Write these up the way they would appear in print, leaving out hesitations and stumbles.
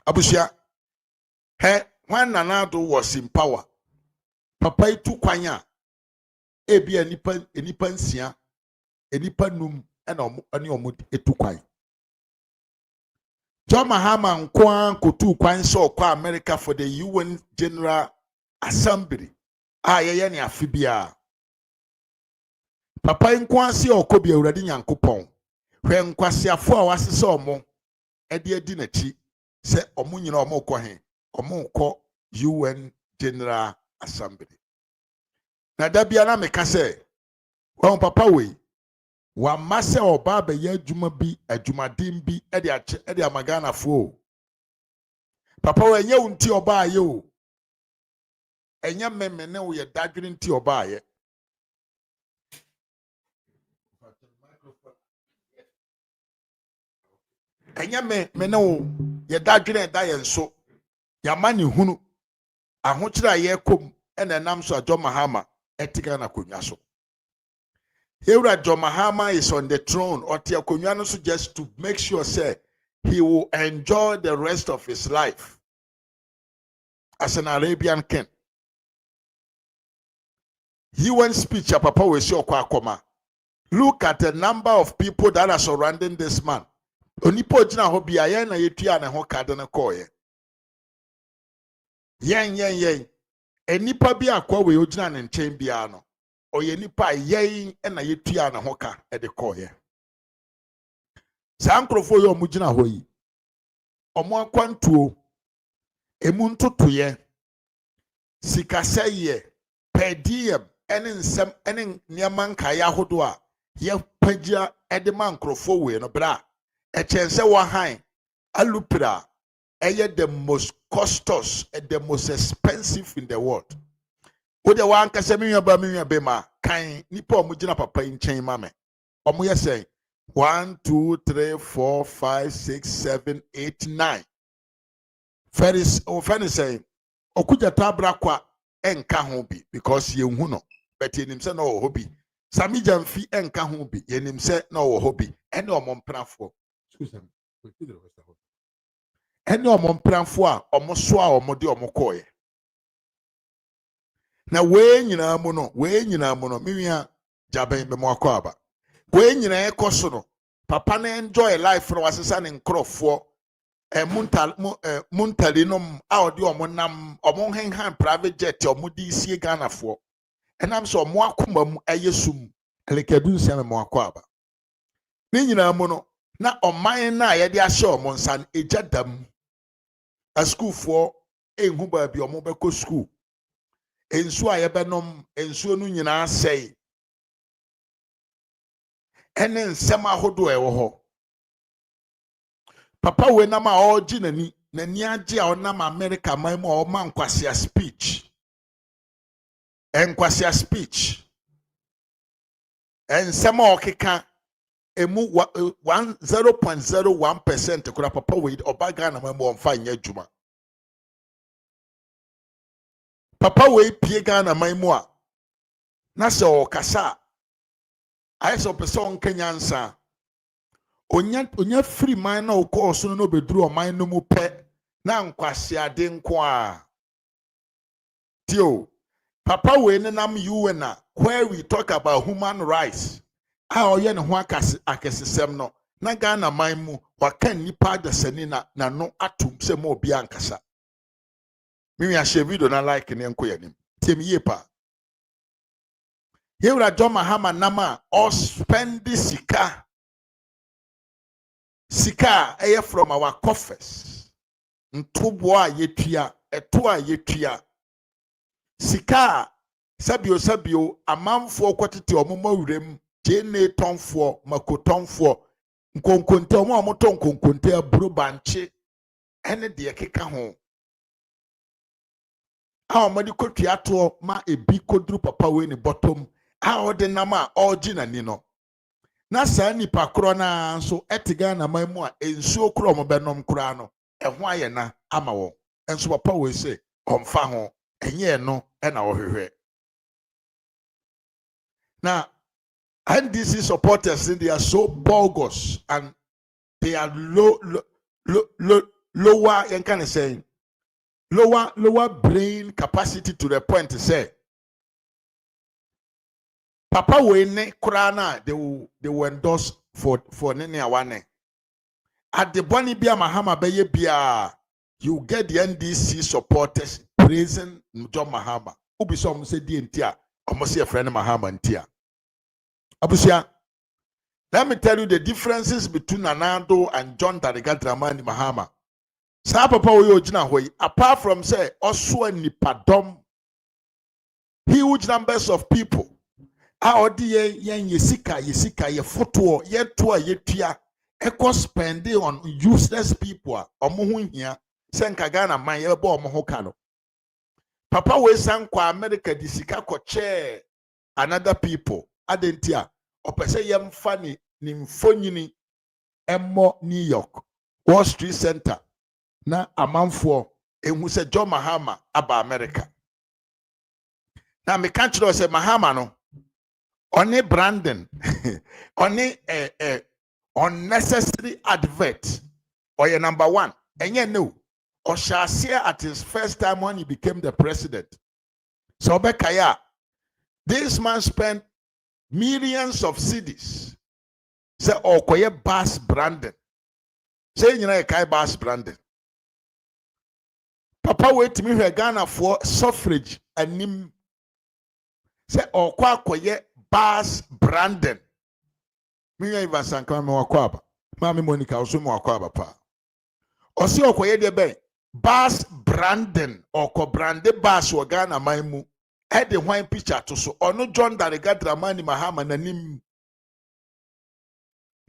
Abusia, when Nanado was in power, Papa took kwanya, ebi enipa nsia, enipa num, ani omud etukwai. John Mahama nkwan kotu kwan so kwa America for the UN General Assembly. Yeye ne afibia. Papa nkwan si okobi awurade nyankopon. Hwe nkwasiafo a wasese omo ede adi nachi se omo nyina omo kɔ he. Omo kɔ UN General Assembly. Na da bia na meka se wɔn papa we wa mase oba be ye adwuma bi adwumaden bi ede amagana fo. Papa we enye unti oba aye o. Enye memme ne wo ye dadwene nti oba aye. Enye me ne wo ye dadwene da ye nso. Ya mani hunu ahokyere ye kom ena nam so John Mahama etika na konwa so. Here John Mahama is on the throne or konwa no so just to make sure say he will enjoy the rest of his life as an Arabian king. UN speech a papa we show kwa koma. Look at the number of people that are surrounding this man. Onipo jina ho bia yen na yetua ne ho kade ne koye. Yen. Enipa bi akwa we ogina ne nchen bia no. Oye nipa yen na yetua ne ho ka e de koye. Sa nkrofo ye omugina ho yi. Omo akwantuo emu ntotoye sikaseye per diem ene nsem ene niaman kaya hodo a ye pagya ede man nkrofo we no bra e chense wa han alupra eye the most costous and the most expensive in the world. Wo de wa ankasa menwa be ma kan nipa omugina papa nchen ma me omo ye say 1 2 3 4 5 6 7 8 9 Ferris say okuja tabra kwa enka ho bi because ye hu no but yenim se no ho bi sami jamfi enka ho bi yenim se no ho bi ene omompranfo ene omompranfo a omoso a omode omokoye na we nyina mu no miwia jaben be mo akọ aba we nyina ekoso no papa na enjoy life no wasesa ne nkrofo muntali no a odi omonam omonhenhan private jet omudi sie Ghana fo enam so omo akoma mu ayesum elekadun sia me akọ aba ni nyina mu no na oman na ye de ahye omonsan ejadam a school fo enhu ba bi omo beko school ensu a ye benom ensu no nyina sei ene nsem ahodo ewo ho. Papa we na ma oji nani age a onam America man mu o man kwasia speech. Enkwasia speech. Ensem okeka emu 0.01% kura papa we obaga na man mu onfa nya adwuma. Papa we pie Ghana man mu a na se okasa ayeso person kenyansa onya free man na okoso no beduru o man no mu pe na nkwase ade nko a tio papa we ne nam UN na where we talk about human rights a oye ne ho akesesem no na Ghana man mu wakan nipa da sani na no atum se mo obi ankasa mi a share video na like ne nko yanim tem yepa Here John Mahama nama or spend this sika eye from our coffers. Ntuboa yetua, etua yetua. Sika sabio amanfo kwatete omomo wurem, jene tonfo, makotonfo, nkonkonte omo ton nkonkonte aburo banche ene de keka ho. A omodi kotua to ma ebi kodru papa we ni bottom. How the nama origin ni no na sa nipa kro na so etiga na mamu a ensuo kro mo benom kra no ehwo aye na ama wo enso papa we say omfa ho enye no e na wo hwehwe na NDC supporters they are so bogus and they are lower, you can say, lower brain capacity to the point to say, Papa Wene Kurana, they will endorse for Nene Awane. At the Bonnie Bia Mahama Beye Bia, you get the NDC supporters praising John Mahama. Ubi some say Dintia, almost see a friend of Mahama and Tia. Abusia, let me tell you the differences between Nanado and John Dariga Dramani Mahama. Sa papa wo yojina hoyi, apart from say also nipadom, huge numbers of people. A odi yen yesika ye photo ye toa ye tua eko spending on useless people omo ho hia senka Ghana man ye bo omo ho ka no. Papa we san kwa America di sika ko che another people adentia opese yem fa ni mfonyini emmo New York Wall Street Center na amanfo ehu se John Mahama aba America. Na me kan kire se Mahama no only branding, only unnecessary advert, or your number one. And you know, or shall see at his first time when he became the president. So Bekaya, this man spent millions of cedis. Say, or koye bass branding. Say, you know, kai bass branding. Papa wait me here Ghana for suffrage and him. Say, or kwa koye Bass Brandon. Minya Ivan Sankama Wakwaba. Mami Monica also Wakwaba pa. Osi okoye de be. Bass Brandon or ko brande bass wagana maimu. Head the wine picture to so. Ono John Dariga Dramani Mahama nanim.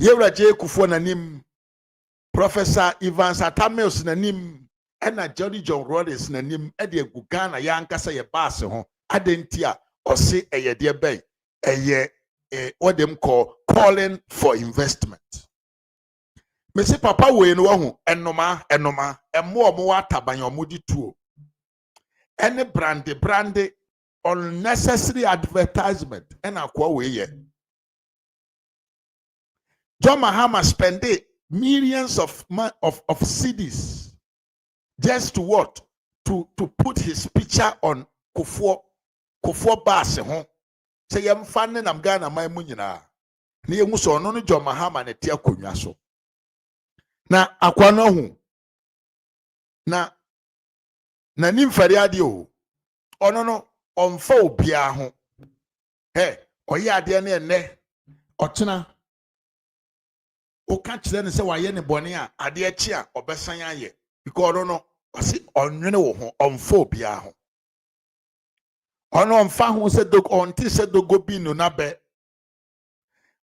Yewra J. Kufo nanim. Professor Ivan Satamels nanim. Ena Johnny John Rollins nanim. Ede Gugana yankasa ye bass ho. Adentia. Osi eye de be. What them call calling for investment. Me say papa we no ho enoma emo atabanyo mudi tuo. Any brand unnecessary advertisement and akwa we ye. John Mahama spended millions of cedis just to what? To put his picture on Kufo Bass ho. Say yam fanne nam Ghana man mu nyina na yemu so no John Mahama na tie akonwa so na akwa no ho na nimfari ade o ono no omfa obia ho oye ade na enne otena o ka kire ne se waye ne bone a ade achi a obesan aye because no osi onwene wo ho omfa obia ho ono mfa ho se dog onti se dogo bi no na be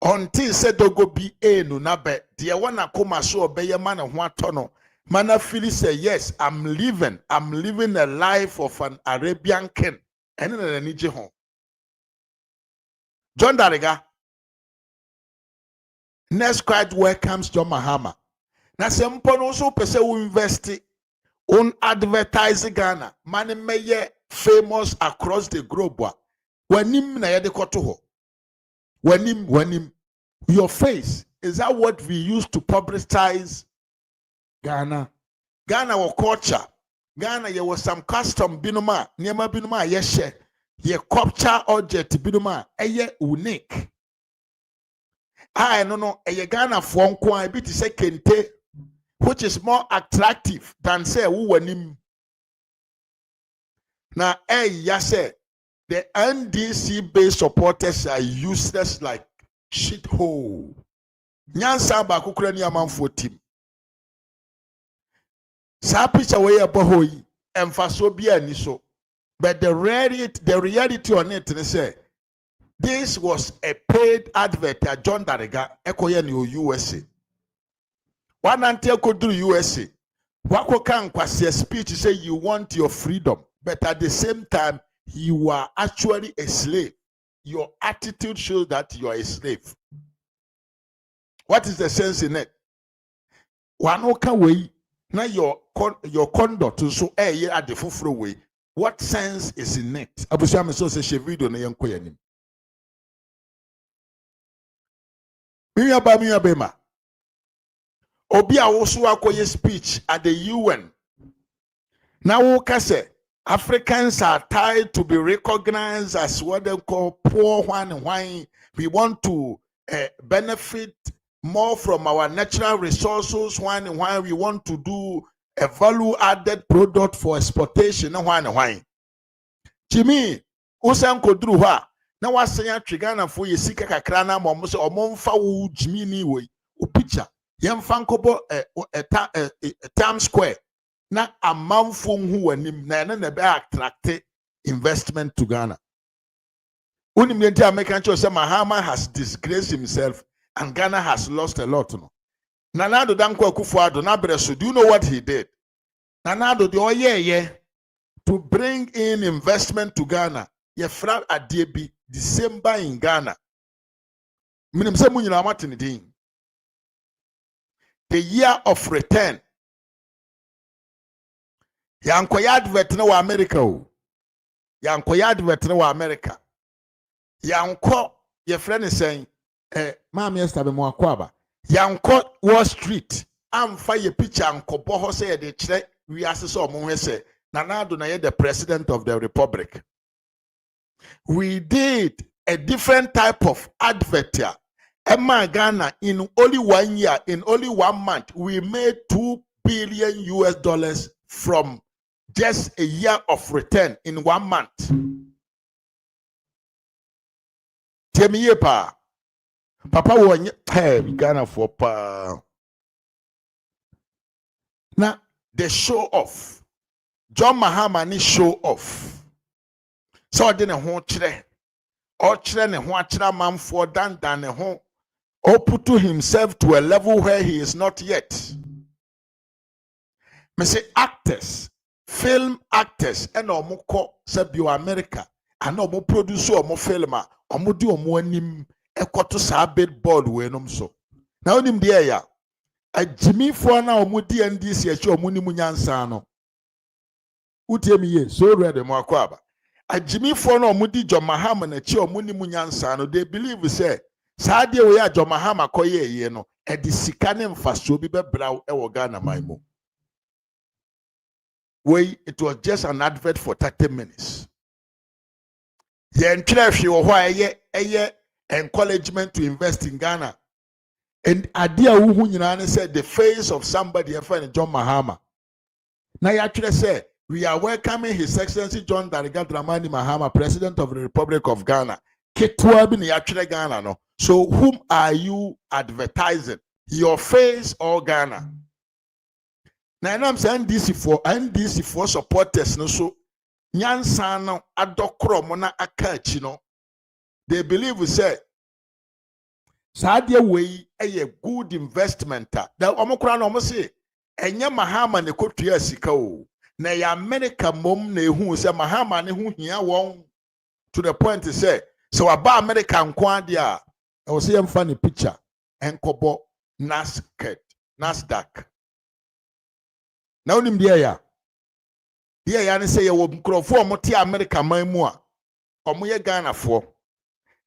onti se dogo bi no na be de wona koma so obeye ma ne ho atono mana feel say yes I'm living a life of an Arabian king and na ni je ho John Dariga next quite welcomes John Mahama na se mpo no so pese wo invest on advertise Ghana man meye famous across the globe. Wanim na yede koto ho. Wanim. Your face, is that what we use to publicize Ghana? Ghana wa culture. Ghana ye was some custom binuma, niema binuma yeshe. Ye culture object binuma eye unique. No, eye Ghana for nkwa bi ti say kente, which is more attractive than say wu wanim. Now, say the NDC-based supporters are useless like shithole. Nyansa ba kukura ni amanfo team. Sa picture we abohoyi emfaso bia ni so. But the reality on it is say this was a paid advert at John Dariga ekoye ni USA. One until go do USA. Wako kan kwase speech say you want your freedom. But at the same time, you are actually a slave. Your attitude shows that you are a slave. What is the sense in it? One okay way, now your conduct to so at the full way. What sense is in it? Abusham so say video na yanko yanim. Miya bema. obi a wo so akoye speech at the UN. Now wo ka say Africans are tied to be recognized as what they call poor one. We want to benefit more from our natural resources one. We want to do a value-added product for exportation one. Jimmy, usan kodru ha na wasanya trigana for ye sika kakra na mo so omomfa wo Jimmy ni we o picture yemfa nkobo Times Square na amanfo hu wanim na be attract investment to Ghana. Unim yenti American church say Mahama has disgraced himself and Ghana has lost a lot. No. Nanado Danko Akufo-Addo na breso. Do you know what he did? Nanado the oye to bring in investment to Ghana. Ye fra adiebi December in Ghana. Minim se mu nyina matini din. The year of return. Yankoya advert na wa America o. Yankoya advert na wa America. Yanko ye friend is saying maam Esther be mo akwaba. Yanko Wall Street amfa ye picture anko boho say de kire wi ase so mo hwese Nanado na ye the president of the republic. We did a different type of advert here. Emma Ghana in only 1 year, in only 1 month, we made $2 billion from just a year of return in 1 month. Temiye pa. Papa wonye hey Ghana for pa. Now the show off. John Mahama ni show off. So de ne ho kire. O kire ne ho akira manfo dan ne ho. Or put to himself to a level where he is not yet. Me say actors, film actors, and omoko sebio America, and omo produce omo filmer, omo di omo anim ekoto sa bed board we nom so. Now nim de ya. A Jimmy for na omo di NDC echi omo ni munyansa no. Utemi ye so ready mo akwaba. A Jimmy for na omo di John Mahama na echi omo ni munyansa no. They believe say Sadia we are John Mahama koye ye no e di sika ne mfaso bi bebra e wo Ghana maimo. Way it was just an advert for 30 minutes. Ye ntwe hwe wo ho eye encouragement to invest in Ghana. And adia wo hu nyina ne said the face of somebody a friend John Mahama. Na ya tire say we are welcoming His Excellency John Dramani Mahama, President of the Republic of Ghana. Ketwa bi ne ya tire Ghana no. So whom are you advertising? Your face or Ghana? Now I'm saying NDC for supporters no so nyansa no adokro mo na akachi no. They believe we say Sadia way a good investment. That omokra no mo say enye Mahama ne kotua sika o. Na ya America mom na ehu say Mahama ne hu hia won to the point to say so aba America nkwa dia. I was saying funny picture and kobo Nasdaq. Now nim dia ya. Dia ya ne say ye wo nkrofo omote America man mu a omoye Ghana fo.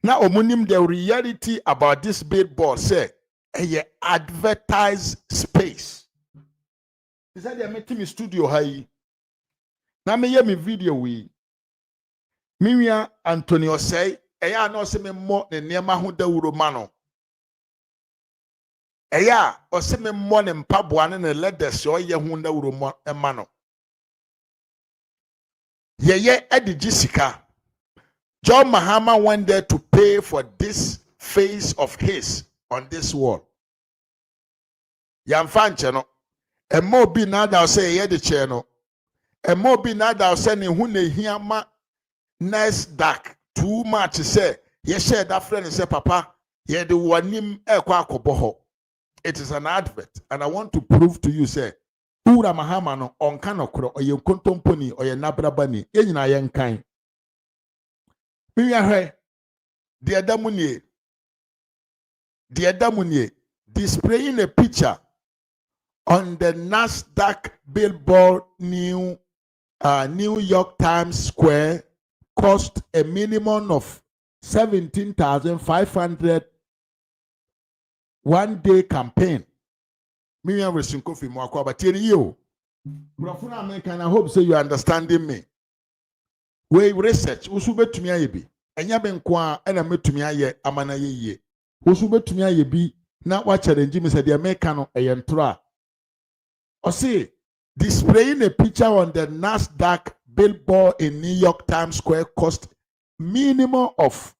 Now omunim the reality about this billboard say a advertise space. Is that they met me studio high. Now me hear me video we. Miriam Antonio say eya no se me mo ne niema ho dawuro ma no eya o se me mo ne mpaboa ne leathers o ye ho dawuro mo ma no ye edigi sika. John Mahama went there to pay for this face of his on this wall. Yamfa nche no emo bi na da say ye de che no emo bi na da say ne hu na hia ma Nasdaq too much say yes share that friend and say papa yeah the wanim ekwa akoboho. It is an advert and I want to prove to you say Ura Mahama no onka no kro oye kontomponi oye nabrabani enyina ye nkan mi ahwe the adamunie displaying a picture on the Nasdaq billboard New York Times Square cost a minimum of 17,500 one-day campaign. Me and Resin Kofi Mwakwa, but you. Brafuna American, I hope so you are understanding me. We research, usube to me ayebi. Enya benkwa, ena me to me aye, amana ye. Usube to me ayebi, na wa challenge me said the American eyentra. Or say, displaying a picture on the NASDAQ billboard in New York Times Square cost minimum of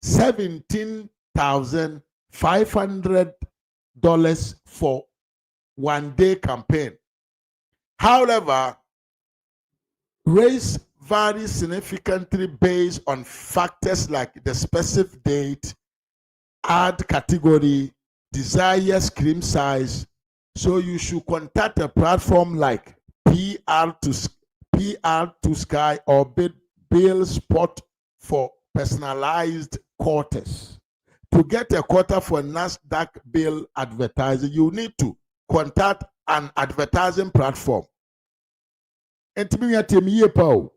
$17,500 for one-day campaign. However, rates vary significantly based on factors like the specific date, ad category, desired screen size. So you should contact a platform like PR2Sky or Bill Spot for personalized quotas. To get a quota for NASDAQ bill advertising, you need to contact an advertising platform. And to me, Timmy Pau.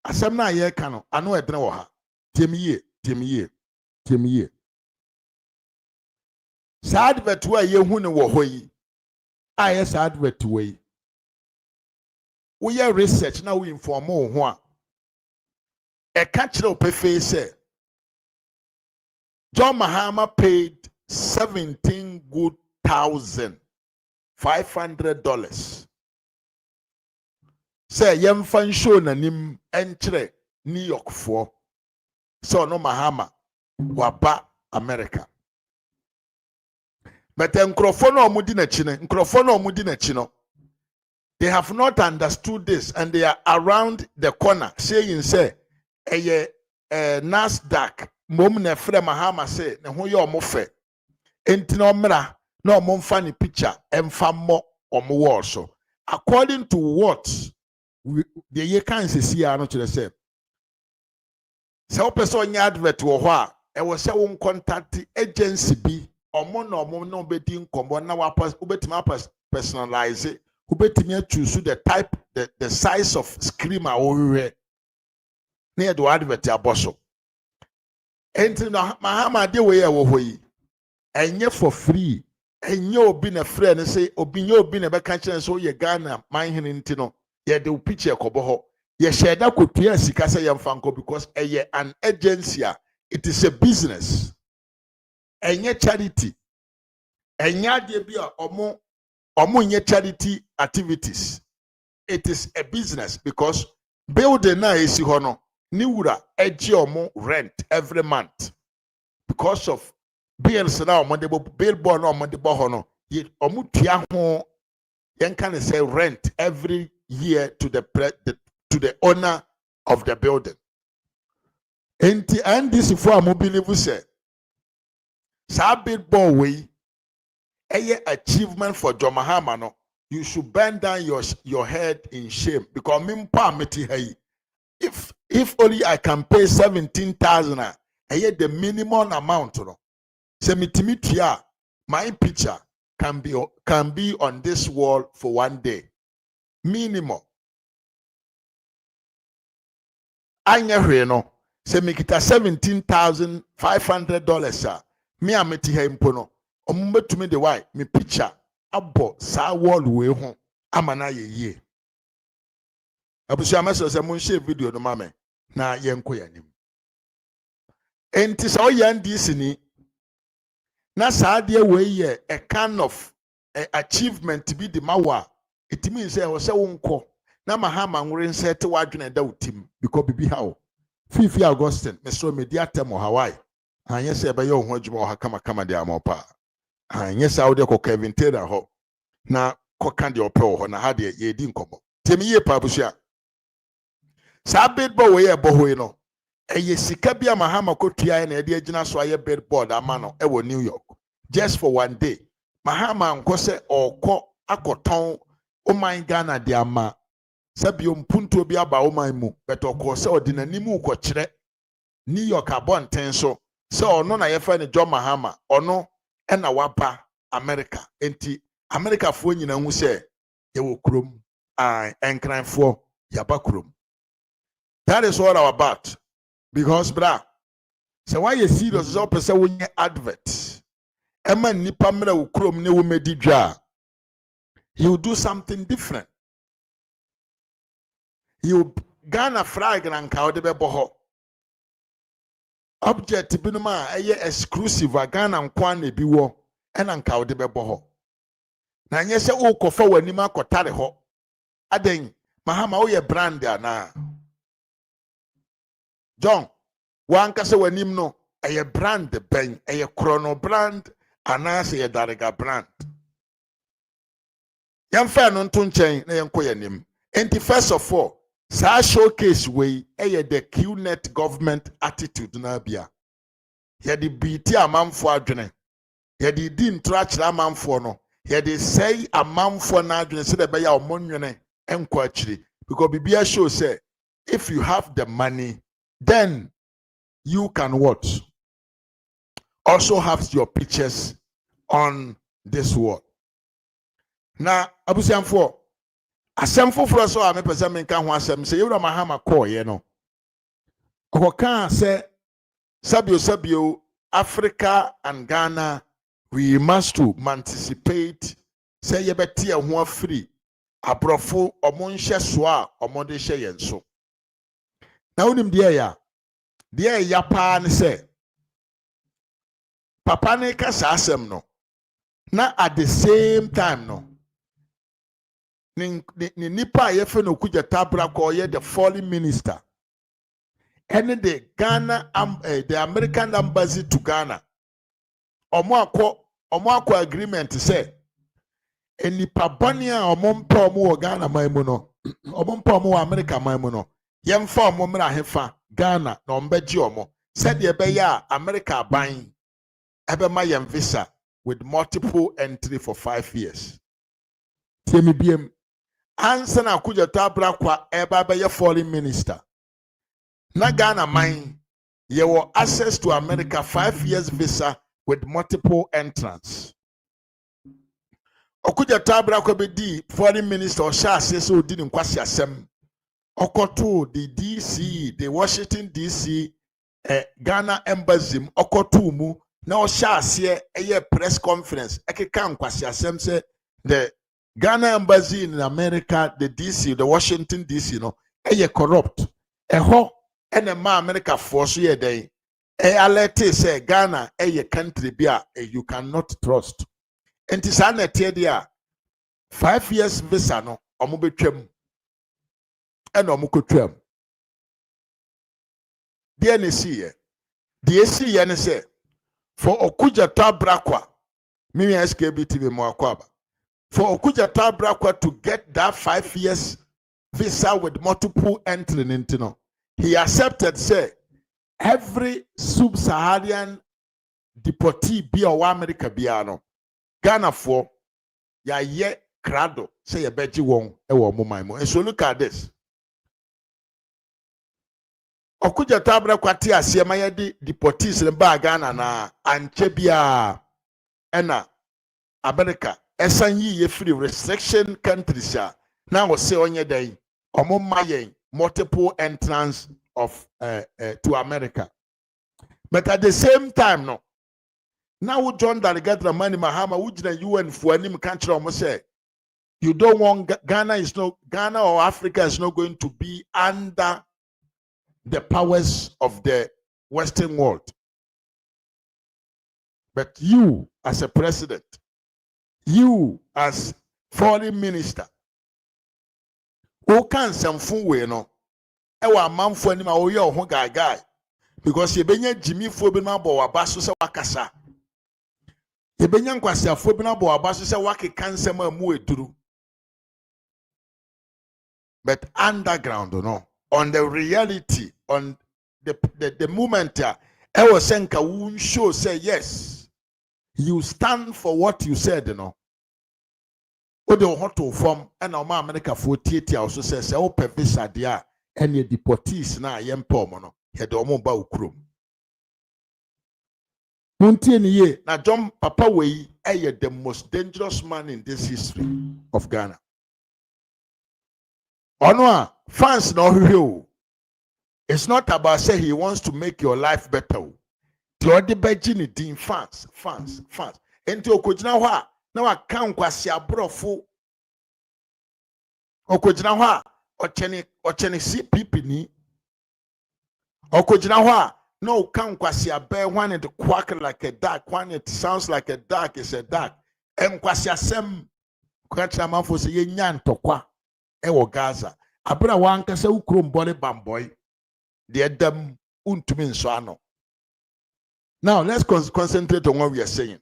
Asam na ye kano, ano edna wo ha. Timmy. Sa advert wa ye hu ne wo ho yi. A sa advert we. We research na we inform ho a. E ka kire opefe say John Mahama paid $17,500. Say yemfan show nanim enkyere New York for. So no Mahama waba America. But nkrofo no omudi na chi no. They have not understood this and they are around the corner saying say NASDAQ mom na frɛ Mahama say ne ho ye omofe. Enti no mra na omomfa ne picture emfa mo omo so. According to what the ye kan sesi ano kyerɛ sɛ person nya advert wo ho a e wo sɛ won contact agency bi omo na obedi nkombo na obetima personalize obetimi choose the type the size of screen a wo hwehwɛ na ye do advert aboso enti na Mahama de we ye wo ho yi enye for free enye obi na frɛ ne say obi nye obi na be ka kyerɛ so ye Ghana man hene nti no ye de picture kobo ho ye share da kotua sika say ye mfanko because eye an agency it is a business enye charity enye ade bi a omo nye charity activities. It is a business because building na esi ho no ni wura eje omo rent every month because of bills na omo de billboard na omo de bo ho no omo tua ho yen can say rent every year to the owner of the building. And this for a believe say sa billboard we a achievement for John Mahama no. You should bend down your head in shame because if only I can pay 17,000 the minimum amount no. Say my picture can be on this wall for one day. Minimum. Anya hwe no. Say me kita $17,500 me ameti ha impo no. Omumbetumi de why me picture abo sa wall we ho amana ye abusu amaso se mun share video no mame na yenko yanim enti so yan this ni na sa de we ye a kind of achievement bi de mawa it means say wo se wonko na Mahama nwure nsete wadwene da utim because bibi hawo fifi Augustine me so media temo Hawaii anye se be ye ho adwuma ha kama de amopa yes, I would call Kevin Taylor ho na kokandi ope ho na ha de ye di nkomo temi ye pa busia sa billboard we ye boho no eye sika bia Mahama kotua na de agina so aye billboard ama no e wo New York just for one day. Mahama nko se okọ akoton o man Ghana de ama sabio mpunto bi aba o man mu beto ko se odinanimu ko kire New York abonten so se ono na ye fa ne John Mahama ono ena wapa America enti America fo nyina hu se ye wo krom enkran fo yaba krom. That is all our about because bra so why you serious so person when advert ema nipa mra wo krom ne wo medidwa he will do something different. He will Ghana flag and Kaudebe Boho. Object binuma exclusive a Ghana nkwane biwo ena Kaudebe Boho. Na nyese o kofa wanima kotare ho. Aden Mahama o ye brand na. John, wankase wanim no a brand ben a chrono brand anase ye darega brand. Yamfa no nto nchen na yenko yanim. Enti first of all, sa showcase way the QNet government attitude na bia. Ye di biti amamfo adwene. Ye di intrachira amamfo no. Ye di say amamfo na adwene se de be ya omonwene enko achiri. Because Biblia show say if you have the money, then you can what? Also have your pictures on this wall. Now, abusiamfo, asemfo for so a me pese me kan ho asem se yewura Mahama call ye no. Okoka say sabio Africa and Ghana, we must to anticipate say yebeti e ho afiri abrofo omonhye so a omode hye yen so. Na unim de ya pa ne say papa ne ka sa asem no. Na at the same time no ni nipa yefe no kuja tabra ko ye the foreign minister and the Ghana the American embassy to Ghana omo akọ agreement say enipa bani a omo mpa omo Ghana maimu no omo mpa omo America maimu no yemfa omo mra hefa Ghana na ombeji omo said ye be ya America ban ebe ma yem visa with multiple entry for 5 years. Temi biem ansa na kuja tabra kwa eba be ye foreign minister. Na Ghana mine ye will access to America 5 years visa with multiple entrance. Okuja tabra kwa be di foreign minister o sha ase so di nkwasi asem. Okoto the DC, the Washington DC Ghana embassy okoto mu na o sha ase eye press conference ekeka nkwasi asem say the Ghana embassy in America, the DC, the Washington DC no eye corrupt. Eho ene ma America force ye den alert say Ghana eye country bia you cannot trust. Enti sa na tie dia 5 years visa no omo betwam ena omo kotwam. Dia ne siye. Dia siye ne say for okuja tabrakwa mimi SKB TV mo akwaba. For okuja tabrakwa to get that 5 years visa with multiple entry into no. He accepted say every sub-Saharan deportee be or America biano Ghana for ya ye crado say a beji won e wo mo maimo. And so look at this. Okuja tabra kwati asema ya di deportees ba Ghana na anche bia ena America esan yi ye free restriction countries ya na wo say onye dan omo mayen multiple entrance of to America. But at the same time no now John Daligadra Mani Mahama wujina UN for any country almost say you don't want Ghana or Africa is not going to be under the powers of the Western world. But you as a president, you as foreign minister, who can some fun way no ewa manfo ani ma wo ye ho guy because ye benya Jimmy fo bi na bo wabaso se wakasa ye benya nkwasiafo bi na bo wabaso se wakeka nsem amu eduru. But underground no on the reality on the moment I was saying ka won show say yes you stand for what you said no o de ho to form and o ma America fo tietia also say o pe visa dia and the deportees na yempo mo no he de omo ba okurom muntie ni ye na John Papa we the most dangerous man in this history of Ghana. Ono fans no hwehwe. It's not about say he wants to make your life better. The other begini din fans. Enti okojina ho a na wa kan kwasi abrofo okojina ho a ochene CPP ni okojina ho a no kan kwasi abe when it quack like a duck, when it sounds like a duck is a duck. Kwasi asem kwatra manfo se yenya ntokwa wo Gaza. Abra wanka se ukrom Bole Bamboi de dam untumi nso ano. Now let's concentrate on what we are saying.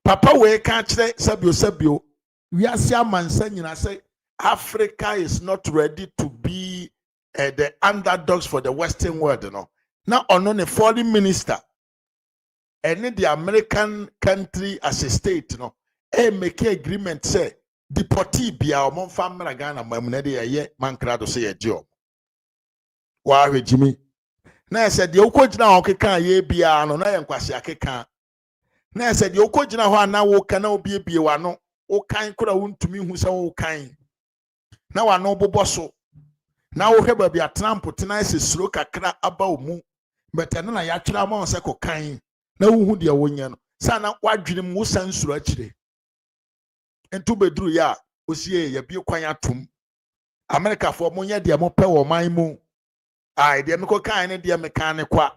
Papa we can kire sabio we are see amansa nyina say Africa is not ready to be the underdogs for the Western world, you know. Now, on a foreign minister, and the American country as a state, you know, make agreement say, deportee be our mom family Ghana, Mamnedi, a ye, man crowd say a job. Why, Jimmy? Now, I said, the Okojina Okeka, ye be a no, and Kwasiaka. Now, I said, the Okojina, now, cannot be a biwano, O kind could have to me who's all kind. Now, I know Boboso. Now we have a tramp put nice slow kakra about mu, but I know I actually am on Sako kind. No who dear winyan, Sana what dream was answer actually. And to be drew ya, was ye a be quiet tomb. America for Monia dear mope or my moon. I dear Miko kind dear mechanic qua,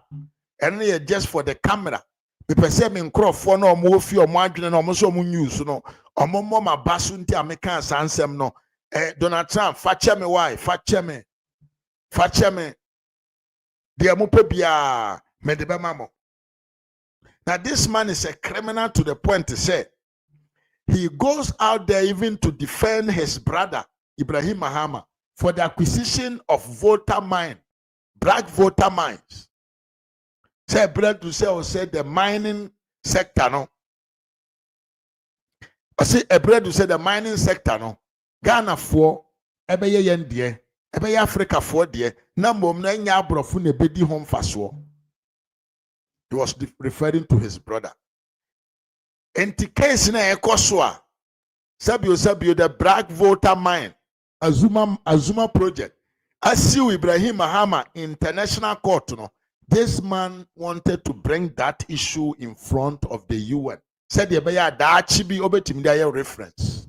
and they just for the camera. The perceiving crop for no more few margin and almost some news, no, or more my basunti American sansem no. Donald Trump, fache me why? Fache me. Dear Mupebia, Medebe Mamo. Now, this man is a criminal to the point to say he goes out there even to defend his brother, Ibrahim Mahama, for the acquisition of voter mine, black voter mines. Say, brother, to say the mining sector, no. I say, a brother to say the mining sector, no. Ghana for ebeye yen die ebeye Africa for die na mom na nya abrofo na bedi home faso. He was referring to his brother. Enti case na ekoso a sabio the black voter mine Azuma project asiu Ibrahim Mahama international court no. This man wanted to bring that issue in front of the UN. Said ebeye da chibi obetimi da reference.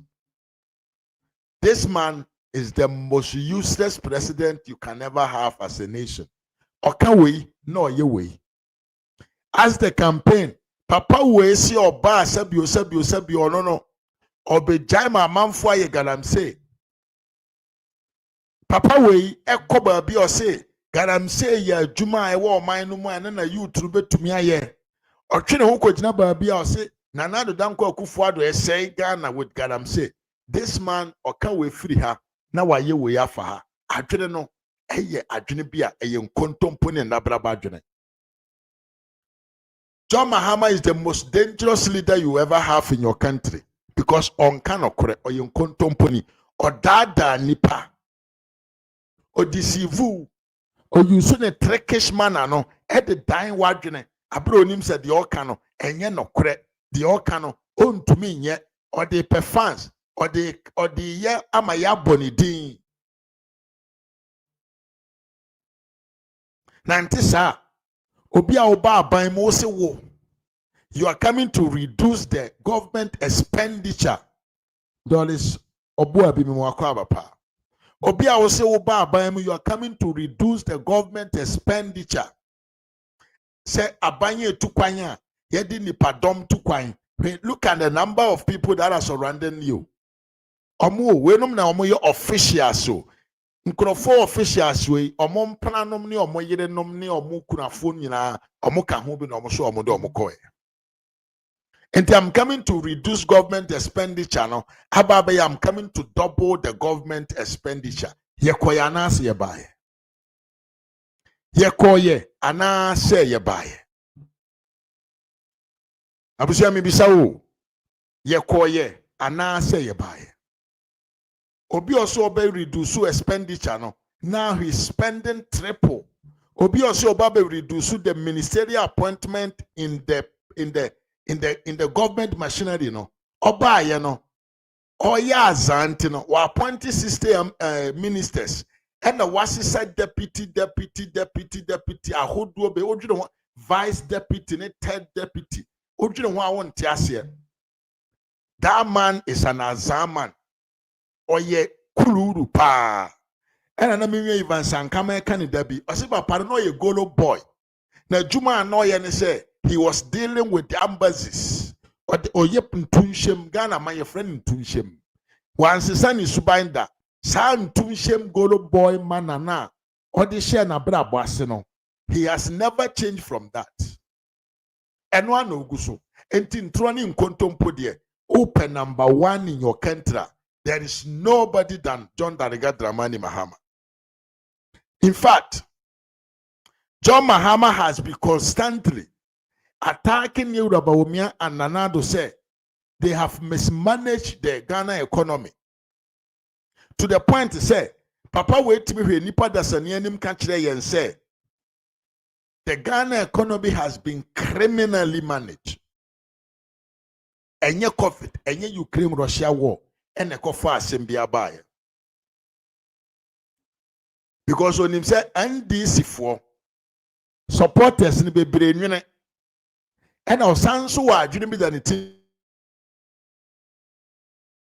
This man is the most useless president you can ever have as a nation. Okawe, no ye way. As the campaign, Papa we see oba sabio no. Obe jaima manfo ye galamse. Papa we ekoba bi o say galamse ya adwuma e wo man no mu na you trube tumi aye. Otwe ne ho kogina ba bi o say Nanado danko akufuado e say Ghana with galamse. This man okawe free her na waye we afa ha adwene no eye adwene bia eye nkontompo ne nabraba adwene. John Mahama is the most dangerous leader you ever have in your country because on kanokore oye nkontompo ni odada nipa odisivu oyusu ne trickish manner no e de dan wadwene abro onim se de oka no enye nokore de oka no ontumi nye ode perfans or the year amaya bonidin. Nantisa Obia Oba by Mose wo. You are coming to reduce the government expenditure. Dollars Obua Bimwakaba. Obia Ose Oba by you are coming to reduce the government expenditure. Say Abanye Tukwanya, Yedi Nipadom Tukwain. Look at the number of people that are surrounding you. Omo wenom na omo ye officials so nkrofo officials we omo mpananom ne omo yerenom ne omo kunafo nyina omo ka ho bi na omo so omo de omo koe. And I'm coming to reduce government expenditure no ababa I'm coming to double the government expenditure. Yekoye anase ye bae. Yekoye anase ye bae. Abusia mi bisa wo. Yekoye anase ye bae. Obi also obe reduce expenditure no. Now he's spending triple. Obi also obe reduce the ministerial appointment in the government machinery no. Oba ye no. Oya azanti no. Wa appoint system ministers. And the wasisa deputy ahodo be odwene vice deputy ne third deputy. Odwene ho awon tiase. That man is an azaman. Oye kuluru pa ena na menwe Ivan Sankama Canada bi ose papa no ye golo boy na juma no ye ne say he was dealing with the embassies or the oyep ntunshem Ghana my friend ntunshem once sani subinda sa ntunshem golo boy manana or the share na bra boase no he has never changed from that and one oguso enti ntro ni nkontompo de open number 1 in your country. There is nobody than John Dariga Dramani Mahama. In fact, John Mahama has been constantly attacking Yoruba Wumia and Nanado say they have mismanaged the Ghana economy. To the point to say, Papa wait me when Nipa Dasanianim Kachre and say the Ghana economy has been criminally managed. Enye COVID, enye Ukraine-Russia war, and a kofa assembly abaye. Because when him say NDC for supporters ni bebre nwene, and our sons who are doing me than the team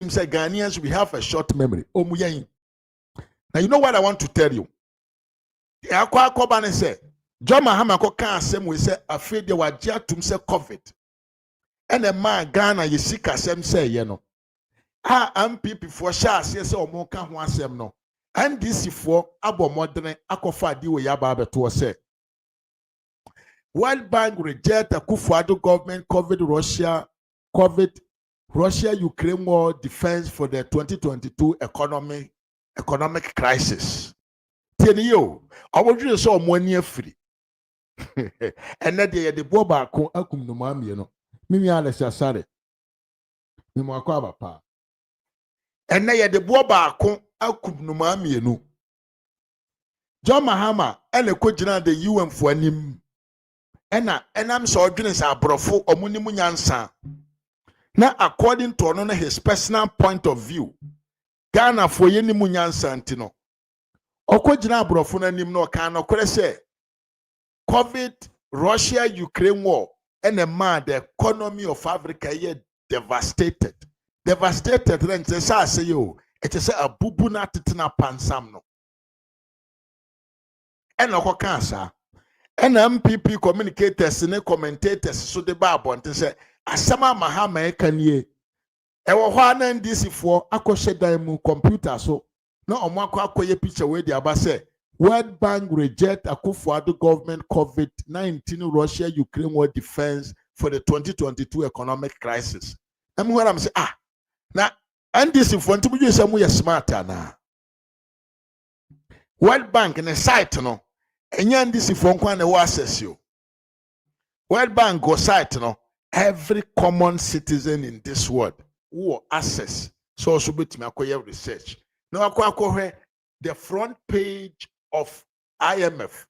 say Ghanaians we have a short memory. Now you know what I want to tell you. The akwa akobane say John Mahama ko kan asem we say afraid they were tum say COVID. And a man Ghana you see kasem say you know. MPP for shas yes or more can one sem no. And this for abo modern akofa di we yaba beto say. World Bank reject a Kufuado government COVID Russia Ukraine war defense for the 2022 economic crisis. Tell you, I want you to saw money free. And that the boba ko akum no mam you know. Mimi Alessia Sare. Mimi Akwaba pa. And na ye de boba ko akum no mam you know. John Mahama ele ko gina the UN for anim. I'm so goodness abrofo omuni mu nyansa. Now according to his personal point of view, Ghana for ye ni mu nyansa ntino. Okogina abrofo na nim no kan no kore say COVID Russia Ukraine war and a man the economy of Africa is devastated. Devastated then say yo it is a bubu na titina pansam no. And okokansa and MPP communicators and commentators so the Bible and say Asama Mahama Kanye. Ewa hwana NDC for akoshe daimu computer so no omwako akoye picture we di abase World Bank reject Akufo-Addo government COVID-19 Russia Ukraine war defense for the 2022 economic crisis. I'm when I'm say now NDC for ntimu you say mu ye smart na. World Bank in a site no enya NDC for nkwa na wo access you. World Bank go site no every common citizen in this world who access so also betimi akoye research. Now akwa the front page of IMF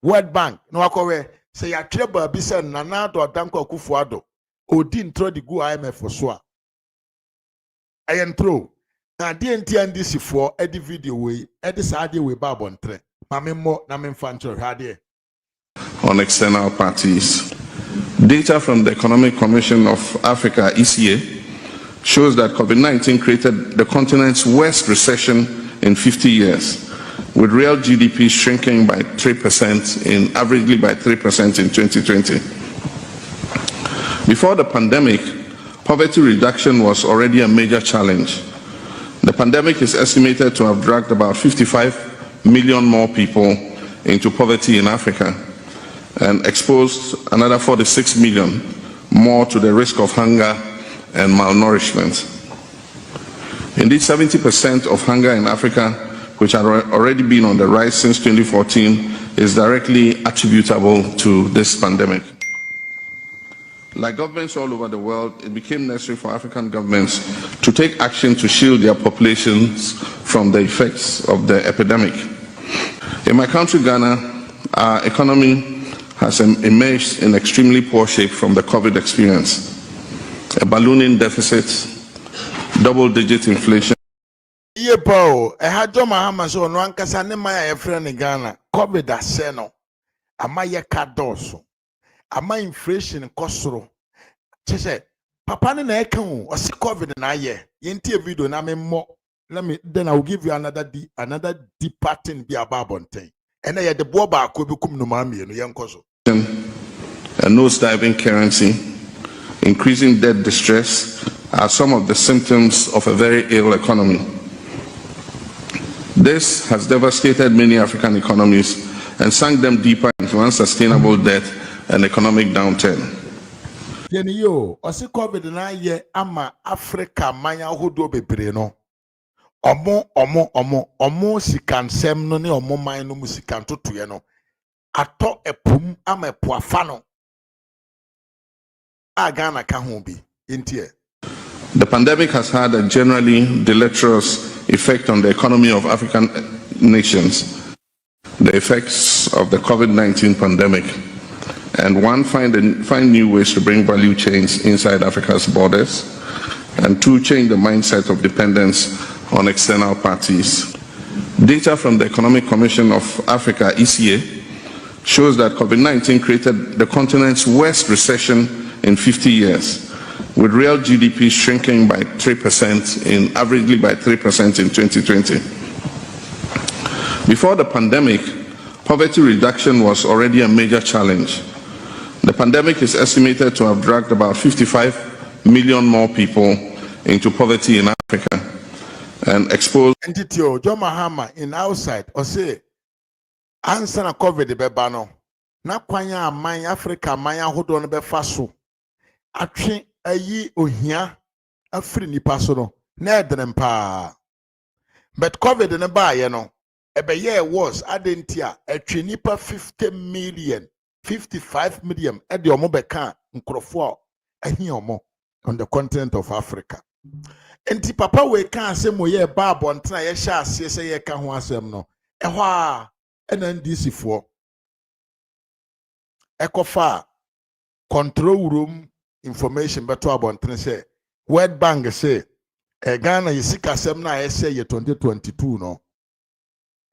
World Bank no akwa say ya treba bi say Nana Addo Dankwa Akufo-Addo odi intro the go IMF for so a ayentro na die NTNDC for edi video we edi saade we ba bontre mamemmo na memfancho hade on external parties. Data from the Economic Commission of Africa, ECA, shows that COVID-19 created the continent's worst recession in 50 years, with real GDP shrinking by 3% averagely by 3% in 2020. Before the pandemic, poverty reduction was already a major challenge. The pandemic is estimated to have dragged about 55 million more people into poverty in Africa and exposed another 46 million more to the risk of hunger and malnourishment. Indeed, 70% of hunger in Africa, which had already been on the rise since 2014, is directly attributable to this pandemic. Like governments all over the world, it became necessary for African governments to take action to shield their populations from the effects of the epidemic. In my country, Ghana, our economy has emerged in extremely poor shape from the COVID experience. A ballooning deficit, double-digit inflation. Ye po, John Mahama so no ankasa ne maya friend in Ghana. COVID aseno. Ama ye kadoso. Ama inflation kosoro. Chese, papa ne na eka o si COVID na ye. Ye ntie video na memmo. then I'll give you another deeper thing be about bonten. And I the boba could become no mammy and young coso. A nosediving currency, increasing debt distress are some of the symptoms of a very ill economy. This has devastated many African economies and sunk them deeper into unsustainable debt and economic downturn. Yo, or see COVID na ye ama Africa manya hodo bebre no. Omo sikansem no ne omo man no musikan totoye no. Ato epum ama epuafa no. Agana ka ho bi intie. The pandemic has had a generally deleterious effect on the economy of African nations. The effects of the COVID-19 pandemic, and one, find new ways to bring value chains inside Africa's borders, and two, change the mindset of dependence on external parties. Data from the Economic Commission of Africa, ECA, shows that COVID-19 created the continent's worst recession in 50 years, with real GDP shrinking by 3% averagely by 3% in 2020. Before the pandemic, poverty reduction was already a major challenge. The pandemic is estimated to have dragged about 55 million more people into poverty in Africa and exposed. Entity John Mahama in outside or say answer na COVID bebano. Na kwanya amman Africa amman ahodo no befa so. Atwe ayi ohia afri nipa so no na edrempa. But COVID ne ba ye no ebeye was adentia atwe nipa 50 million 55 million e de omo beka nkrofo ahi omo on the continent of Africa. Enti papa we kan asem ye ba abontena ye hya ase se ye ka ho asem no ehwa a NNDC fo ekofa control room information beto abontene say World Bank say Ghana yisika asem na ye say ye 2022 no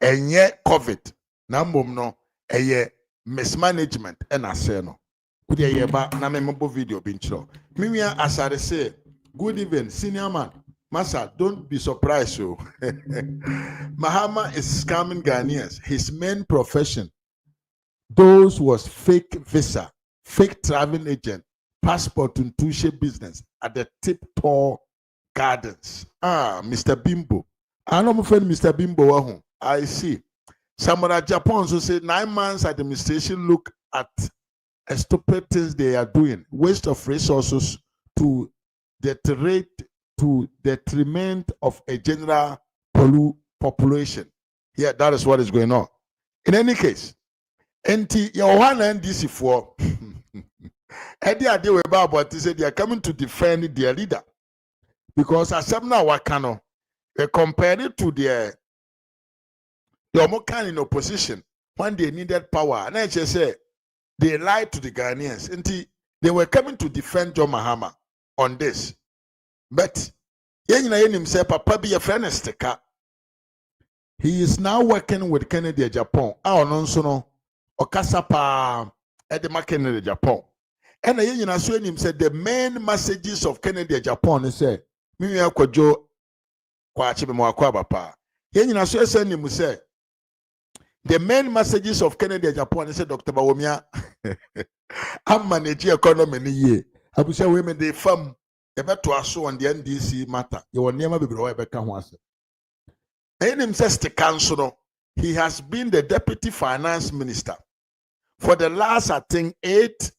enye COVID na mbom no eye mismanagement and ase no kudi ye ba na membo video bi nchiro miwia asare say good evening senior man Massa, don't be surprised. So, Mahama is scamming Ghanaians. His main profession, those was fake visa, fake travel agent, passport and touche business at the Tiptoe Gardens. Mr. Bimbo. I know my friend Mr. Bimbo. I see. Samara Japan also said 9 months administration look at stupid things they are doing, waste of resources to deteriorate to the detriment of a general population. Yeah, that is what is going on. In any case, NT Yohana and DC for Eddie Adewe Baba said they are coming to defend their leader because as some now Wakano compared it to their Omokan in opposition when they needed power. And I just say they lied to the Ghanaians. NT they were coming to defend John Mahama on this. But Papa be a friend. He is now working with Kennedy Japan. No Okasapa at the Kennedy Japan. And said the main messages of Kennedy Japan is say, Mimi Akwajo Kwachi Mwakwabapa. Say the main messages of Kennedy Japan is Dr. Bawumia. I'm managing economy in a year. I will say women they farm. To also on the NDC matter. You will never be once. He has been the deputy finance minister for the last, I think, 8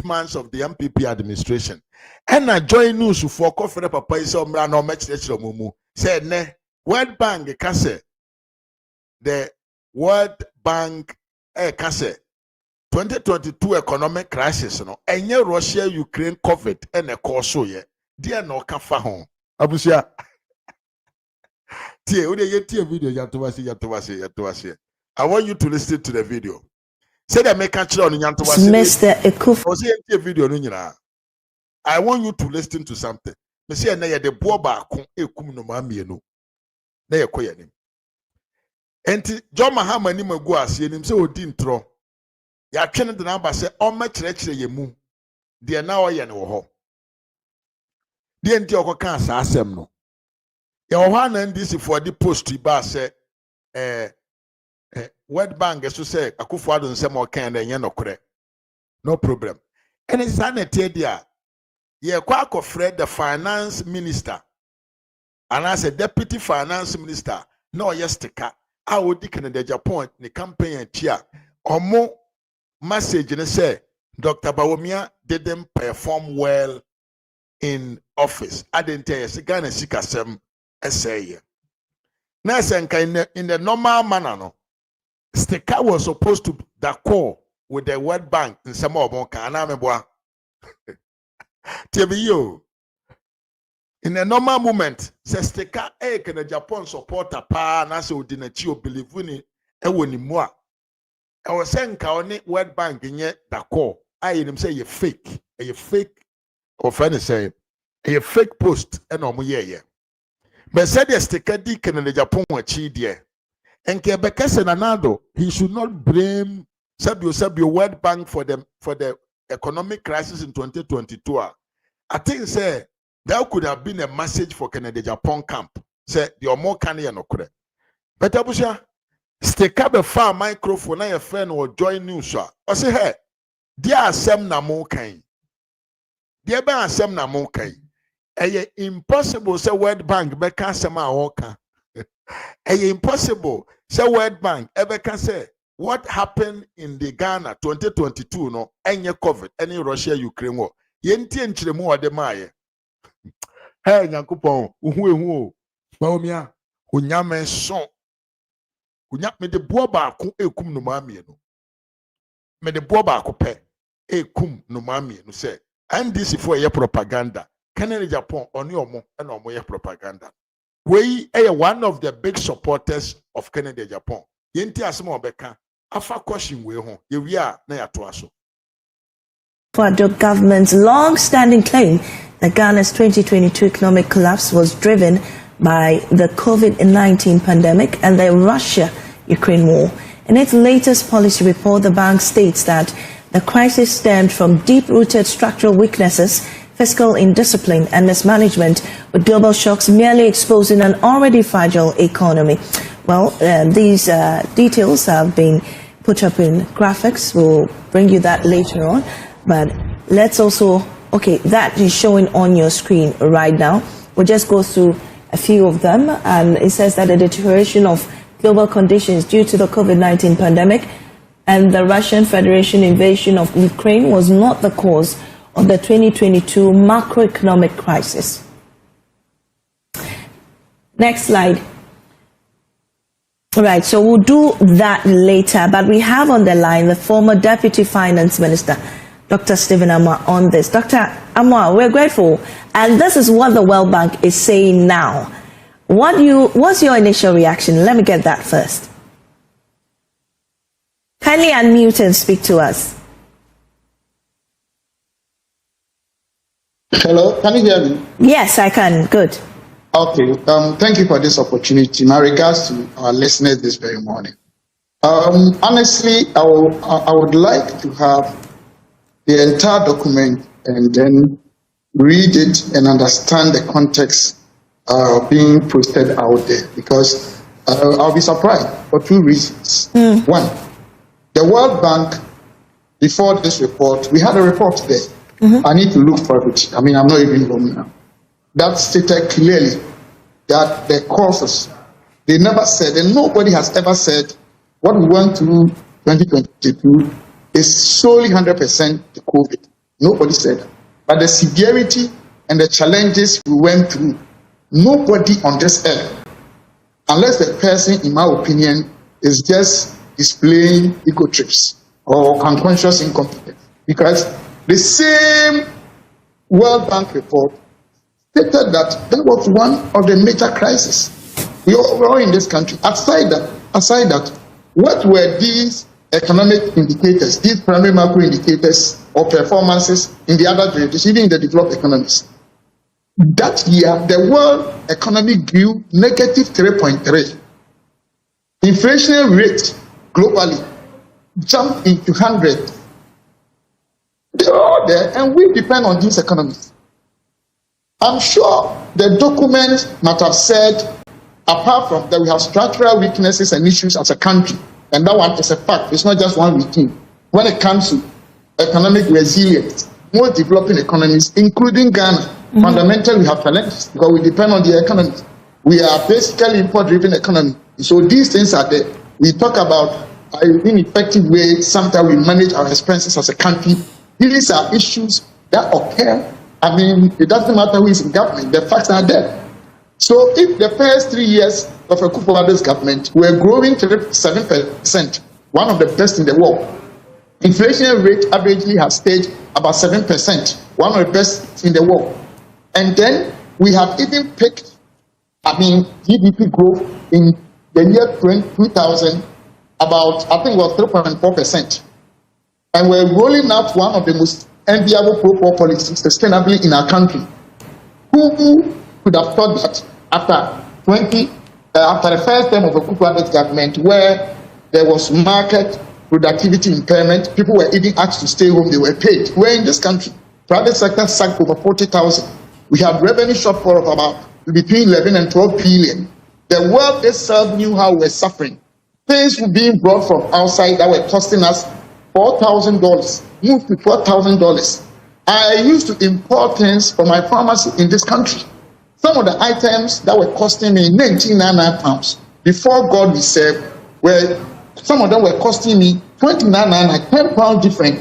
months of the MPP administration. And I join news for coffee papa is no match mumu. Said ne World Bank kase the World Bank kase 2022 economic crisis no enye Russia Ukraine COVID and a cause ye dia no ka fa ho abusia tie we dey tie video yatowase I want you to listen to the video say the make kire on yantowase Mr. Ekuf o say tie video no nyina I want you to listen to something me say na ye de bo ba ko ekum no ma mienu na ye koye nim enti John Mahama ni magu ase nim say odi ntro ya twene de na ba se o ma kyerɛkyerɛ ye mu de na o ye ne wo ho de enti okoka asa asɛm no Your one and this for the post ba say World Bank so say Akufo-Addo nsem o kan na enye nokore. No problem. And it's an etedia. Ye kwa akofred the finance minister. And as a deputy finance minister, no yestika. I would dicken the Japan the campaign chia. Omo message and say Dr. Bawumia didn't perform well in office. I didn't tell you, Sigana Sikasem essay. Now, in the normal manner, no, sticker was supposed to d'accord with the World Bank in some of Monka. TVU. In the normal moment, se sticker can the Japan supporter pa na so dinachio believe in it moi. I was saying Kaoni World Bank in yet d'accord. I him say you fake. A fake or funny say a fake post and yeah. But said the sticker deacon in the Japan chi dear. And Quebecers and Anado, he should not blame Sabio World Bank for the economic crisis in 2022. I think say there could have been a message for Canada Japan camp. Say the more can no correct. But Abusha sticker the far microphone na your friend or join news. I say hey, there are some na mo kind. There be some na mo kind. Impossible say World Bank be can some a impossible say World Bank ever can say what happened in the Ghana 2022 no any COVID any Russia Ukraine war yenti enchiremu ode maye hey Nyankopon uhu Bawumia unyame son me de boa baako ekum no maamie no me de boa baako pe ekum no maamie no say NDC for your propaganda Canada Japan oni omo na omo ye propaganda we are one of the big supporters of Canada Japan yenti asema obeka afa question we ho ye wi a na ya to aso for the government's long-standing claim that Ghana's 2022 economic collapse was driven by the COVID-19 pandemic and the Russia-Ukraine war. In its latest policy report, the bank states that the crisis stemmed from deep-rooted structural weaknesses, fiscal indiscipline and mismanagement, with global shocks merely exposing an already fragile economy. Well, these details have been put up in graphics. We'll bring you that later on. But let's also, okay, that is showing on your screen right now. We'll just go through a few of them. And it says that the deterioration of global conditions due to the COVID-19 pandemic and the Russian Federation invasion of Ukraine was not the cause of the 2022 macroeconomic crisis. Next slide. All right, so we'll do that later. But we have on the line the former Deputy Finance Minister, Dr. Stephen Amoah, on this. Dr. Amoah, we're grateful. And this is what the World Bank is saying now. What's your initial reaction? Let me get that first. Kindly unmute and speak to us. Hello, can you hear me? Yes, I can. Good. Okay, thank you for this opportunity. My regards to our listeners this very morning. Honestly, I would like to have the entire document and then read it and understand the context being posted out there, because I'll be surprised for two reasons. One, the World Bank, before this report, we had a report there. I need to look for it. I mean, I'm not even home now. That stated clearly that the causes, they never said, and nobody has ever said, what we went through 2022 is solely 100% the COVID. Nobody said that. But the severity and the challenges we went through, nobody on this earth, unless the person, in my opinion, is just displaying ego trips or unconscious incompetence. Because the same World Bank report stated that that was one of the major crises we all in this country. Aside that, what were these economic indicators, these primary macro indicators or performances in the other jurisdictions, even in the developed economies? That year, the world economy grew negative 3.3. Inflation rate globally jumped into 100. They're all there, and we depend on these economies. I'm sure the document might have said, apart from that, we have structural weaknesses and issues as a country, and that one is a fact. It's not just one routine. When it comes to economic resilience, most developing economies, including Ghana, fundamentally we have challenges because we depend on the economy. We are basically import-driven economy. So these things are there. We talk about an ineffective way, sometimes we manage our expenses as a country. These are issues that occur. I mean, it doesn't matter who is in government, the facts are there. So if the first 3 years of a Akufo-Addo's government were growing to 7%, one of the best in the world, inflation rate averagely has stayed about 7%, one of the best in the world. And then we have even picked, GDP growth in the year 2000, about, I think it was 3.4%. And we're rolling out one of the most enviable pro-poor policies sustainably in our country. Who could have thought that after the first term of a Akufo-Addo's government, where there was market productivity impairment, people were even asked to stay home, they were paid. We're in this country. Private sector sank over 40,000. We had revenue shortfall of about between 11 and 12 billion. The world itself knew how we're suffering. Things were being brought from outside that were costing us $4,000, moved to $12,000. I used to import things from my pharmacy in this country. Some of the items that were costing me 1999 pounds before God we serve, some of them were costing me 29.99, 10 pounds different.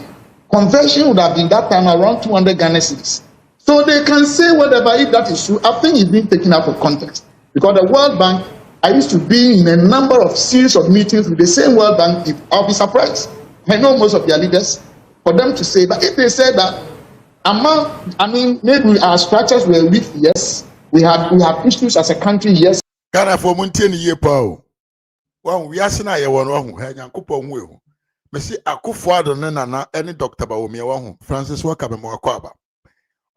Conversion would have been that time around 200 Ghana cedis. So they can say whatever, if that is true. I think it's been taken out of context. Because the World Bank, I used to be in a number of series of meetings with the same World Bank. I'll be surprised. I know most of their leaders, for them to say, but if they say that maybe our structures were weak, yes. We have issues as a country, yes. Ghana for Muntian ye pao. Well, we are saying I want to have Kupon will. Messi Akufo-Addo nana any Dr. Bawumia Francis Wakabe Mwakwaba.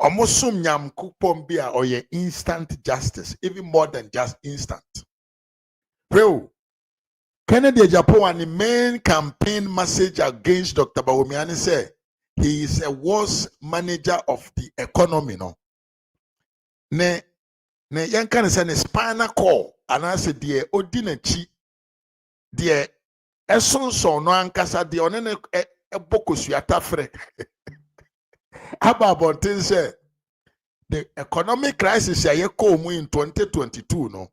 Almost some yam coupon beer or ye instant justice, even more than just instant. Well, Kennedy Japan, the main campaign message against Dr. Bawumia say he is a worst manager of the economy. No, ne yan kan say ne spinal cord and I say the ordinary the esonso no ankasa de one ne ebokosuata frɛ about things say the economic crisis ya call mu in 2022 no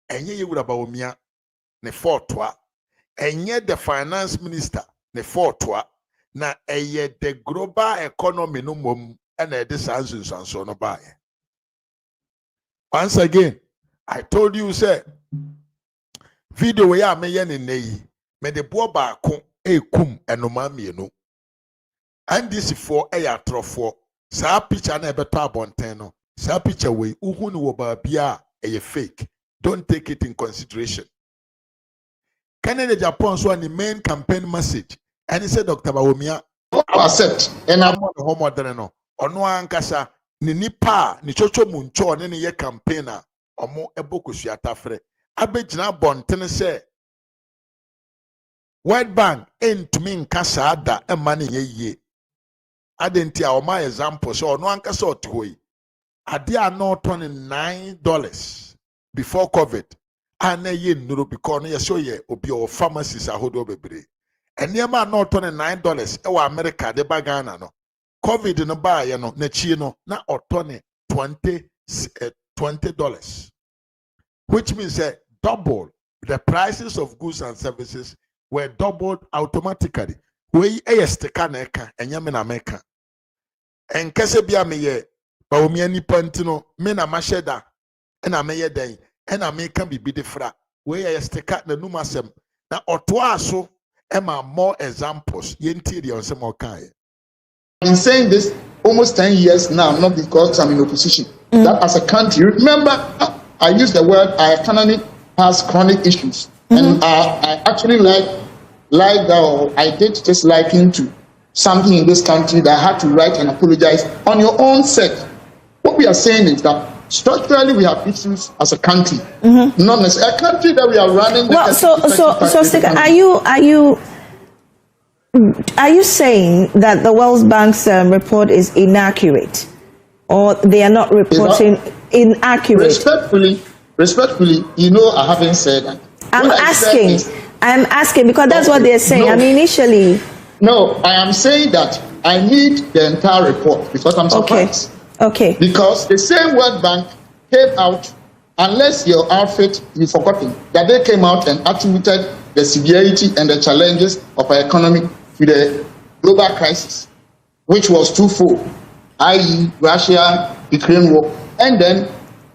enye ye wura Bawumia ne fortwa enye the finance minister ne fortwa na eye the global economy no mom na e de sanso no ba. Once again, I told you say video we are me nei me de bo ba ko ekum enoma mienu and this for trofo sa picture na ebeto abonten no sa picture we uhu ni wo ba bia eye fake. Don't take it in consideration. Canada Japan so the main campaign message and he said Dr. Bawumia accept and I'm on the home modern no ono ankasa ni nipa ni chocho muncho ne ye campaigner omo ebokusuata frɛ abegina bonten say World Bank entumi nkasa ada ema ne ye adenti a oma example so ono ankasa otihoi ade a no $29 before COVID and ye nuru because no yeso ye obi o pharmacies ahodo bebre enema no $29 e wa America de bagana no COVID no ba ye no na chi no na otone $20, which means double the prices of goods and services were doubled automatically. We estika na eka enyame na meka enkese bia me ye Bawumia ni pantino me na masheda na me ye den na me kan bibi de fra we estika na numasem na oto aso ema more examples yenti de onsem okai. I've been saying this almost 10 years now, not because I'm in opposition. That as a country, remember, I use the word our economy has chronic issues. And I actually I did just liken to something in this country that I had to write and apologize on your own sake. What we are saying is that structurally we have issues as a country. Not necessarily a country that we are running. Well, so Sika, are you saying that the World Bank's report is inaccurate? or they are not reporting inaccurate? Respectfully, I haven't said that. I'm asking because that's what they're saying. No, I mean, initially. No, I am saying that I need the entire report because I'm surprised. Okay. Because the same World Bank came out, unless your outfit, you've forgotten, that they came out and attributed the severity and the challenges of our economy to the global crisis, which was twofold, i.e., Russia-Ukraine war, and then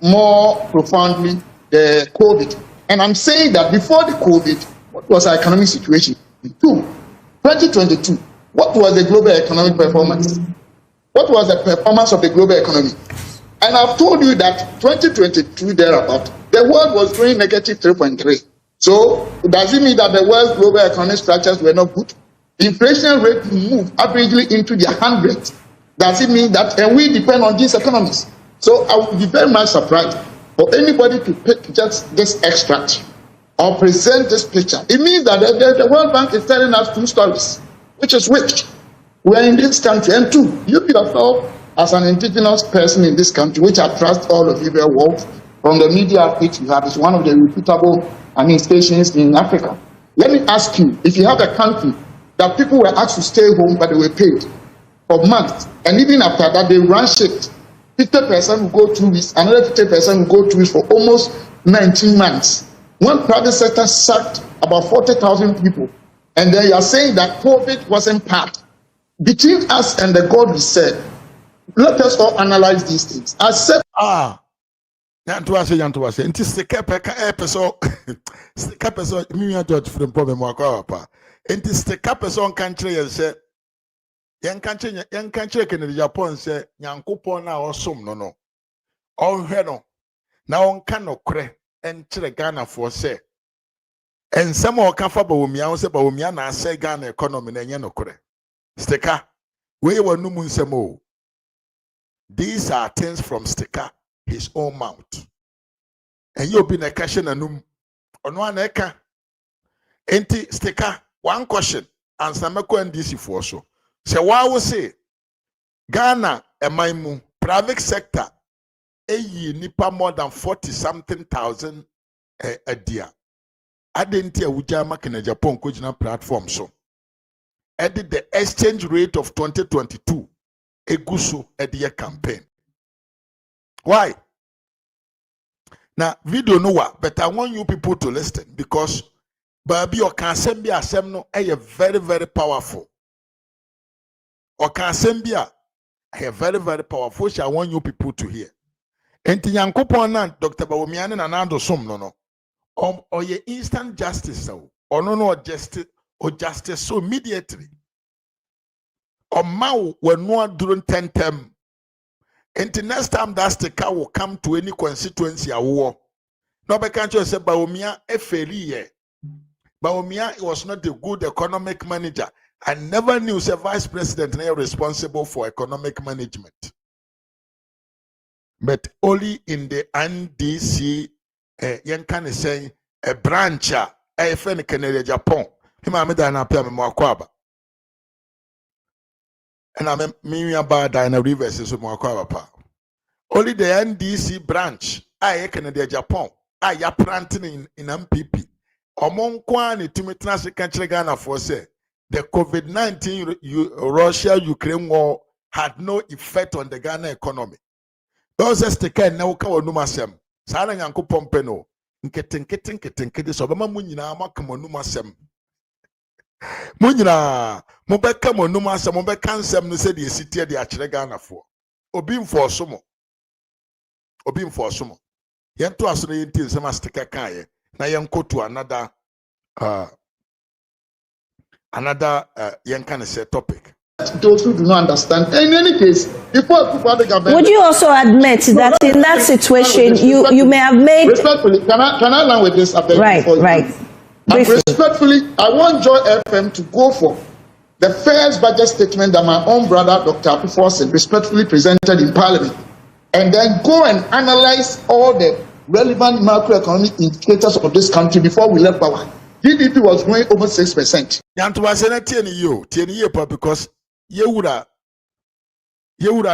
more profoundly, the COVID. And I'm saying that before the COVID, what was our economic situation? 2022, what was the global economic performance? What was the performance of the global economy? And I've told you that 2022 thereabout, the world was growing negative 3.3. So does it mean that the world's global economic structures were not good? Inflation rate moved averagely into the hundreds. Does it mean that, and we depend on these economies? So I would be very much surprised for anybody to pick just this extract or present this picture. It means that the World Bank is telling us two stories, which is which? We're in this country, and two, you yourself as an indigenous person in this country, which I trust all of you very well, from the media outfit you have, is one of the reputable stations in Africa. Let me ask you, if you have a country that people were asked to stay home but they were paid for months, and even after that they run shift, 50% will go 2 weeks, another 50% will go 2 weeks for almost 19 months. One private sector sacked about 40,000 people, and then you are saying that COVID wasn't part. Between us and the God we serve, let us all analyze these things. I said, Yantuase. Inti steka peka episode. Steka peso. Mimi George from problem wako apa. Inti steka peso on country yese. Yan country kene Japan se Nyankopon na osum no. On heno. Na on kano kre enchire Ghana for se. En some o kafa ba wumia se ba wumia na se Ghana economy na enye no kre. Steka. We were no munsemo. These are things from Steka, his own mouth. And you'll be in a question and on one eka. Enti Steka, one question, and Samako and DC for so. So why we say Ghana and my private sector nipa more than 40-something thousand a year. I didn't hear Ujama Kenya Japan Kojina platform so. Added the exchange rate of 2022. Egusu at the campaign. Why? Now, video no what, but I want you people to listen because Baby or Kansembia Semno are very, very powerful. Or Kansembia are very, very powerful. Which I want you people to hear. And the Yankopon Dr. Bawomian and Anando Sum no. Or ye instant justice so or no justice so immediately. Or Mao were not during 10 term. And the next time that Steka will come to any constituency or war. No, but can't you say Baumia a failure? Baumia was not a good economic manager. I never knew the vice president responsible for economic management. But only in the NDC, Yankan is saying a branch, a friend Canada Japan. Him I made an appeal more quaba. And I'm meaning about Diana Rivers is more quaba. Only the NDC branch, I Canada Japan, I ya planting in MPP. Among Kwani to me country Ghana for say the COVID-19 Russia-Ukraine war had no effect on the Ghana economy. Those Steka now kawo numa sem. Sana nyanko pompeno. Nketen so bama munyina makamo numa sem. Munyina mobeka mo numa sem mobeka nsem no se de esitie de akire Ghana for. Obi mfo somo. Yento aso yenti nsem Steka kan na yenko to another can say topic. Those who do not understand. In any case, before the government, would you also admit that in that situation you may have made respectfully? Can I learn with this? Right. Respectfully, I want Joy FM to go for the first budget statement that my own brother Dr. Apiforsen respectfully presented in Parliament, and then go and analyze all the relevant macroeconomic indicators of this country before we left power. GDP was growing over 6%. Because Yewura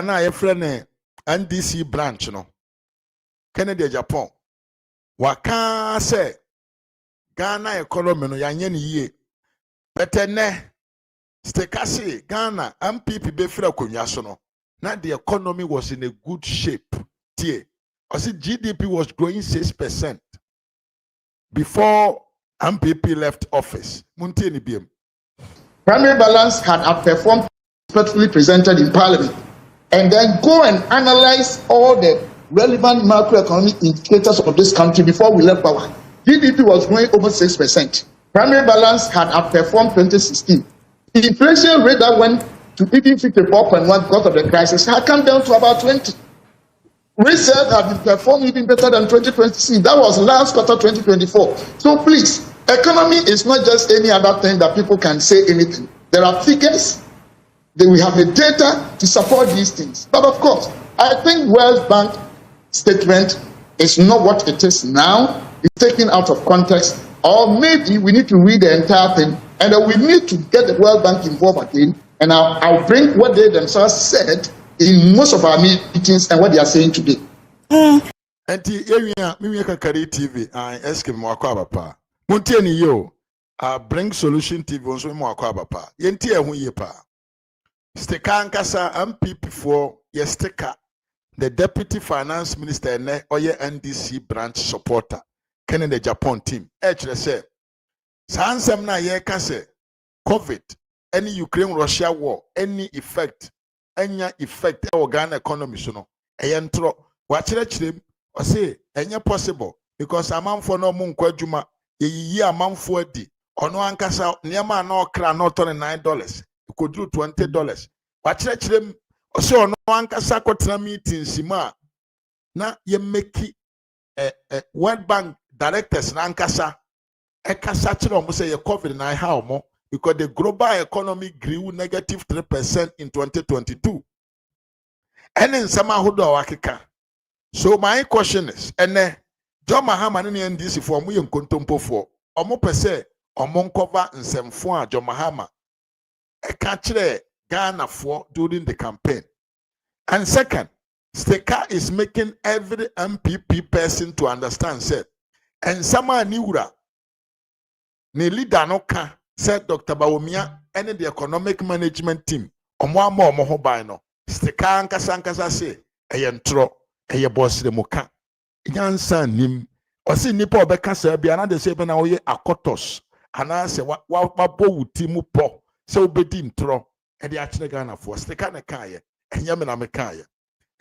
na your friend NDC branch no Kennedy Japan waka say Ghana economy no yanye ni ye better ne stekasi Ghana MPP be fra konwa so no na the economy was in a good shape tie I see GDP was growing 6% before MPP left office muntie ni biem primary balance had outperformed respectfully presented in parliament, and then go and analyze all the relevant macroeconomic indicators of this country before we left power. GDP was growing over 6%. Primary balance had outperformed 2016. The inflation rate that went to even 54.1 because of the crisis had come down to about 20. Research had been performed even better than 2026. That was last quarter 2024. So please, economy is not just any other thing that people can say anything. There are figures. We have the data to support these things. But of course, I think World Bank statement is not what it is now. It's taken out of context. Or maybe we need to read the entire thing, and then we need to get the World Bank involved again. And I'll bring what they themselves said in most of our meetings and what they are saying today. Anti area me kakari TV I ask him wakwa bapa. Muntie ni yo bring solution TV onso me wakwa bapa. Yenti ehun ye pa. Sticker ankasa MPP for ye sticker the deputy finance minister ne oye NDC branch supporter kene the Japan team. Chere say sansem na ye ka say COVID any Ukraine Russia war any effect enya effect e Ghana economy so no ntro wa chirechirem o say enya possible because amanfo no mu nkwa adwuma yeyi amanfo adi ono ankasa niam na okra na $9 koduru $20 wa chirechirem o say ono ankasa kwotena meetings ma na ye make World Bank directors na ankasa ekasa chire omo say ye COVID na ha omo because the global economy grew negative 3% in 2022. And in some wakika. So my question is, and John Mahama ni NDC for mu yen kontompo for omo pese omo cover nsemfo a John Mahama e ka kire Ghana for during the campaign. And second, Steka is making every MPP person to understand said and sama niura ni leader no ka said Dr. Bawumia and the economic management team omo ho ban no Steka ankasa say eyentro eye boss de muka nyansa nim osi nipa obeka sa bia na de say be na oye akotos ana se wa bo wuti mu po se obedi ntro e de akire Ghana for Steka na kaye enye me na me kaye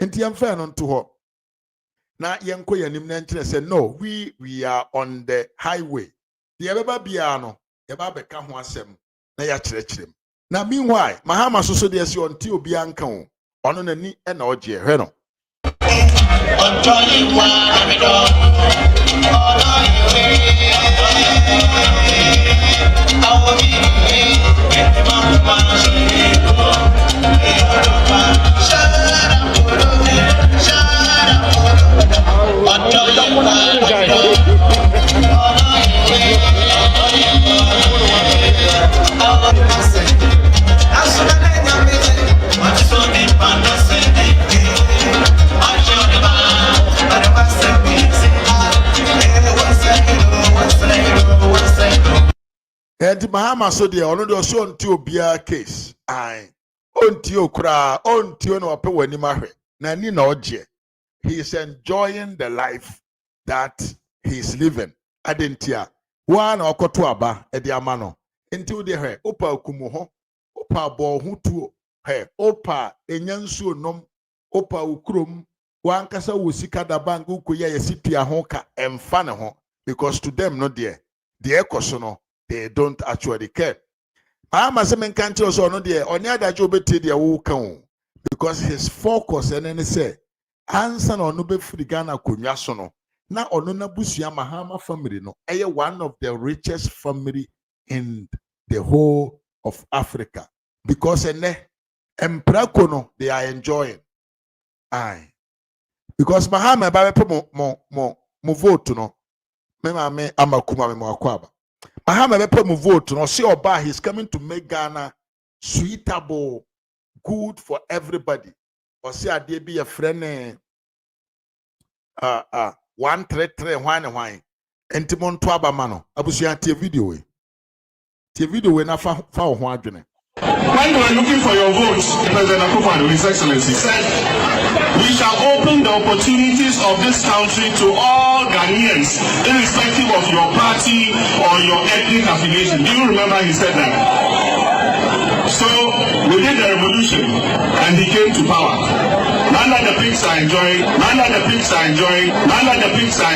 enti yemfa no nto ho na yenko yanim na nkire say no we are on the highway the ebeba bia no yeba beka ho asem na ya kyerɛkyerɛm na meanwhile Mahama so de esi onti obi anka ho ono nani e na oje hwe no And Mahama so de ono de so onti obia case ai onti okra onti ono ope wani mahwe na ni na oje he is enjoying the life that he is living adentia wa na okoto aba e de ama no enti wo de he opa akumu ho opa bo ho tuo he opa enyansuo nom opa ukrom wa ankasa wo sika da bank ukoye yesipia ho ka emfa ne ho because to them no there the ekoso no they don't actually care. I'm a semen country also no dear on the other job will come because his focus and then say answer no be free Ghana kunyasono na onona busuya Mahama family no one of the richest family in the whole of Africa because emprakono they are enjoying aye because Mahama ba mo vote no me amakuma me mo akwaba Mahama bepe mu vote no see oba he's coming to make Ghana suitable good for everybody ɔsi adeɛ bi yɛ frɛ ne 133 hwan enti mo nto abama no abusua tie video we na fa wo ho adwene. When we were looking for your votes, President Akufo-Addo, His Excellency, said, we shall open the opportunities of this country to all Ghanaians, irrespective of your party or your ethnic affiliation. Do you remember he said that? So, we did the revolution, and he came to power. Now that the pigs are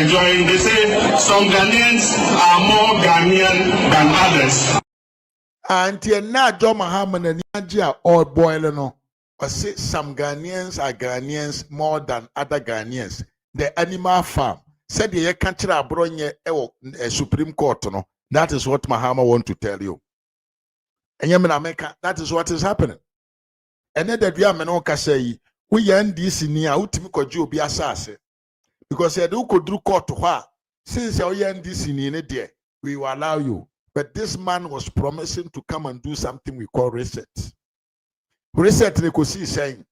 enjoying, they say some Ghanaians are more Ghanaian than others. Anti na John Mahama na niaji all boil no. I say some Ghanaians are Ghanaians more than other Ghanaians. The animal farm said the country abronye Supreme Court no. That is what Mahama want to tell you. And America, that is what is happening. And then the Diamano say we end this in here utimi ko be asase. Because you could do court to her. Since you end this in there, we will allow you. But this man was promising to come and do something we call reset. Reset, Nikosi is saying,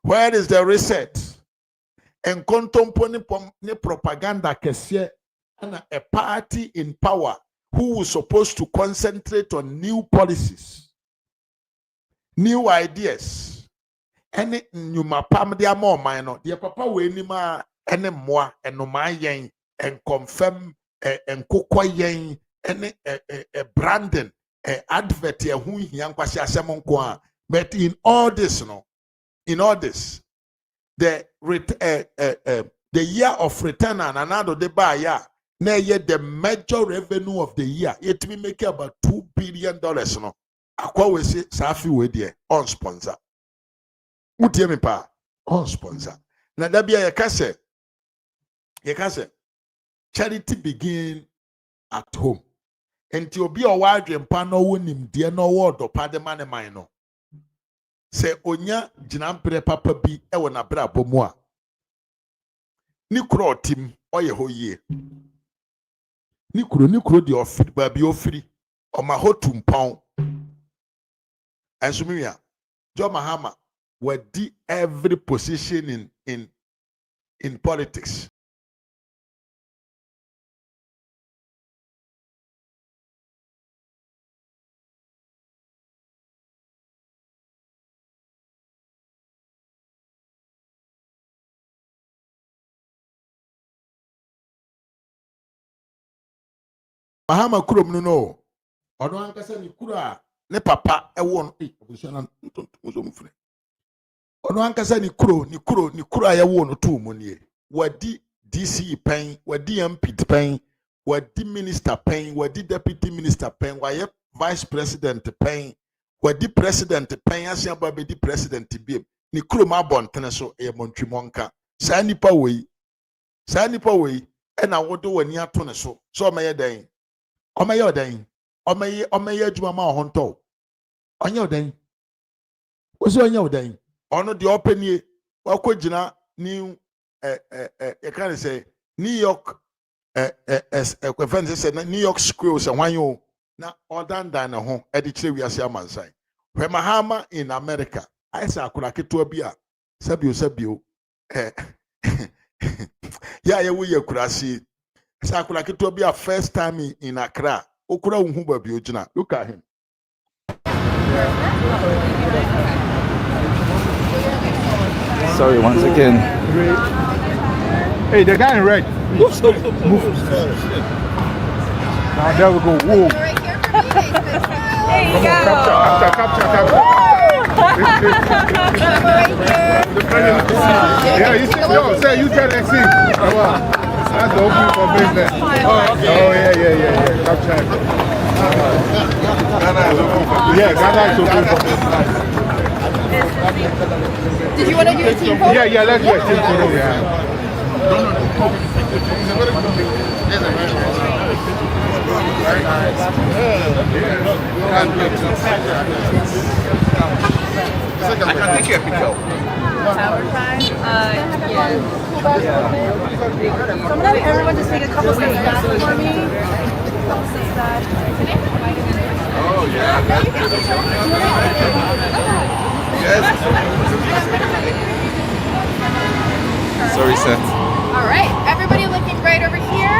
where is the reset? And contemporary propaganda kesiye and a party in power who was supposed to concentrate on new policies, new ideas. Any nyuma pam dia more minor, dia papa we ni ma ene moa eno ma yen and confirm and kokwa yen. Any branding, advert, but in all this, the year of return and another day by year, the major revenue of the year, it will make about $2 billion. No, I say Safi with there on sponsor. Utiemi pa on sponsor. Na dabia yekase, charity begin at home. Enti obi o wadwempa no wonim de no wodo padema ne man no se onya ginampre papa bi e wo na bra bomu a ni kro tim oye hoye ni kro de ofiri ba bi ofiri o ma hotum pon ansumia Jo Mahama wadi every position in politics. Mahama kurom no ono ankasa ni kura ne papa ewo no obusana ntonto mfre ono ankasa ni kuro ewo no to mu nie wadi DC pen wadi MP pen wadi minister pen wadi deputy minister pen waye vice president pen wadi president pen asia ba be di president biem ni kuro ma bontene so e montwimonka sa nipa wei e na wodo wani ato ne so meye dan Omaye odan. Omaye adwuma ma ohonto. Onye odan. Oso onye odan. Ono de openie wakogina new can say New York say New York schools and wanyo na odan dan ho e de kire wiase amansan. Hwe Mahama in America. I say akura keto bia sabio ya wo ye kurasi. Sakula Kitobia first time in Accra. Okura unhuba biojina. Look at him. Sorry once again. Hey, the guy in red. Move. Now there we go. Whoa. There you go. Capture. Yeah, you see, say you tell Lexi. That's the opening for business. Oh, okay. Oh, yeah. Capture. Ghana is open for business. Yeah, Ghana is open for business. Did you want to do a team photo? Yeah, let's do a team photo. Yeah. Very nice. I can take you a picture. Tower time? Yeah. So I'm gonna have everyone just take a couple steps back for me. Oh, yeah. Sorry, sir. All right, everybody looking great over here.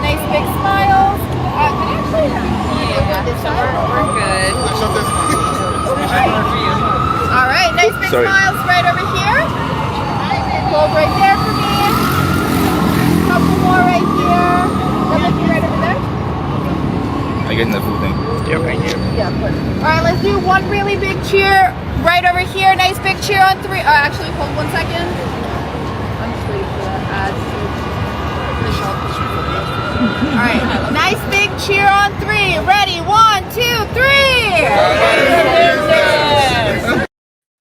Nice big smiles. Can I actually have you over this side? We're good. All right, nice big smiles right over here. Hold right there for me. Couple more right here. They're looking right over there. I get the full thing. Yep, thank you. Yeah, of course. All right, let's do one really big cheer right over here. Nice big cheer on 3. Actually, hold 1 second. I'm just waiting for that ad to finish off. All right, nice big cheer on 3. Ready? 1, 2, 3.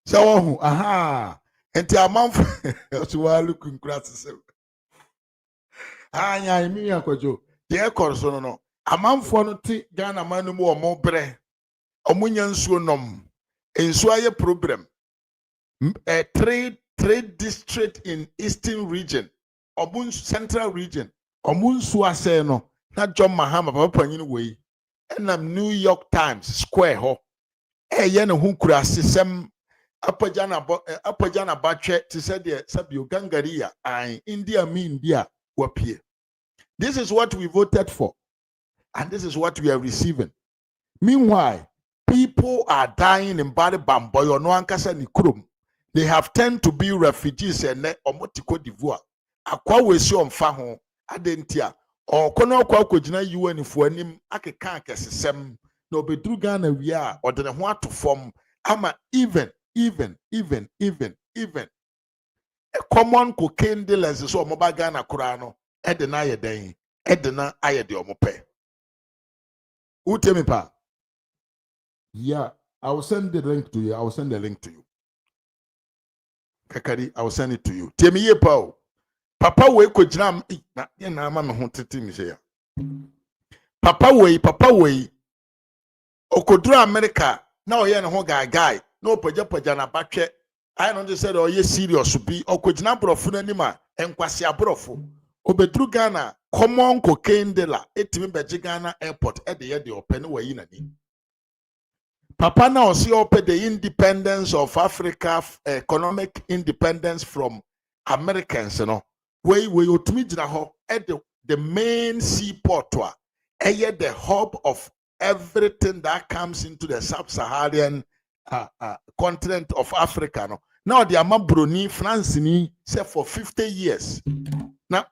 So, aha. Enti amanfo so wa look incredible. Anya imi akwajo. De korso no. Amanfo no ti Ghana manu mu omo bre. Omunya nsuo nom. Nsuo aye problem. Trade district in eastern region. Obun central region. Omunsuo ase no. Na John Mahama papa panyin we. Enam New York Times Square ho. Eye ne hu kura sesem apajana batwe to say the sabio gangaria and India wapie. This is what we voted for, and this is what we are receiving. Meanwhile, people are dying in Bole Bamboi or no ankasa ni kurum. They have turned to be refugees and omotiko divoire. Akwa wesi omfa ho adentia or kono kwa kojina UN fo anim akeka akesesem na obedru Ghana wi a ode ne ho ato fom ama even a common cocaine dealers so mobile Ghana kura no edena yeden edena ayede omope utemi pa. Yeah, I will send the link to you. Kakari, I will send it to you. Temi ye pa. Papa we ko jina na ye na ama me ho tete mi se ya. Papa we okodru America na oye ne ho guy no paja na batwe. I don't just say oh ye serious be okojina brofo na nima enkwase abrofo obedru Ghana common cocaine dealer etimi beje Ghana airport e de ye de open wa yi nani. Papa na osi open the independence of Africa, economic independence from Americans, you know. We otumi jina ho at the main seaport wa the hub of everything that comes into the sub-Saharan continent of Africa. No? Now the Bruni France ni say for 50 years. Now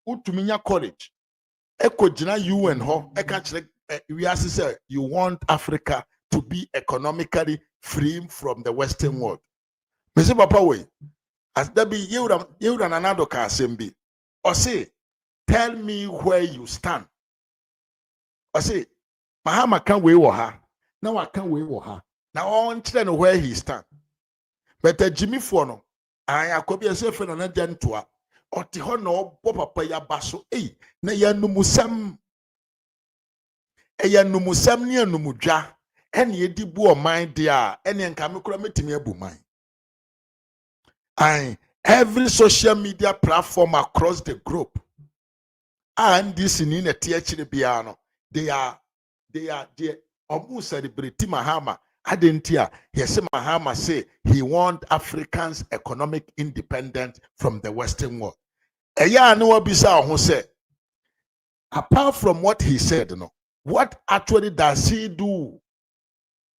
utuminya college. Eko jina UN ho we say you want Africa to be economically free from the Western world. Mr. Papa way as there be you and another kasembi or say tell me where you stand. Or say Mahama can't wait for her. Now I can't wait for her. Now I want to know where he stand. But Jimmy Fono, I could be a safe and an agentua, or Tihono, Papa ya basso, na ya numusam, ya numusam near Numuja, and ye dibu or mine dear, and yan kamikramiti abu mine. Every social media platform across the globe, and this in a TH piano, they are almost celebrating Mahama. Adentia, yes, Mahama say he want Africans economic independence from the Western world. Eya no bisa who say, apart from what he said, no, what actually does he do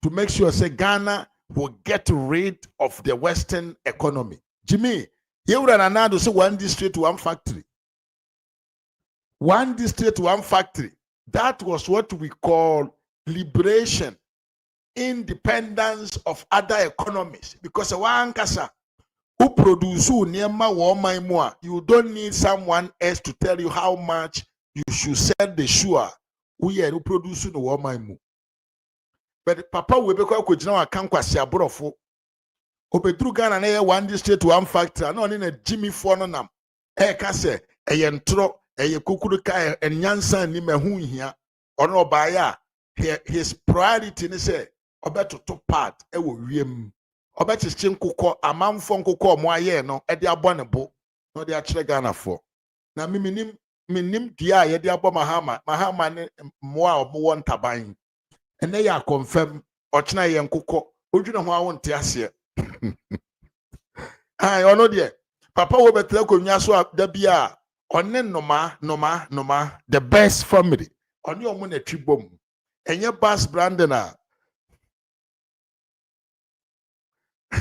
to make sure say Ghana will get rid of the Western economy? Jimmy, you run another say one district, one factory. One district, one factory. That was what we call liberation. Independence of other economies, because one kasa who produce more, you don't need someone else to tell you how much you should sell the shoe. We are who produce the woman. But Papa will be quite now. I can't quite brofo. Obedru Ghana na one district one factory. No in a Jimmy Fononam. Kase a yentro a kukuruka and Yansan ni mehu here or no baya. His priority is say. Obeto to part ewo wiem obeto chin kokọ amanfo nkokọ mo aye no e de abọ ne bo no de akire Ghana for na minim dia ye de abọ Mahama ne mo a obo won taban ene ya confirm ochina ye nkokọ Ojuna ho awon te ase. Ai ono de papa wo betre konwa so da bia one noma the best family. Oni omo na twibom. Enye Bass Brandon a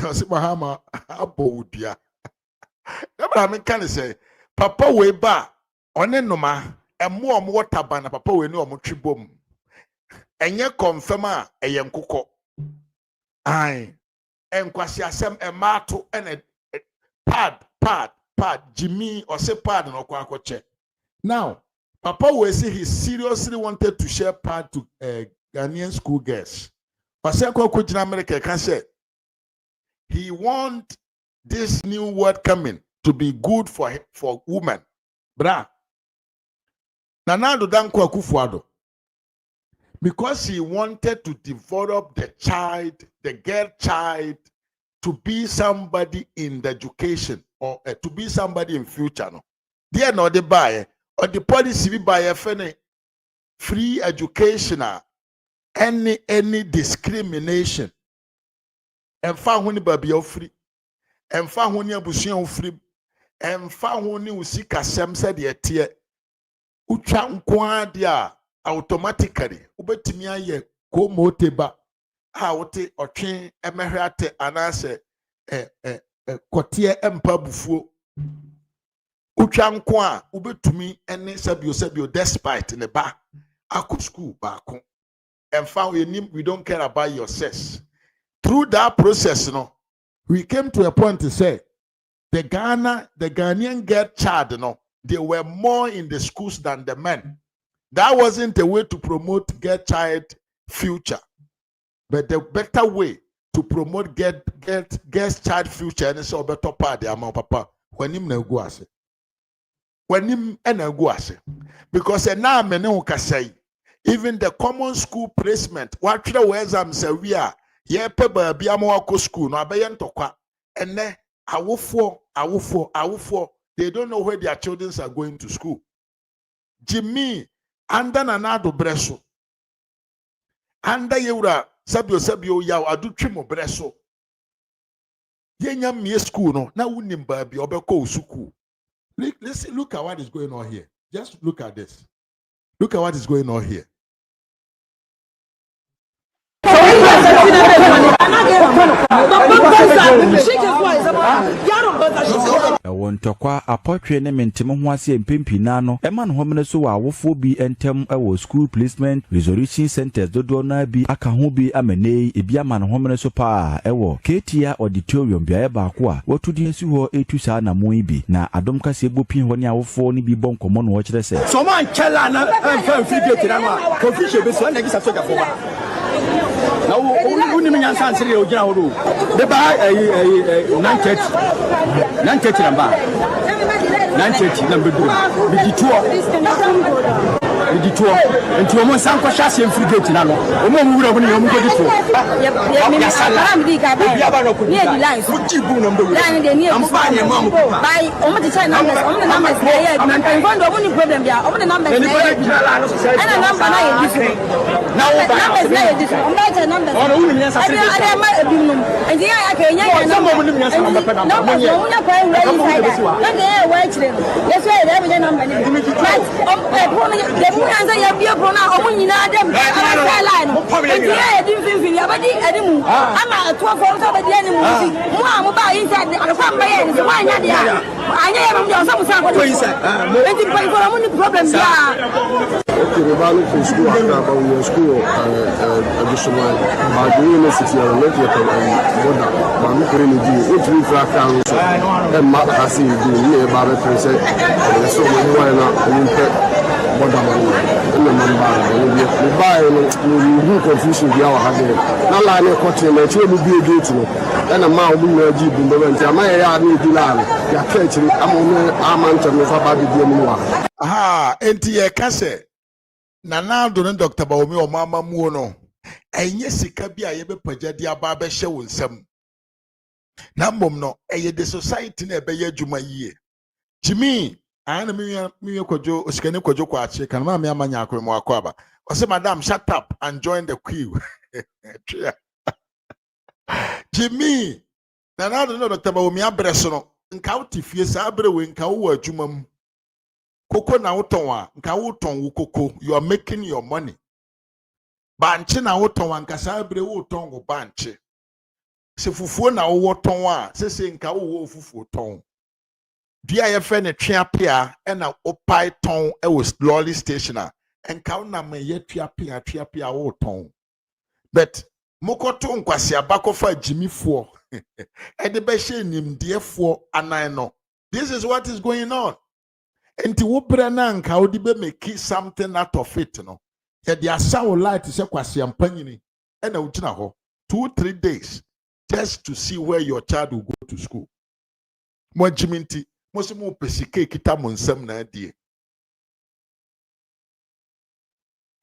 Ose Mahama abodua. Ebra me kan say papa we ba one noma emo omo water na papa we ni omo twibom. Enye confirm a eye nkokọ. Ai enkwasi asem emato ene pad Jimmy or say pad no kwakoche. Now papa we say he seriously wanted to share pad to Ghanaian school girls. Ose kwako jina America can say he want this new word coming to be good for women. Bra. Nanado dan kwaku fuado. Because he wanted to develop the girl child, to be somebody in the education or to be somebody in future. No, there no the buy or the policy be buy free education, any discrimination. And found when baby free, and found when you bushing free, and found when you see Kasem said the tear. Ucha nkwa automatically ubetimi aye ko moteba ha wote otwen emehwate anase kotie empa bufuo utwa nko a ubetumi ene sabio despite ne ba akọ school ba ko emfa we don't care about your sex. Through that process no we came to a point to say the Ghanaian girl child no they were more in the schools than the men. That wasn't a way to promote girl child future. But the better way to promote girl's child future and so better part the amount papa when him na go ase. When him na go ase. Because now me no ka say even the common school placement what try we exam say we are ye pe ba bia mo akọ school no abaye ntokwa ene awofo they don't know where their children are going to school. Jimmy anda na nado breso anda yewura sabio yaw adu twimo breso yenya mie school no na wunim ba bi obekọ school. Listen, look at what is going on here. Just look at this. Look at what is going on here. Wontokwa apotwe ne mentemo ho ase empempina no ema no homene so wa awofo bi entem ewo school placement resolution centers dodo na bi aka ho bi amanei ebi ama no homene so pa ewo Ketia auditorium bia ba ko a watudi nsi ho etu saa na mo bi na adom kase ebopin ho ne awofo ne bi bon komo no wo kire se so man chela na emfa frigate na no confusion be so na gisa soja fo ba na uni mi nyansa nsire o gina hodo de ba 930 namba 930 namba duro bidituo enti o mo sanko chase frigate na no o mo wura bo ni o mo go dito ya sala am di ka ba ni e di line so jibu namba line de ni e am fa ni mam bai o mo ti try numbers na ye man kan fondo o mo ni problem bia o mo numbers na ye ana number na ye different na o ba numbers na ye different o mo ta numbers o no ni nyansa sire ada ma ebi num enti ya ka nya ya number mo ni nyansa number pe na mo nya kwa we inside na de e wa chire no yes we dey be number ni but o answer your bio pronoun or when you know them line. And yeah, didn't feel abadi edimu. I'm a 12 of the enemy. Mama buy inside the family is why not there. I never know some problems. Okay, we value for school about your school additional but the university are not yet border. But we can do it with account and Mark has do about the present. So why not border and the number we buy no confusion we our had na line e kote na che bi gate no and a ma obi na ji bu mbent ama ya na di line ya kechiri amono amanta no fa ba bi mu wa aha enti ye kase na do no Dr. Baomi o mama mu no enye sika bi a ye be pagade aba be hye wo nsam na mbom no eye the society na ebe ye adwuma yie Jimmy ana mi kojo osikane kojo kwa ache kan ma me amanya akwemo akwaba o say madam shut up and join the queue Jimmy, na na no Dr. Baomi abreso no nka wuti fie sa abre we nka wo adwuma mu koko na woton a nka woton wo koko, you are making your money. Banche na woton a nka sa abre woton wo banche. Se fufuo na wo ton a se nka wo fufuo ton. Dia ye fe ne tweapia e na opai ton e wo lolly stationer nka na me ye tweapia wo ton. But mokoto nkwasi abakofa jimifo e de be hye nimdefo anan no. This is what is going on. Enti wo bre na nka wo de be make something out of it no. Ye de asawo light se kwasi ampanyini e na ugina ho 2-3 days just to see where your child will go to school. Mo jiminti mo se mo pesike kita mo nsam na adie.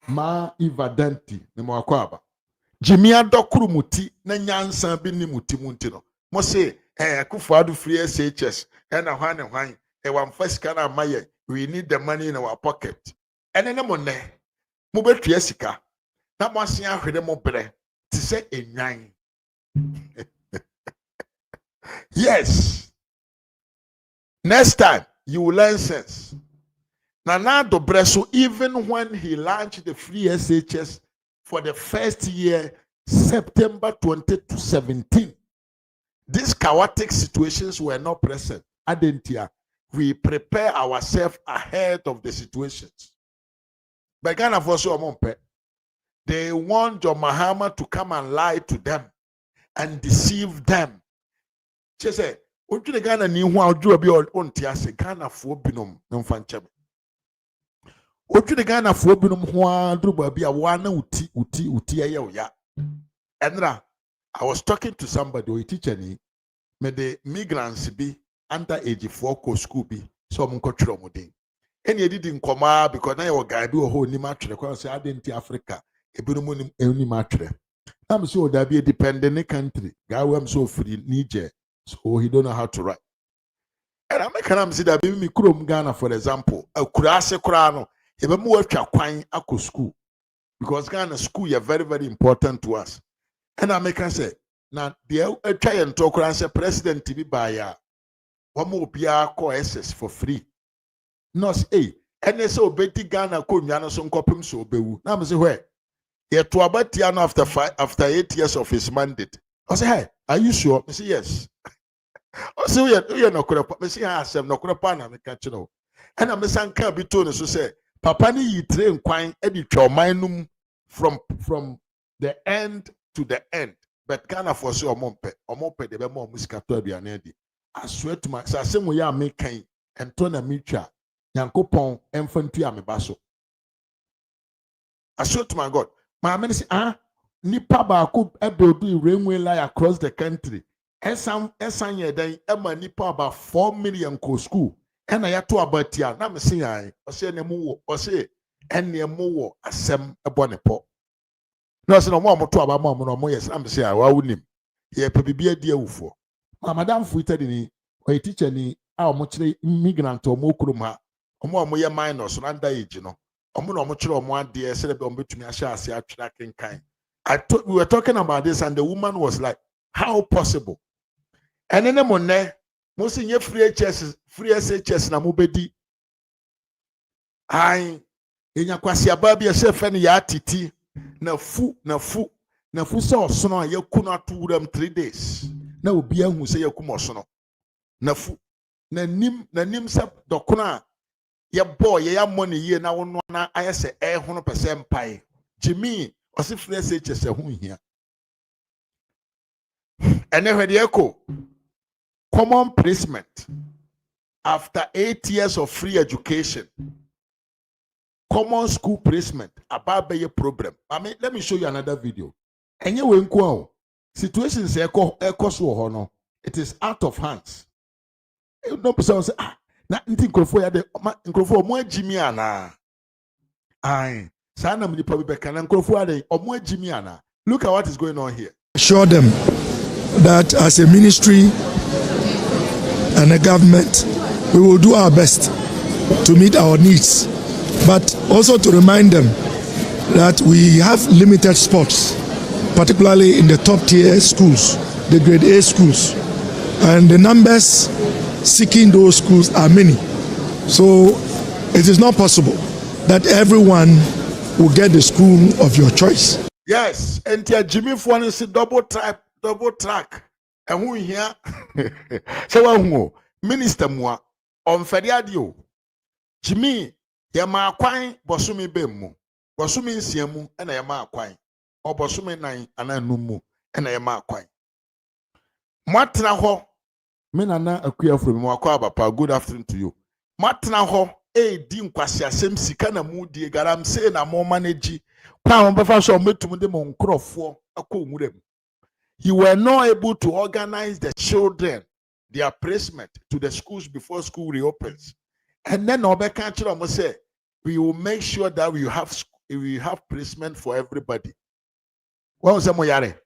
Ma ivadanti ne mo akwaba. Jimmy adokuru muti na nyansa bi ni muti munti no. Mo se Akufo-Addo free SHS na hwan e wan fasika na maye, we need the money in our pocket. Ene ne mo ne mo betua sika na mo asen ahwede mo bre ti se enwan. Yes. Next time you will learn sense. Nana Dobreso, even when he launched the free SHS for the first year, September 2017, these chaotic situations were not present. Adentia, we prepare ourselves ahead of the situations. But Ghana for so they want John Mahama to come and lie to them and deceive them. She said, "Oju de Ghana ni hu oju obi onti ase Ghana fo binom no mfanchem. Oju de Ghana fo binom ho adru ba bia wa na uti eye oya." Enra, I was talking to somebody, a teacher ni, me the migrants be under age 4 ko school be so mo nkotwero mo den. Eni edidi nkoma because na your guy bi ho ni matwere kwa say adenti Africa ebinom ni matwere. I'm so that be a dependent country. Guy am so free Niger, so he don't know how to write. And I make see that baby me krom Ghana, for example, a kurase kurano, ebe mu atwa kwan akọ school, because Ghana school is very, very important to us. And I make say, now the try and talk kurase president TV by one more bia call SS for free. No say, and so Betty Ghana ko nyano so nkopim so bewu. Na me say where? Yet to about Tiano after 8 years of his mandate. I say, hey, are you sure? I say, yes. I say, you're not going to say, I'm not going to catch you know. And I'm saying, can't be told to say, Papa ni you train quine edit your mind from the end to the end. But Ghana for so or mope, the more muscato be an eddy. I swear to my same way I make and Tona Micha, Yankopon, infantry basso. I swear to my God. My man say, nipa ba ko build railway line across the country. Esan ye den ema nipa about 4 million ko school. Ena ya to about ya. Na me say ai. O say ne mu wo. O say ene mu wo asem ebo ne po. No say no mo to about mo no mo yes. Na me say ai wa wunim. Ye pe bibia di awufo. Ma madam fuita ni o teacher ni a mo kire immigrant o mo kurum ha. O ye minors no under age no. We were talking about this, and the woman was like, "How possible?" And then the money, most in your free SHS na mubedi. I in your kwasi ababi yourself and ya titi na fu so sono ye kuna 2 them 3 days. Na obi ahu say ye kuma sono na fu na nim se dokuna. Your boy, your money, ye na one I say 100% pie. Jimmy, or si free SHS a who here. And then the echo common placement after 8 years of free education. Common school placement about your problem. I mean, let me show you another video. And you will situations echo so no. It is out of hands. No person say na nti nkrofo ya de nkrofo omo agimi ana ai sana mni pabi beka na nkrofo ade omo agimi ana. Look at what is going on here. Assure them that as a ministry and a government we will do our best to meet our needs, but also to remind them that we have limited spots particularly in the top tier schools, the grade A schools. And the numbers seeking those schools are many. So it is not possible that everyone will get the school of your choice. Yes, and Jimmy for is double track. And who here? So, Minister Moa on Fediadio. Jimmy, Yama Quine, Bosumi Bemu, Bosumi Siemu, and Yama Quine, or Bosumi Nine, and I Numu, and Yama Quine. Matna ho, Menana a queer from Mwakaba, good afternoon to you. Matna ho, dim kwasia sem sika na mu die garam say na mo manage pa mo befa so metum de mo nkrofo akomurem. You were not able to organize the children their placement to the schools before school reopens, and then obeka chiro mo say we will make sure that we have placement for everybody. What say mo yare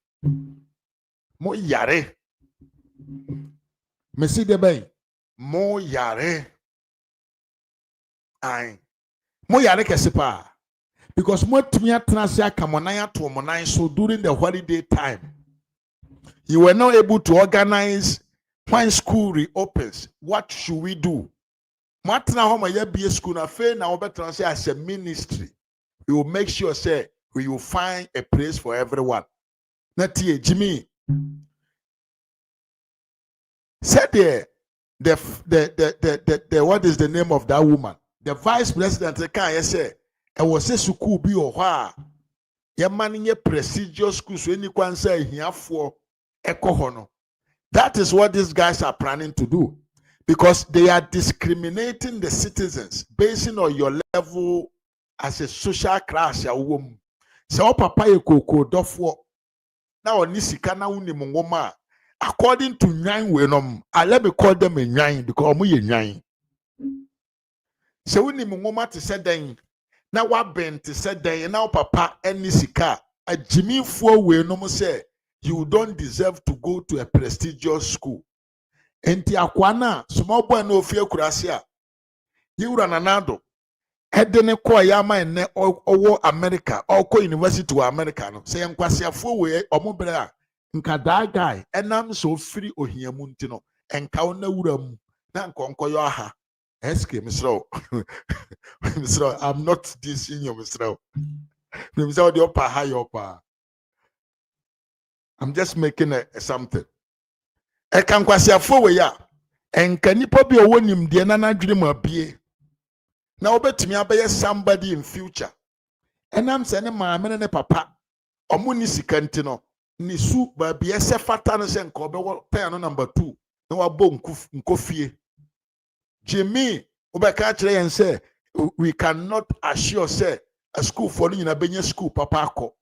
me see the bay mo yare I mo yare kesipa because mo tumia transia kamonaya to monai so during the holiday time you were not able to organize when school reopens. What should we do? Matna homa ye be school na fe na obetransia as a ministry. We will make sure say we will find a place for everyone. Natie Jimmy said the what is the name of that woman? The vice president can say I was a school be or wha your man ye prestigious school so any can say here for eco. That is what these guys are planning to do because they are discriminating the citizens based on your level as a social class. So papa ye koko dofo now nisika na uni mungoma according to nyan wenom. Let me call them a nyan because omu ye nyan. So uni mungoma to say then na wa ben to say then now papa any sika a Jimmy for wenom say you don't deserve to go to a prestigious school. Enti akwana small boy no fear kurasia. You run anado. Edene kwa yama ene owo America or ko university to America no. Say nkwasia fo we omobere nka that guy enam so free ohiamu ntino enka ona wura mu na nkonko yo aha. Eske misro. Misro, I'm not this in your misro. Misro the upper high upper. I'm just making something. I can kwasi afo we ya. Enka nipa bi owo nimde na na dwene mu abie. Na obetumi abaye somebody in future. Enam se ne maame ne papa. Omo ni sika ntino. Ni su ba bie se fata no se nka obewo pen no number 2. Na wabo nkofie. Jimmy obeka kire yen say we cannot assure say a school for you na benye school papa akọ.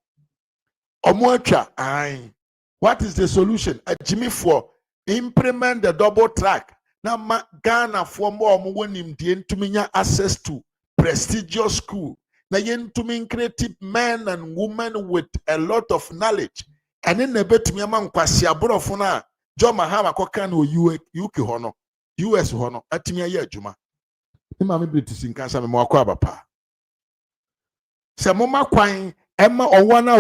Omo atwa ai. What is the solution? A Jimmy for implement the double track. Now Ghana for more wonim the access to prestigious school. Now yen creative men and women with a lot of knowledge. And then the bet me among Kwasiabro Funa, John Mahama Kokan or UK Hono, US Hono, Atimia Juma. Imam British in Kansa Mokwabapa. Samoma Quine. Emma Owana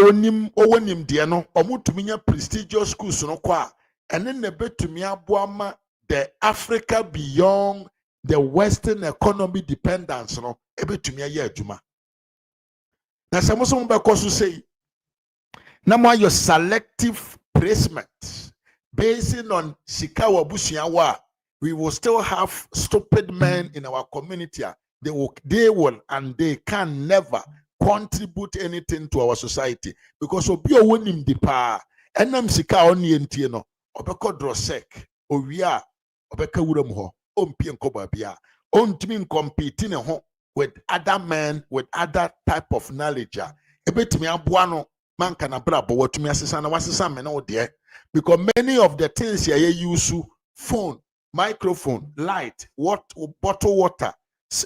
onim diano omutuminya prestigious schools no kwa and then the betumi aboama the Africa beyond the Western economy dependence no ebetumi aye adwuma na samoso mba koso say na mo your selective placement based on sikawa busuawa we will still have stupid men in our community. They will and they can never contribute anything to our society because obi o wonim di pa enam sika oni entie no obeko drosek owia obeka wuram ho ompie nkoba bia ontimi compete ne ho with other men with other type of knowledge ebetimi aboa no manka na brabo watumi asesa na wasesa me na ode because many of the things here you use phone microphone light bottle water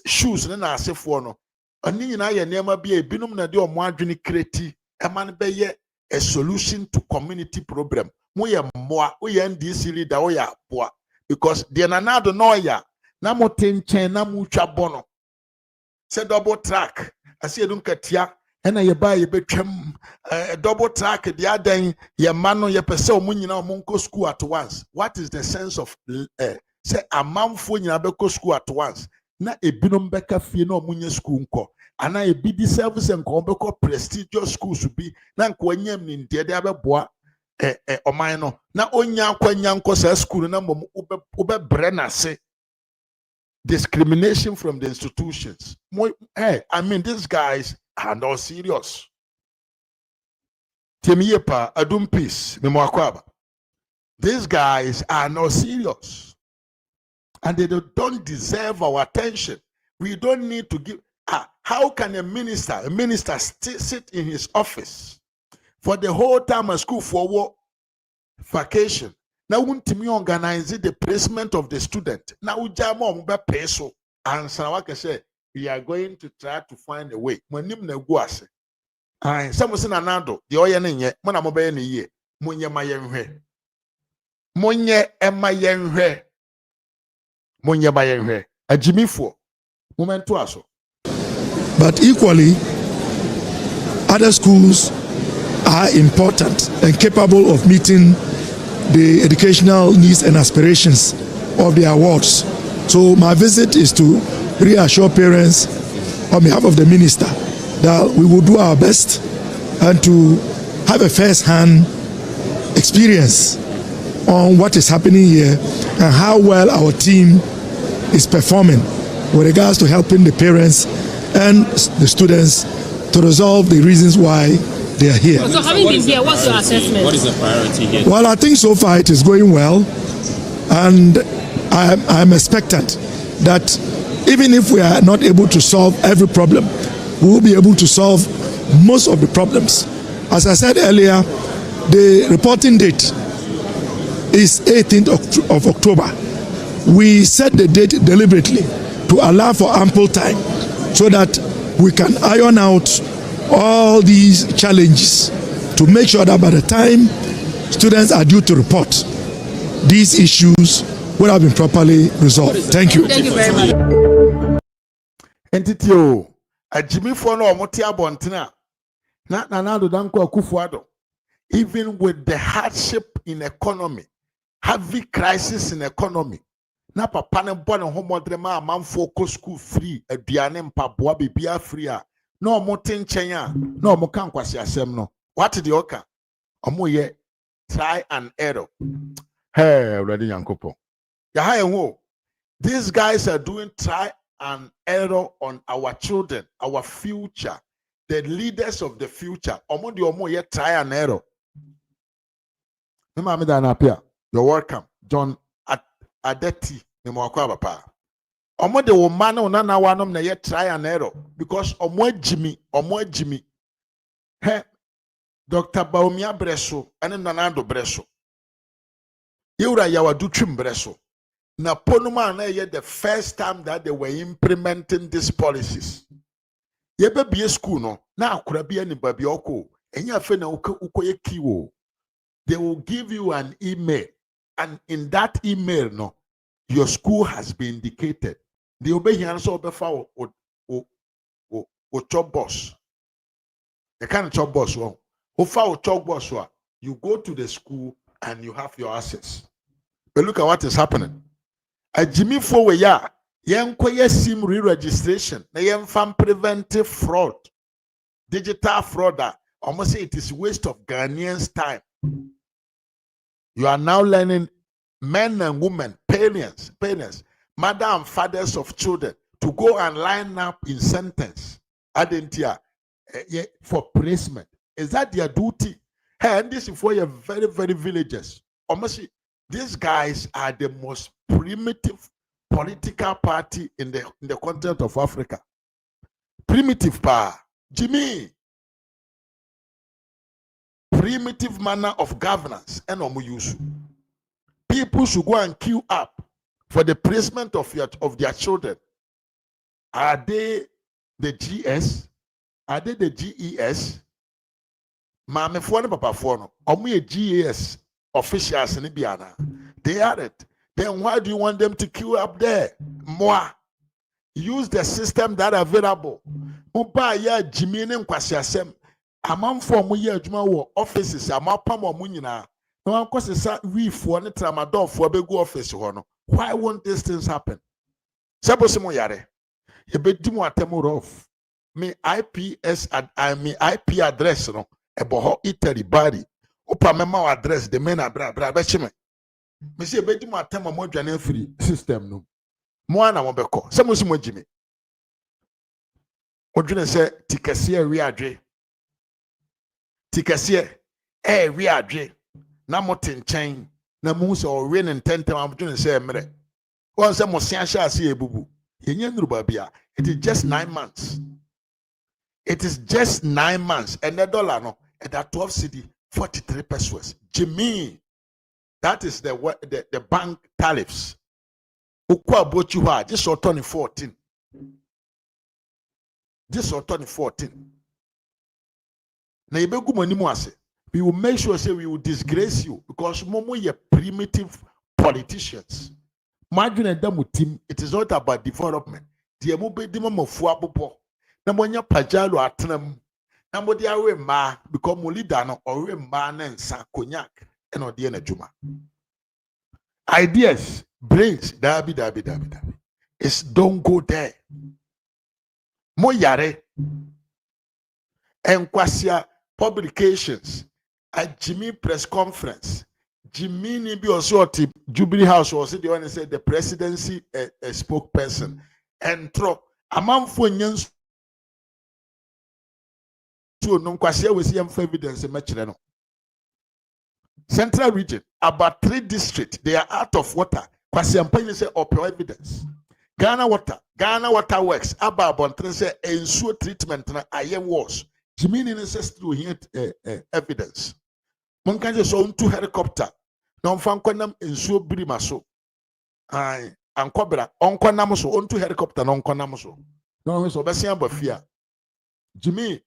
shoes na asefo no ani nyina ye nema bia ebinum na de omo adwene kreti eman be ye a solution to community problem mo ye moa o ye ndc leader o ya boa because de nanado no ya na mo tenchen na mo twa bono se double track asi edun katia ena ye ba ye betwam double track the adan ye ma no ye pese omo nyina omo nko school at once. What is the sense of say amanfo nyina be ko school at once na ebinom beka fie na omo nya school nko ana ebi di service nko be ko prestigious schools bi na nko anyam ni ntie de abeboa oman no na onya akwanya nko sa school na mom ube brena se discrimination from the institutions. I mean, these guys are not serious. Temiepa adum peace memwakwaba. These guys are not serious, and they don't deserve our attention. We don't need to give. How can a minister sit in his office for the whole time a school for vacation? Now, we organize the placement of the student. Now, we pay so. And so, say, we are going to try to find a way. When you go ase, some say nanado the oya nenye. Mona mobe ni ye. Munye mayenhwe. Munye emayenhwe. Munye mayenhwe. Ajimifo. Momentu aso. But equally, other schools are important and capable of meeting the educational needs and aspirations of the awards. So my visit is to reassure parents on behalf of the minister that we will do our best and to have a first-hand experience on what is happening here and how well our team is performing with regards to helping the parents and the students to resolve the reasons why they are here. So having been here, what's your assessment? What is the priority here? Well, I think so far it is going well, and I'm expectant that even if we are not able to solve every problem, we will be able to solve most of the problems. As I said earlier, the reporting date is 18th of October. We set the date deliberately to allow for ample time so that we can iron out all these challenges to make sure that by the time students are due to report, these issues will have been properly resolved. Thank you. Thank you very much. Entity o ajimi for no omote abontina na nanado danko akufuado. Even with the hardship in economy, heavy crisis in economy, na papa ne bo ne homodre ma amanfo ko school free aduane mpaboa bibia free a na omote nchen a na omoka nkwase asem no. What the oka omo ye try and error. Hey, already yankopo ya ha enwo. These guys are doing try and error on our children, our future, the leaders of the future. Omo di omo ye try and error. You're welcome, John Adeti. Omo de woman na na wanom na ye try and error because omo Jimmy. He Dr. Baumia Breso and Nanado Breso. Yura Yawadu Trim Breso. Na ponuma na ye the first time that they were implementing these policies. Ye be school no na akura bi ani babi oko. Enya fe na ukoye kiwo. They will give you an email, and in that email, no, your school has been indicated. The obey here also before or job boss. The kind of job boss one. Or job boss one. You go to the school and you have your access. But look at what is happening. A Jimmy for ya, yenkoye sim re-registration. Na yenfam preventive fraud, digital fraud. Almost say it is waste of Ghanaians' time. You are now learning men and women, parents, mother and fathers of children to go and line up in sentence for placement. Is that their duty? Hey, and this is for your very, very villagers. Almost, these guys are the most primitive political party in the continent of Africa. Primitive power. Jimmy. Primitive manner of governance and use. People should go and queue up for the placement of their children. Are they the GS? Are they the GES? Mame phone papa phone. Omu GES officials in Ibiana. They are it. Then why do you want them to queue up there? Moi. use the system that are available. Moba ya Jimmy ne nkwasi asem. Amanfo mo ye adwuma wo offices amapam mo nyina. No ankose sa weefo ne tramadol fo begu office ho no. Why won't these things happen? Sabo mo yare. Ye bedi mo atemu rough. Me IPS me IP address no. Ebo ho Italy body. Opa mema address the main abra be chime. Me say bedi mo atemu mo dwane free system no. Mo ana mo beko. Sabo mo Jimmy. Odwene se tikase wi adwe. Tikase wi adwe. Na mo tenchen na mu se o we ne tentem amdwene se emre. Won se mo sia sha ase ebubu. Yenye nuru babia. It is just 9 months. It is just 9 months. And the dollar no at that 12 cedi 43 pesos. Jimmy, that is the bank tariffs. Ukwa bochu ha this or 2014. This or 2014. Na ibegu mani mu ase. We will make sure say we will disgrace you because momo ye primitive politicians. Imagine a damu team. It is not about development. The mube dimo mofu abupo. Na monya pajalo atnam. Na mo dia we ma because mo leader no or we ma na nsa cognac and odi na juma. Ideas, brains, dabi. It's don't go there. Mo yare. Enkwasia publications at Jimmy press conference. Jimmy ni bi also at Jubilee House was the one said the presidency spokesperson. And tro amanfo nyan so no kwasia we see evidence mechire no. Central region about 3 districts they are out of water. Kwasia mpanyi say open evidence. Ghana water works about bontre say ensuo treatment na aye was. Jimmy ni says through here evidence. Monkaje so unto helicopter. No fankonam ensuo birima so. Ai ankobra onkonam so unto helicopter no onkonam so. No so besia bafia. Jimmy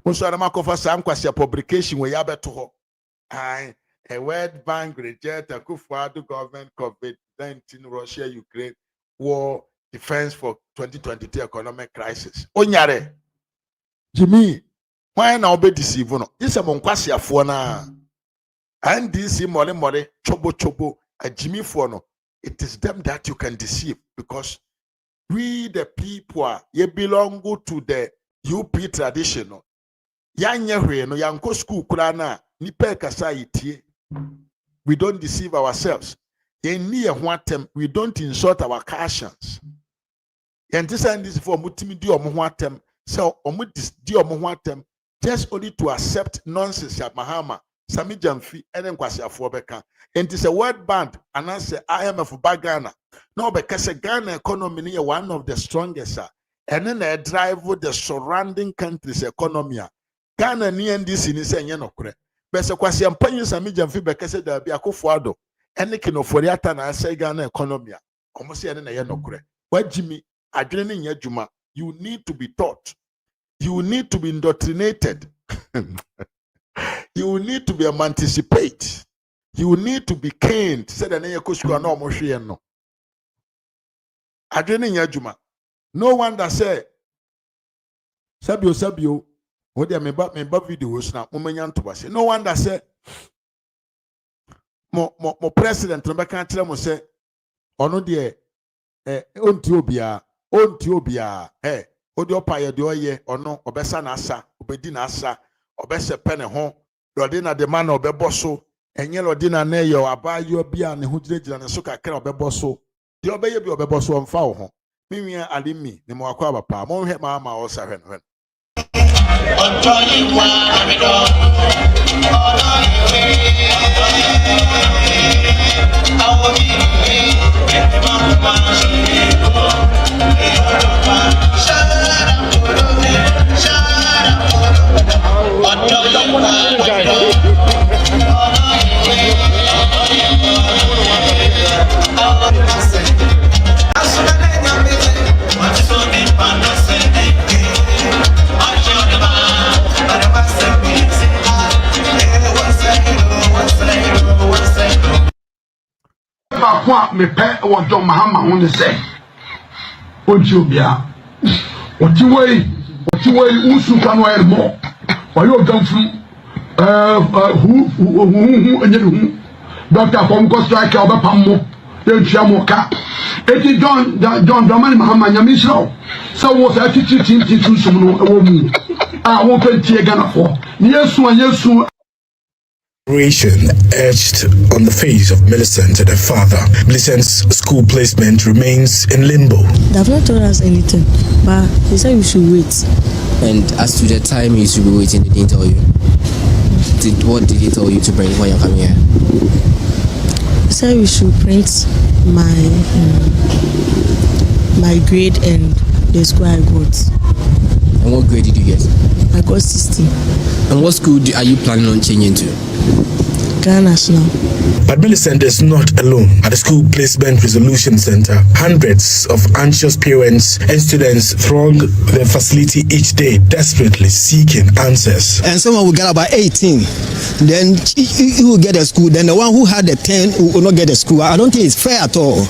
Most of them are some question publication where you have to ho. A World Bank reject a Kufuor government COVID-19 Russia Ukraine war defense for 2022 economic crisis. Onyare Jimmy, why now be deceive no? This a monkwasi afo na. And this more chobo a Jimmy for no. It is them that you can deceive because we the people ye belong to the UP traditional. Yanye hwe no yanko school kura na nipa kasa yitie. We don't deceive ourselves. Yenni ye ho atem, we don't insult our conscience. Yente send this for mutimi di omo ho atem, so omo di omo ho atem just only to accept nonsense ya Mahama Sami Jamfi ene nkwasi afo beka. Yente say World Bank announce IMF ba Ghana. No be kase Ghana economy ni one of the strongest and then they drive the surrounding countries economy. Ghana ni NDC ni se nye nokure. Bese kwasi ampanyi Sami Jamfi bekese da bi Akufo-Addo. Ene kinofori ata na ase Ghana economy. Omo se ene na ye nokure. Wa Jimmy adwene ni nya dwuma. You need to be taught. You need to be indoctrinated. You need to be emancipated. You need to be caned. Said ene ye koshua na omo hwe no. Adwene ni nya dwuma. No one that say Sabio what they me videos now moment to say no one that say mo president no be kan tell mo say ono de onti obia odi opaye de oye ono obesa na asa obedi na asa obese pene ho lode na de man obeboso enye lode na na ye abayo bia ne ho giregyina ne so kakra obeboso de obeye bi obeboso omfa wo ho minwia alimi ne mo akwa abapa mo hwe Mahama o sa hwen me pay or John Mahama when they say Ojobia. What you way, Usu can wear more. Or you come from who, Dr. Pomko strike over Pamo, then Chamoka. It is John Domani Mahama Yamisro. So was a teaching to some woman. I won't pay Ghana for. Yes, etched on the face of Millicent and her father. Millicent's school placement remains in limbo. They have not told us anything, but he said we should wait. And as to the time you should be waiting, they didn't tell you. What did he tell you to bring when you're coming here? He said we should print my grade and the school I got. And what grade did you get? I got 60. And what school are you planning on changing to? Ghana National. But Millicent is not alone. At the School Placement Resolution Center, hundreds of anxious parents and students throng the facility each day, desperately seeking answers. And someone will get about 18, then he will get a school. Then the one who had the 10 will not get a school. I don't think it's fair at all.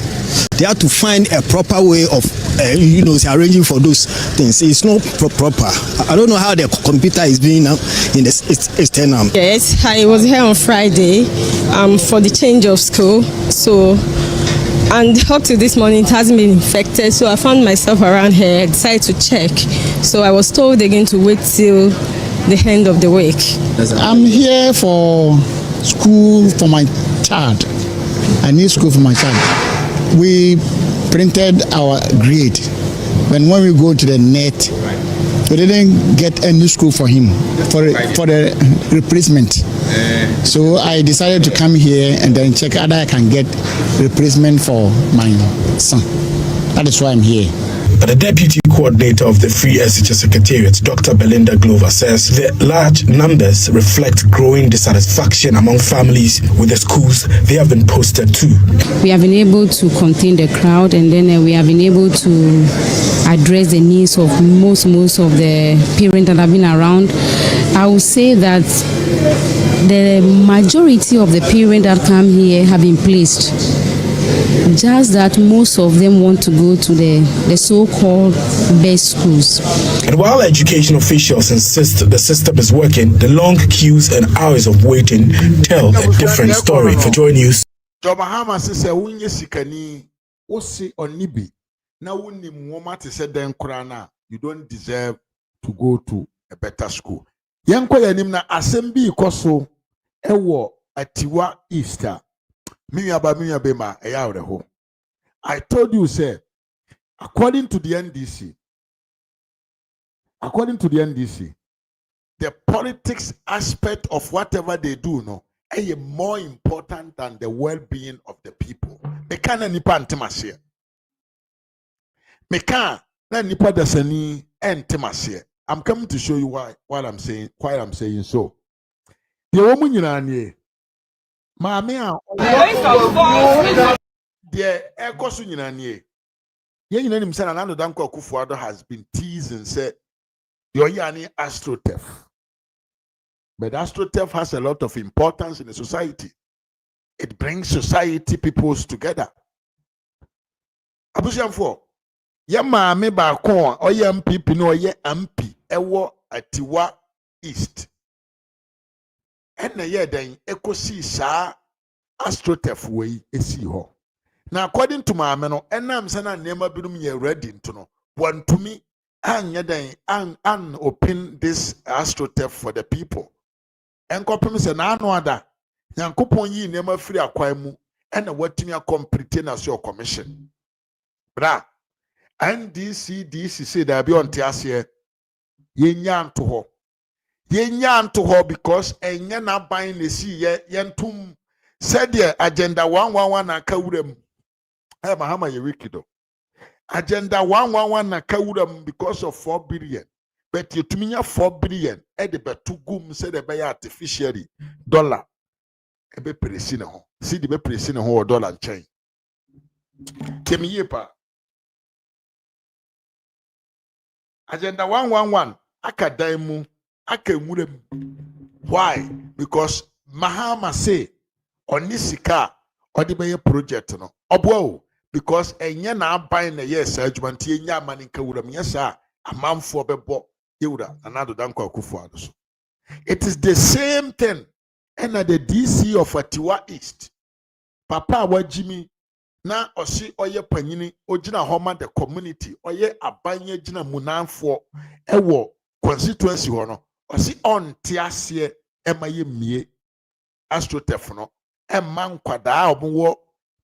They have to find a proper way of, arranging for those things. It's not proper. I don't know how the computer is being now in the external. Yes, I was here on Friday for the change of school. So, and up to this morning, it hasn't been infected. So I found myself around here, decided to check. So I was told they're going to wait till the end of the week. I'm here for school for my child. I need school for my child. We printed our grade, but when we go to the net, we didn't get any school for him for the replacement. So I decided to come here and then check whether I can get replacement for my son. That is why I'm here. But the deputy coordinator of the Free SHS Secretariat, Dr. Belinda Glover, says the large numbers reflect growing dissatisfaction among families with the schools they have been posted to. We have been able to contain the crowd, and then we have been able to address the needs of most of the parents that have been around. I would say that the majority of the parents that come here have been placed. Just that most of them want to go to the so-called best schools. And while education officials insist the system is working, the long queues and hours of waiting tell a different story. For Joy News. Jo Mahama says wunye sikani osi onibi na wuni mwoma te se den krana, you don't deserve to go to a better school. Yenko yanim na assembi ikoso ewo Atiwa Easter. I told you, sir, according to the NDC, the politics aspect of whatever they do, no, is more important than the well-being of the people. Meka na nipa antimasie. Meka na nipa dasani antimasie. I'm coming to show you why I'm saying so. The woman you Maame a the ekosu nyina nie ye nyina nim say na Nando Danko Akufo-Addo has been teasing say your yani AstroTurf, but AstroTurf has a lot of importance in the society. It brings society peoples together. Abusiamfo ye maame ba ko o ye MPP no ye MP ewo Atiwa East. And ye then ekosi sa AstroTurf way esi ho. Now according to my ameno, enam sana nema binum ye ready into no. Want to me anye then an open this AstroTurf for the people. Enkopem se na anu ada. Nyankopon yi nema free akwan mu and watimi complete na your commission. Bra. NDC say that be on tiase ye nyan to ho. Yenyan to her because enye na ban na si yentum said the agenda 111 na kawuram. Hey Mahama ye wikido. Agenda 111 na kawuram because of 4 billion. But you tuminya 4 billion e de betu gum said the be artificially dollar e be presi na ho. See the be presi na ho dollar chain. Temi yepa. Agenda 111 akadaimu. Why? Because Mahama say on this sika or the project no. Obwo because enye na aban na yes adwuma nti enya amane nka wura me yesa amanfo bebo yewura anado danko akufo ado so. It is the same thing and at the DC of Atiwa East papa wajimi na osi oye panyini ogina homa the community oye abanye gina munanfo ewo constituency ho no osi on tiase emaye mie astrotef no emma nkwada omo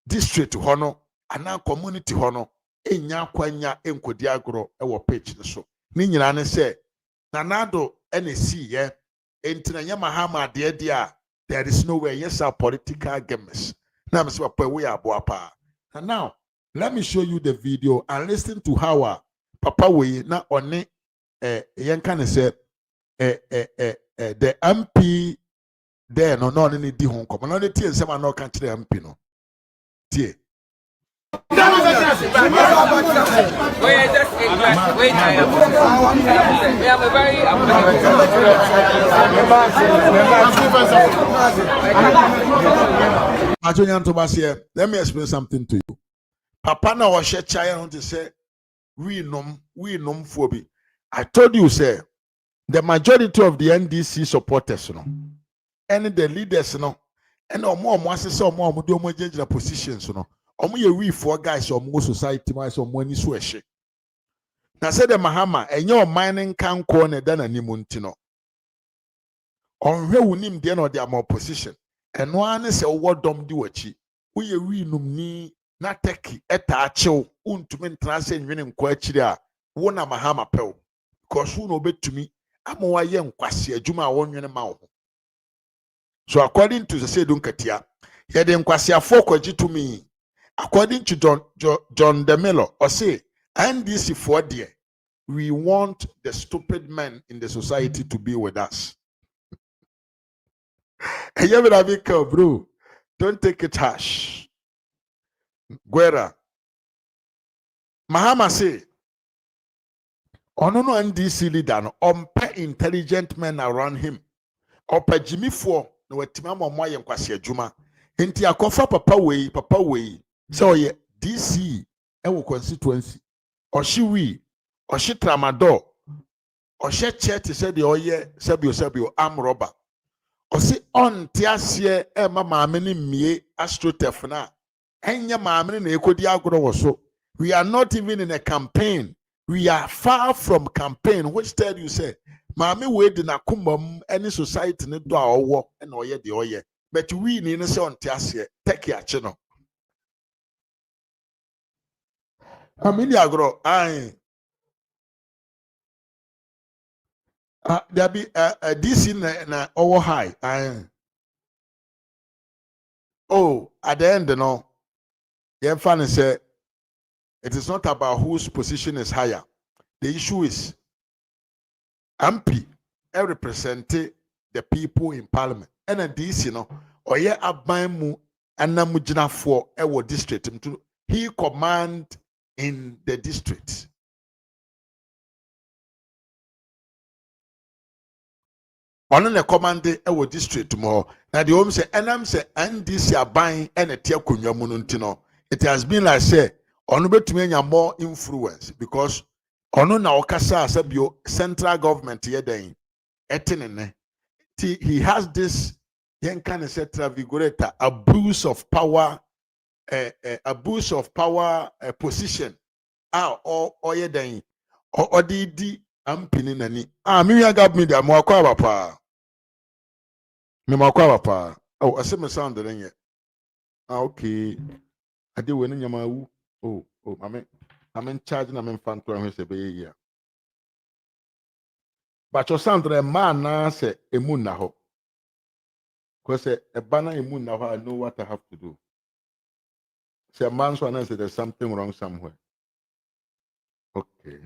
district ho no ana community ho no enya kwanya enkodi agro ewo page no so ni nyina ne se nanado NC ye entina nya Mahama de dia there is no way yes our political games na me se papa we abo apa. And now let me show you the video and listen to how papa we na one yen kan say the MP there no ni di ho nkom no tie nsema no kan kire MP no tie let me explain something to you. Papa na washe chaya on to say we nom phobi. I told you say the majority of the NDC supporters no and the leaders no and more asese omo de omo jejira positions no omo ye we for guys omo society wise omo ani so ehye na say the Mahama enye o mining kan ko na da na nimu ntino onhwe wunim de na de am opposition eno ane se wo dom di wachi wo ye we num ni na teki eta achew untumi ntrase nwene nkwa achire a wo na Mahama pew because wo no betumi amowa ye nkwase adwuma a wonwene ma wo. So according to the Sedun Katia, he had inquasiafo kwagitumi. According to John DeMello, or say, NDC for dear, we want the stupid men in the society to be with us. Bro, don't take it harsh. Guerra. Mahama say, Onono NDC leader no ompe intelligent men around him. Opa Jimmy for no wetima mo ye nkwase adwuma enti akofa papa wei so ye DC ewo constituency ohye tramadol ohye church said the oye sabio am robber osi on tiase e ma maame ne mie astrotef na enya maame na ekodi agoro wo so. We are not even in a campaign. We are far from campaign, which tell you say Mami we di na kumam any society ne do a owo na oye de oye but we ni ne se on tiase take ya che no amini agro ai there be this na owo high oh at the end no you fan say it is not about whose position is higher. The issue is MP represent the people in parliament. And this, or ye aban mu anamujina for our district. He command in the district. On the command our district more. Now the home say, and I'm say, and this aban and a tia kunyamununtino. It has been like say, on bet to more influence because ono na okasa asabio central government yeden etinene he has this yen can say travigoreta abuse of power position or yeden or di ampini nani me ya government am akwa papa me makwa papa oh asem sound den ye okay ade we no nyama wu oh I'm in charge and I'm in fan to say be here. But your sound a man na say emu na ho. Because a banner emu na ho, I know what I have to do. Say a man so say there's something wrong somewhere. Okay.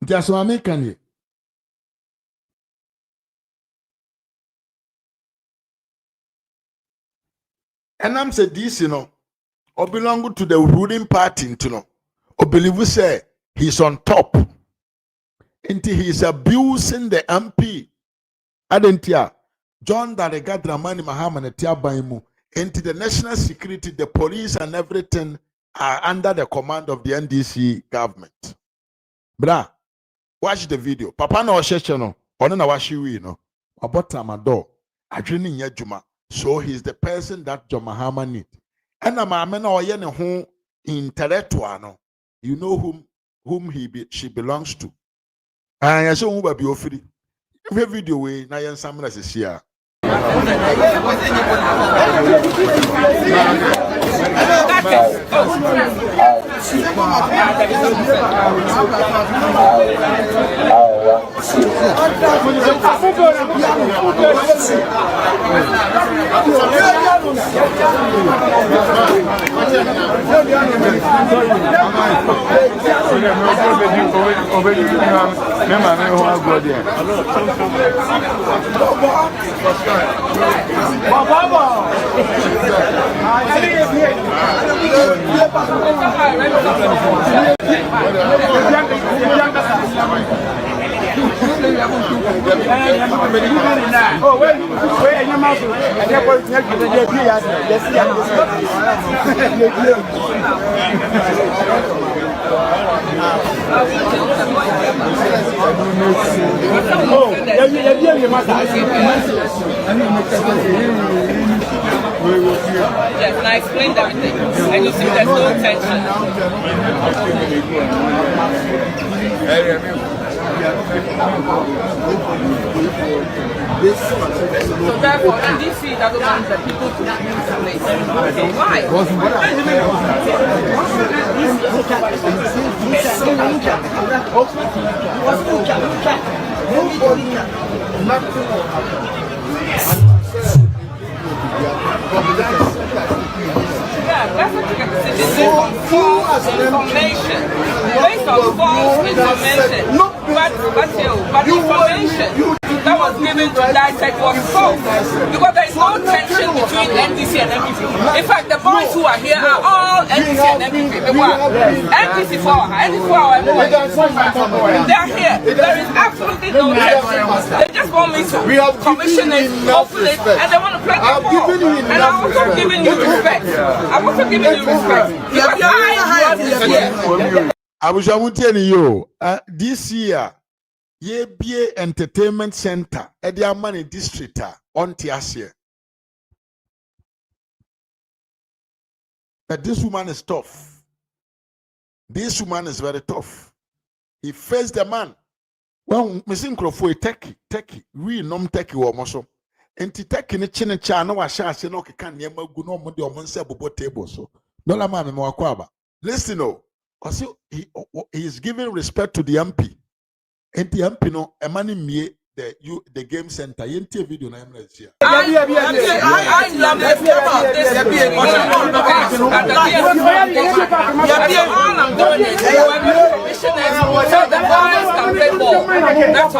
Just what I can you. And I'm say this, or belong to the ruling party, or believe say he's on top. Until he is abusing the MP. Adentia, John Darega Dramani Mahama Tiabaimu. Into the national security, the police and everything are under the command of the NDC government. Bra, watch the video. Papa no shechano, ono na washi wi no. Abota amado, adwene nya juma. So he's the person that John Mahama need. And a maame na oye ne ho intellectual no. You know whom she belongs to. And I saw who be ofri. Every video we na yen samra sesia. Yes, and I explained everything. And you see there's no tension. So therefore, in DC, that wants the people to leave the place. So why? Yeah, that's what you get to see. This is false information. Based on false information. But information that was given to dissect was false. Because there is no tension between NDC and MPP. In fact, the boys who are here are all NDC and MPP. They were NDC for they are here. There is absolutely no tension. They just want me to commission it, open it, and they want to play the ball. And I'm also giving you respect. I'm also giving you respect. Because I was here. This year, ye be entertainment center at the Amani district on Tiasia. But this woman is tough. This woman is very tough. He faced the man. Well, missing Crawford, techie, we nom techie or muscle. And to take in a chin and chan, no, I shall say, no, can never go no more than one sable table. So, no, la man, no, aquaba. Listen, no. Also, he is giving respect to the MP. And the MP no, a man in me, the game center. You see video na here. I love this about this. All I'm doing is commissioners so the boys can play ball. That's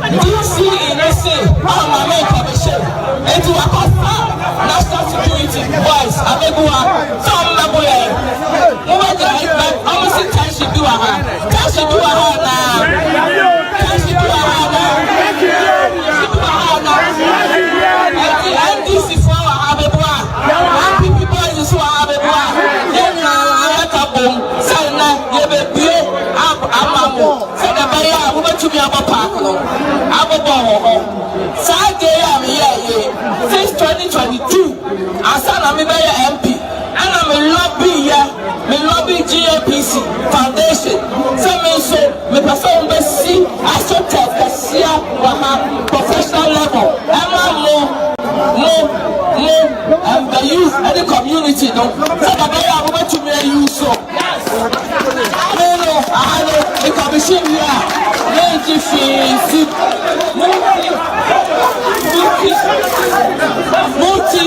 Do you see boys, Abegua, some Maboya. Who was the husband? Almost a Tashi Duaha. Tashi Duaha now. Tashi Duaha now. And this is for Abegua. People boys is for Abegua. Then I like a boom. Sana, Yebe, Amamu. Sana Baya, who went to me about Parkno. Ababo. Saturday, since 2022, I said I'm a MP and I'm a lobby GAPC Foundation. So me person be see I so tell the professional level. I'm more and the youth and the community. No, so the way I want to be you so. I know the commission here. Multi.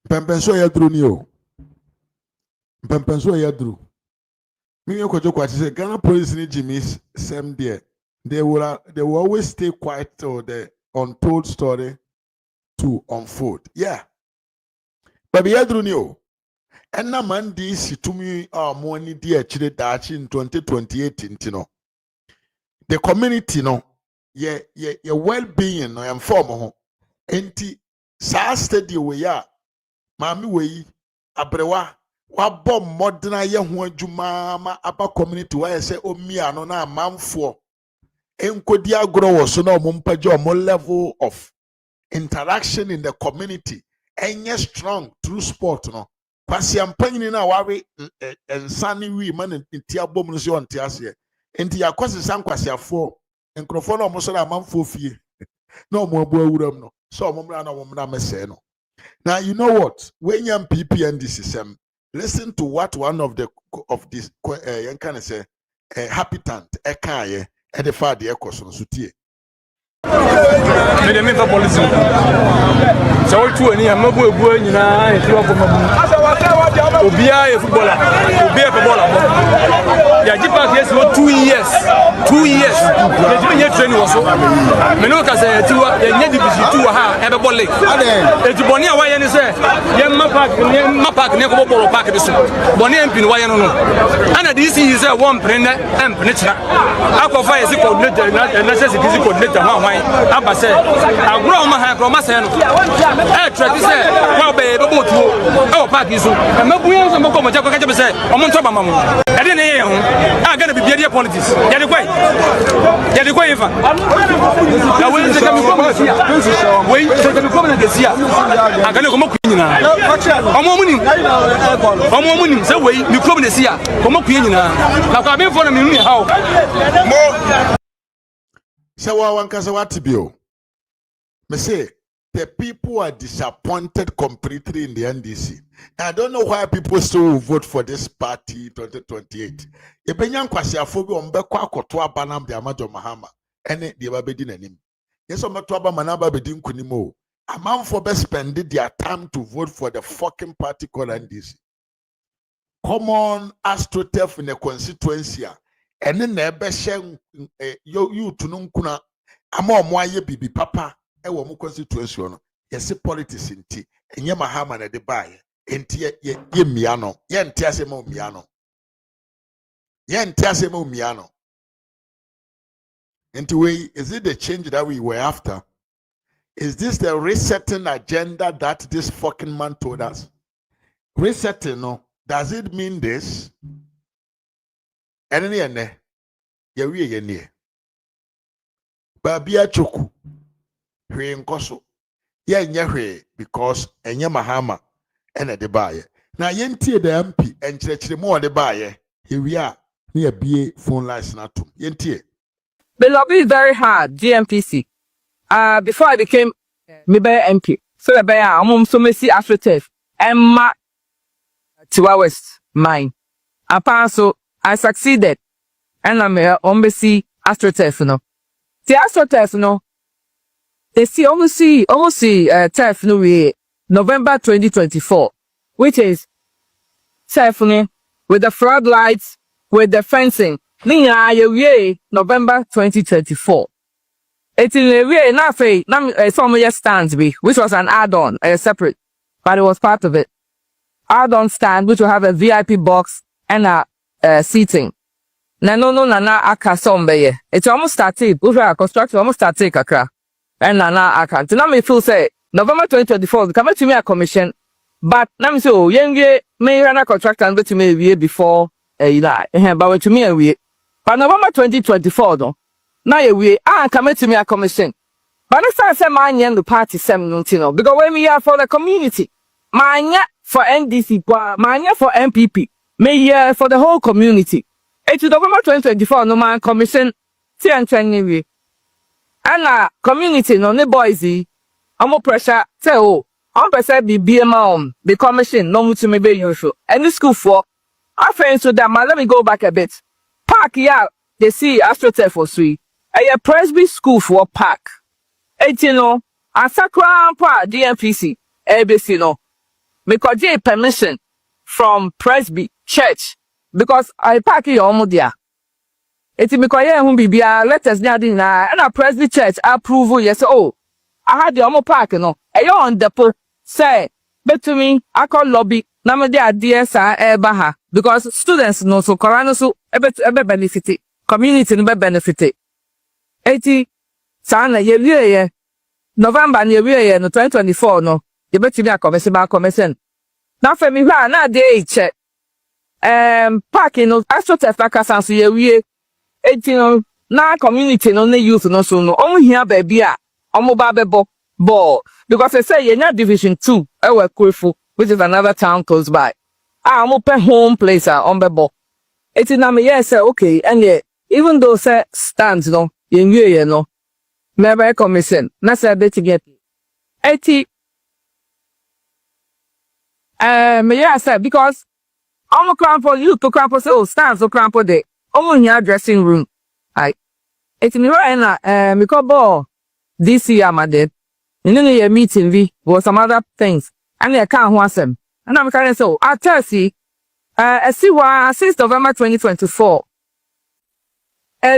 Pempenso ya dru ni o. Pempenso ya dru. Me you kwajo kwati say Ghana police ni Jimmy same there. They will always stay quiet till the untold story to unfold. Yeah. But ya dru ni o. Enna man di situmi mo ni di achire dachi in 2028 intino. The community no ye well-being no inform ho. Enti sa study we ya Mami we abrewa wabɔ mmɔdena yɛ ho adwuma ma aba community wa yɛ sɛ omia no na amanfoɔ enkodi agorɔ wɔ so na ɔmo mpagye ɔmo level of interaction in the community ɛnyɛ strong through sport no kwasi ampanyini na wawe nsane wi ma ne ti abom no so ɔnte aseɛ enti yakɔse san kwasiafoɔ nkrɔfoɔ na ɔmo so na amanfoɔ fie na ɔmo abo awuram no so ɔmo mra na ɔmo mra mesɛɛ no. Now you know what? When you PPN this system, listen to what one of this young can say habitant ekaye and the father ekoson sutie. Me dem fa police. So we tu ani amabu ebu nyina e fi obomo. Obia e footballer. Obia pe baller. Ya jipa yes 2 years. 2 years. Le jipa nye training wo so. Me no ka say tiwa ya nye division 2 ha e be ball league. E ti boni a wa ye ni say ye ma park ne ko ball park bi so. Boni MP ni wa ye no no. Ana this is say one prene MP ni chira. Akofa yes coordinator na security coordinator hwan aba say agro ma ha agro ma say no. E track say wa be bo tuo. E park so. Mabuya so mko mo jako ka say o mo nto ba mamu. E de ne ye ho. A ga na bibia dey politics. Ya de kwai fa. Na we se ka mi ko na sia. We se ka mi ko na sia. A ga ne ko mo ku nyina. Omo munim say we mi ko na sia. Ko mo ku nyina. Na ko abin fo na mi nu ha o. Mo say wa wan ka say what bio. Me say the people are disappointed completely in the NDC. I don't know why people still vote for this party 2028. Ebenyan kwasiafo bi ombekwa akoto abanam de amajo Mahama ene de babedi nanim. Yes ometo aba manaba bedi nkunimo. Amanfo be spend their time to vote for the fucking party called NDC. Common astrotef in a constituency ene na ebe hye you tunu nkuna ama omo aye bibi papa ewo mu constituency no. Yes politics nti enye Mahama na de bae. Enti ye miano ye ntiase ma miano enti we is it the change that we were after? Is this the resetting agenda that this fucking man told us? Resetting, no? Does it mean this? yɛwie yɛ nie baabi achoku hwee nkɔso yɛnyɛ hwee because ɛnyɛ Mahama ɛna de baayɛ na yɛntie da MP ɛnkyerɛkyerɛ mu ɔde baayɛ yɛwie a ne yɛbie phone lines na atom yɛntie. The lobby is very hard, GMPC. Before I became MP, so the bear I'm so messy astroturf and my 2 hours mine. Apart so I succeeded and I'm on astroturf no. The astroturf no. They see almost turf no way November 2024, which is turf with the floodlights, with the fencing. November 2024. It's in a way, not some stands which was an add-on, separate, but it was part of it. Add-on stand, which will have a VIP box and a seating. Na aka sombe. It's almost started. Construction almost started kakra. And aka. So now me feel say November 2024, come to me a commission, but now me say oh, yenge me run a contract and to me a year before but to me a week. But November 2024, though, now we are coming to me a commission. But it's not say my the party no, because when we are for the community, my for NDC, my for MPP, me for the whole community. It's November 2024, no man commission, see and we. And community, no, the boys, I'm more pressure, say, oh, I'm pressure be BMA the commission, no to me be usual. And the school for, I find so that let me go back a bit. Park, yeah, they see AstroTurf for free. A Presby school for park. And you know, a Sakra DMPC, ABC no. Because they permission from Presby Church. Because I park here almost there. It's because yeah, be let us na and a Presby Church approval, yes, oh. I had the almost park, you know. A on the say, but to me, I call lobby. Namade idea baha because students no so corona so ebe benefit community no be benefit 80 sana ye November na ye no 2024 no ye betimi commission na fe mi hwa na dey che park no AstroTurf akasa so ye wie 80 no na community no na youth no so no omo hia ba bia omo ba bebo ball because they say ye na division 2 e we Kurfu, which is another town close by. I'm open home place on the ball. It's in me yes, okay, and yeah, even though say stands no, you know, never commission. That's a bit to get 80. Me yeah, say because I'm a crampo you to crampo say oh stands so crampo day. Only here dressing room. It's me right now. Me call ball this year, my dad. And then your meeting was some other things. And I can't want them. And I'm kind of so I tell you, I see why since November 2024,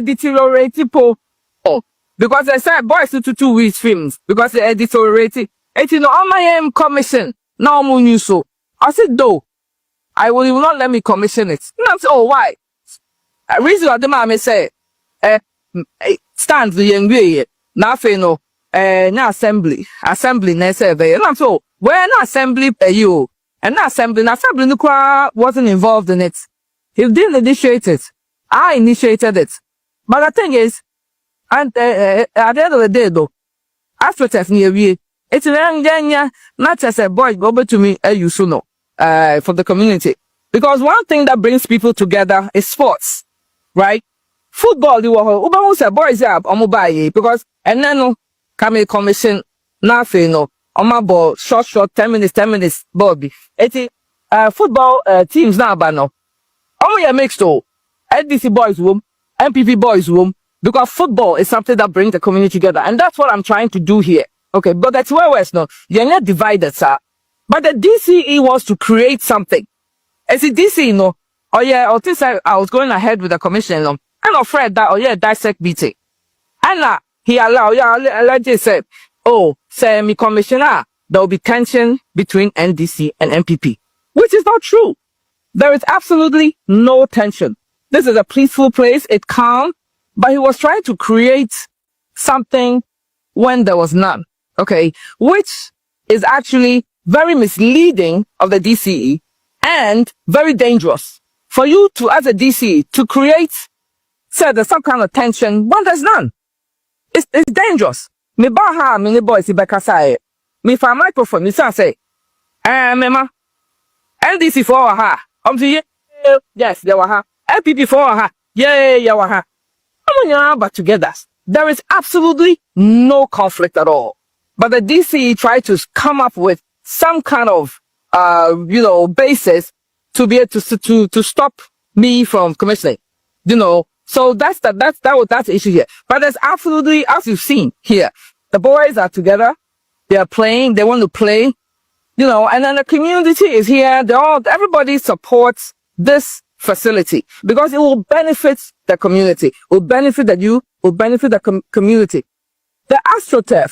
deteriorated because I said boys to 2 weeks films because they deteriorated. It's in on my commission. Now I'm new so. I said though, I will not let me commission it. Not oh why? Reason why the man say, stands the young way. Nothing no. Na assembly na survey and so when assembly you and assembly no wasn't involved in it. He didn't initiate it. I initiated it. But the thing is, and at the end of the day though, AstroTurf near we it's not just a boy go to me you should know for the community. Because one thing that brings people together is sports, right? Football you are say boys up because and then come a commission nothing no on my ball short 10 minutes Bobby. It's football teams now but no. Only a mixed NDC boys room, MPP boys room, because football is something that brings the community together. And that's what I'm trying to do here. Okay, but that's where we're no. You're not divided, sir. But the DCE wants to create something. As a DCE, no. Oh yeah, or this I was going ahead with the commission. No. I'm afraid that, oh yeah, dissect meeting. And he allowed, allegedly said, oh, say me commissioner, there will be tension between NDC and MPP, which is not true. There is absolutely no tension. This is a peaceful place, it's calm, but he was trying to create something when there was none, okay, which is actually very misleading of the DCE and very dangerous for you to, as a DCE, to create said there's some kind of tension when there's none. It's dangerous. Me baha me boys ibekasa me for microphone me say mema NDC for ha yes there were ha LPP for ha yeah were ha but together there is absolutely no conflict at all. But the DC tried to come up with some kind of basis to be able to stop me from commissioning. So that's the issue here. But there's absolutely, as you've seen here, the boys are together, they are playing, they want to play, and then the community is here, everybody supports this facility because it will benefit the community, it will benefit the youth, it will benefit the community. The AstroTurf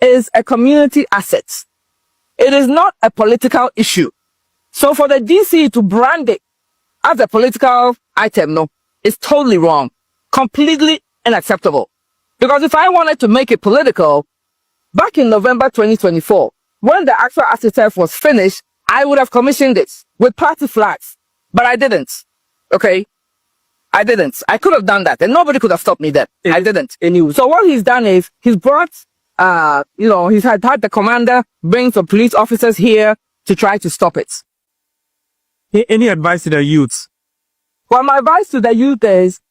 is a community asset. It is not a political issue. So for the DC to brand it as a political item, no, it's totally wrong. Completely unacceptable. Because if I wanted to make it political, back in November 2024, when the actual AstroTurf was finished, I would have commissioned it with party flags. But I didn't. Okay? I didn't. I could have done that, and nobody could have stopped me then. I didn't. So what he's done is he's brought, he's had the commander bring some police officers here to try to stop it. Any advice to the youths? Well, my advice to the youth is,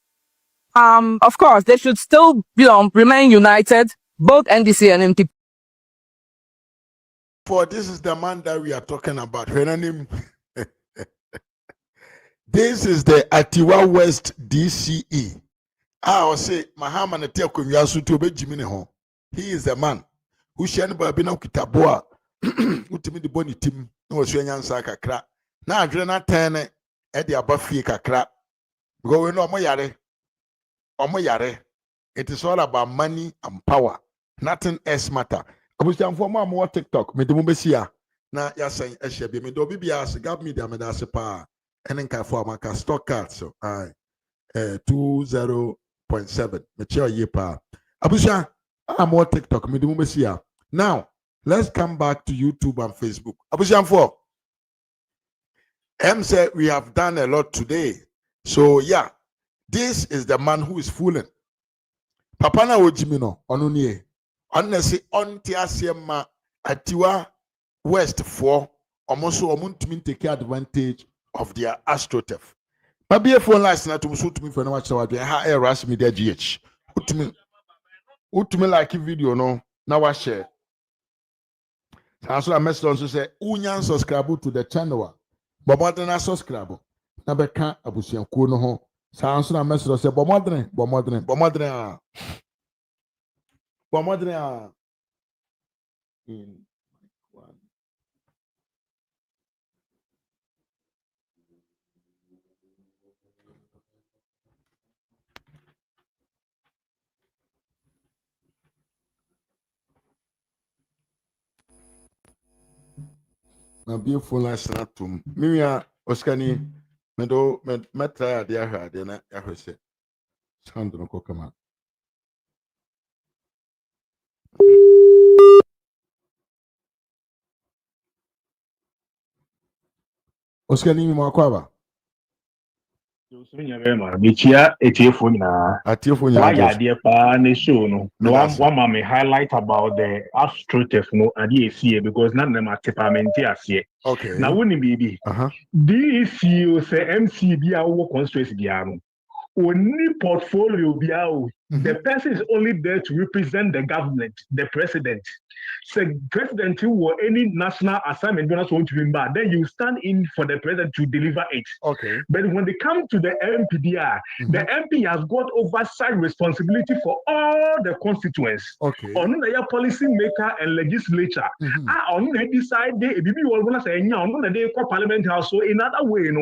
of course, they should still, remain united, both NDC and MTP. For this is the man that we are talking about. This is the Atiwa West DCE. I will say, Mahama he is the man who shan babina kitaboa utimi the boni team no swenyan kakra na adrena tene e de abafie kakra because we know omo yare it is all about money and power, nothing else matter. Abusian for mo TikTok me de mo besia na yasan ehye bi me do bibia as gab media me da se pa enen ka for amaka stock card so 20.7 me che ye pa abusian more TikTok me de mo besia. Now let's come back to YouTube and Facebook. Abusian for M said we have done a lot today. So yeah, this is the man who is fooling. Papa na ojimino onunie. Honestly, on Tiasiema Atiwa West 4, almost omuntumi take advantage of their AstroTurf. Maybe a phone license to suit me for no much about how Eras Media GH. Utumi like video no now I share. So I message on to say unyan subscribe to the channel. But more than a subscribe. Na beka abusian ko no ho. Sanso na message say bomodren. In one. Na beautiful last night to Mimia Oskani Medo Metra de Aha de na Yahose. Sound no kokama. Oskani mi makwaba. Michia etiefo na why dey pa na show no one mama highlight about the AstroTurf no and because none them department ase. Okay. Now woni bibi. DCO say MCB a wo constituency bia no. Only portfolio bia the person is only there to represent the government, the president. So president who any national assignment do not want to be bad, then you stand in for the president to deliver it. Okay. But when they come to the MPDR, the MP has got oversight responsibility for all the constituents. Okay. On the policy maker and legislature. On the decide they parliament house. So in other way,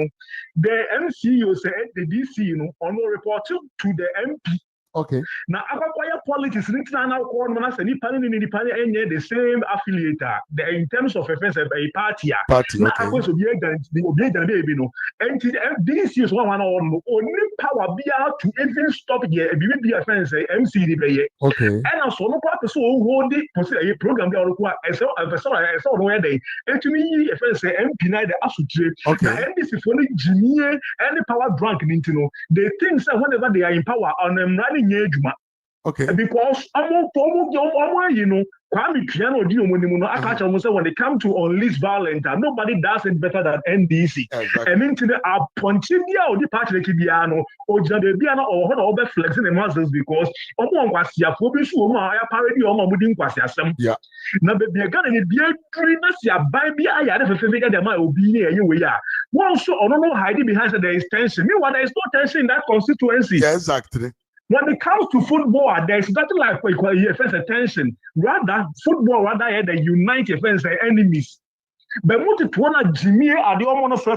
the MCO said the DC, on report to the MP. Okay. Now, acquire politics, the same affiliate in terms of offense a party. Party, Now, okay. I was baby no. And this is one only power be out to even stop here. Be offense MC. Okay. And also, no purpose so hold the program. I saw where they to me offense MP the associate. Okay. Now, NBC for Jimmy any power drunk into no. They think that whenever they are in power on them running age. Okay. Because you know, Kwame Piano when they come to unleash violence, nobody does it better than NDC. Exactly. And into the Pontinia or the Patrick Biano or Jadebiano or Honorable flexing the muscles because was your phobia, I parody or Mabudin Quasiasam. Yeah. Now, be a gun and it be a dreamers, ya baby, I had a figure that might be near you. We are. One so, I don't know, hiding behind there is tension. Meanwhile, there is no tension in that constituency. Yeah, exactly. When it comes to football, there's nothing like offense attention. Rather, football they unite offense enemies. But what it wanna Jimmy are the almost for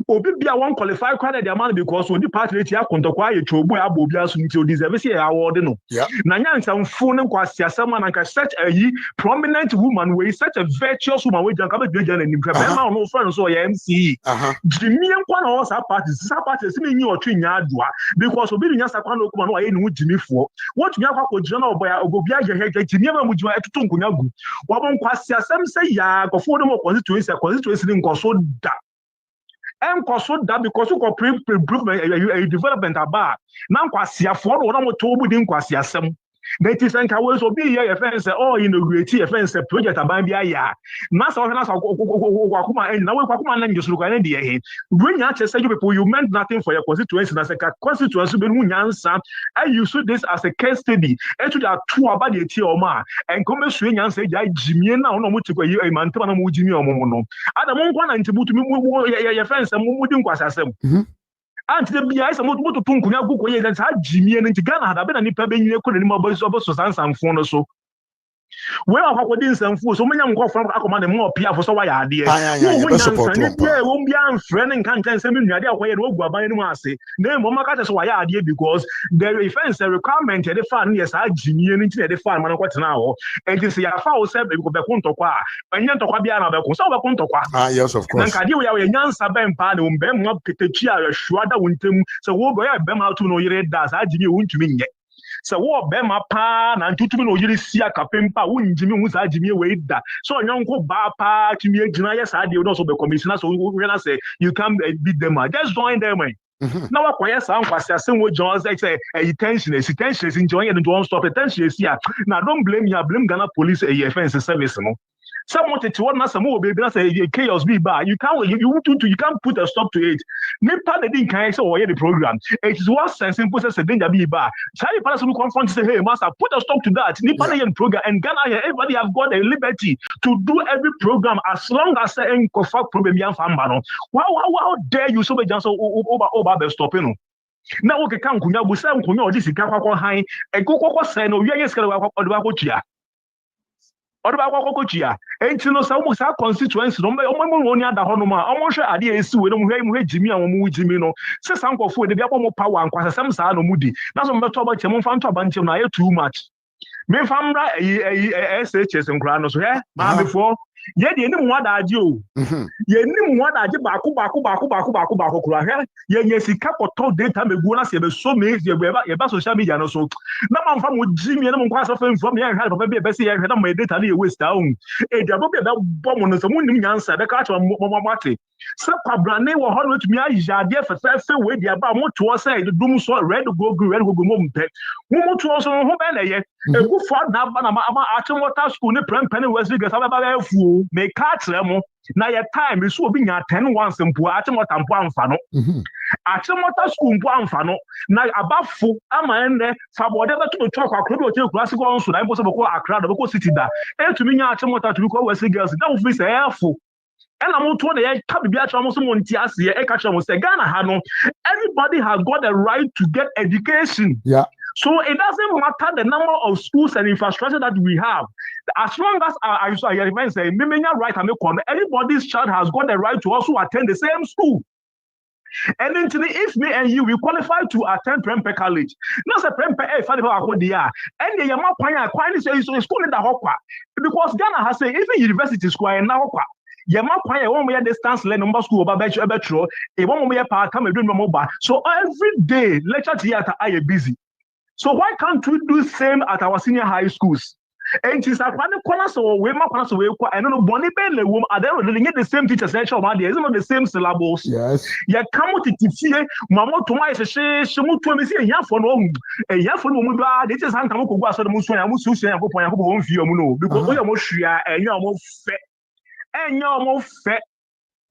Obi bia one qualify quite the amount because when the party here kontokwa ye chobu abobia so nti deserve say award no. Na nyansa mfo ne kwasi asema na such a prominent woman wey such a virtuous woman wey janka be dwa na nimka be ma no friend so ya MC. Jimmy nkwa na osa party se me nyi otwe nya adoa because obi nya sakwa no kuma no aye ne hu Jimmy fo. What me akwa ko jira na oboya ogobia je Jimmy ma mujima etutu nkonya gu. Wabon kwasi asem say ya gofo no constituency ni nkoso da. And that because you could improvement a development about now quasi afford what I'm told in quasi assem. That is and always will be here offense or inaugurate offense project about the aya. Nasa Wakuma and now Wakuma and just look at the when you say people you meant nothing for your constituency as a constituency answer. I use this as a case study. And to that two about the Tioma and come swing and say Jimmy now no much a man to Jimmy or Mono. At the moment to your friends and moving was as them. And the BI is a motor to Punkuya book where that's how Jimmy and Ghana had been a nipa being you couldn't mobile so and phone or so. Well, how did some food so many go from Akoma more Pia for so why idea? Won't be unfriend and can't send me idea where you go by any say. Name Momaka why idea because the offense a requirement at the fan, yes, I Jimmy into the farm and what now. And you see, I found said because the Kuntokwa and Yantokabiana Bacosa Kuntokwa. Yes, of course. Nankadi we are a Yansa Bempa, Bem up Pitachia, Shwada Wintum, so what boy Bem out to know your does I Jimmy won't mean yet. So what Bema pan and two no you see a capempa win Jimmy was Jimmy way that. So young go bapa to me Janias I would also be commissioner. So when I say you can beat them, just join them. Now acquire some same way John's say a tension is enjoying and don't stop attention is here. Now don't blame you, blame Ghana police a offense service. No. Someone to what na some baby na say chaos be bad. You can't put a stop to it. Nepa they didn't can say the program. It is what sense process a danger be bad. Charlie Palace will confront say, hey master, put a stop to that. Nepa they program and Ghana everybody have got a liberty to do every program as long as the end of problem yan fambano. How dare you so be just over the stopping? Now okay can kunya busa kunya odi sika kwakwa han e kokoko say no wiye skele wa kotua and you know, some constituency, no matter only other honoma, almost a dear is with them, Jimmy and Jimmy. No, says Uncle Food, the more power and quite some sano moody. That's what I'm talking about. I'm fan to a bunch of too much. Me famra SHS and Granos, yeah, before. Yet you know what I do. You know what I do. Baku. Yes, he kept told data. Me go na se be so me. You be social media no so. Na man from with Jimmy. Na man kwasa from here. Help me be say here. Na my data dey waste down. They abo be bomb no so. Mo nim nyansa. They catch mama. So Pabrane wo ho with me ajade fefe we dia ba mo to say dum so red go mo mpe. Mo to so ho be na ye. E go for na ba na ma Achimota school ne prempene West Vegas ababa fu. Me catch them na your time is so being 10 once and poor Achimota amfa no. Achimota school amfa no. Na abafu ama ene fa whatever to talk akro to classic on so na impossible ko Accra do city da. E to me nya Achimota to ko West Vegas that will be say airful. And I'm told that everybody has got the right to get education. Yeah. So it doesn't matter the number of schools and infrastructure that we have. As long as I say, everybody's child has got the right to also attend the same school. And then today, if me and you we qualify to attend Prempeh College, not say Prempeh eh fadi ba ko dia, and the yama kwanya is school in the hokwa because Ghana has say even university school in na hokwa. Yama kwanya one way distance learning number school over betro, a one way part come doing mobile. So every day lecture theater are busy. So why can't we do same at our senior high schools? And she's like, we I don't know, Bonnie Ben, are they get the same teachers? Isn't not the same syllables. Yes. Ya come to teach Mamma to my she moved to me, yeah, for no, a yeah, for no, they just hand come go so the Muslim, I was saying, I hope I won't feel no, because we are more sure and you're more fat. And you're more fat.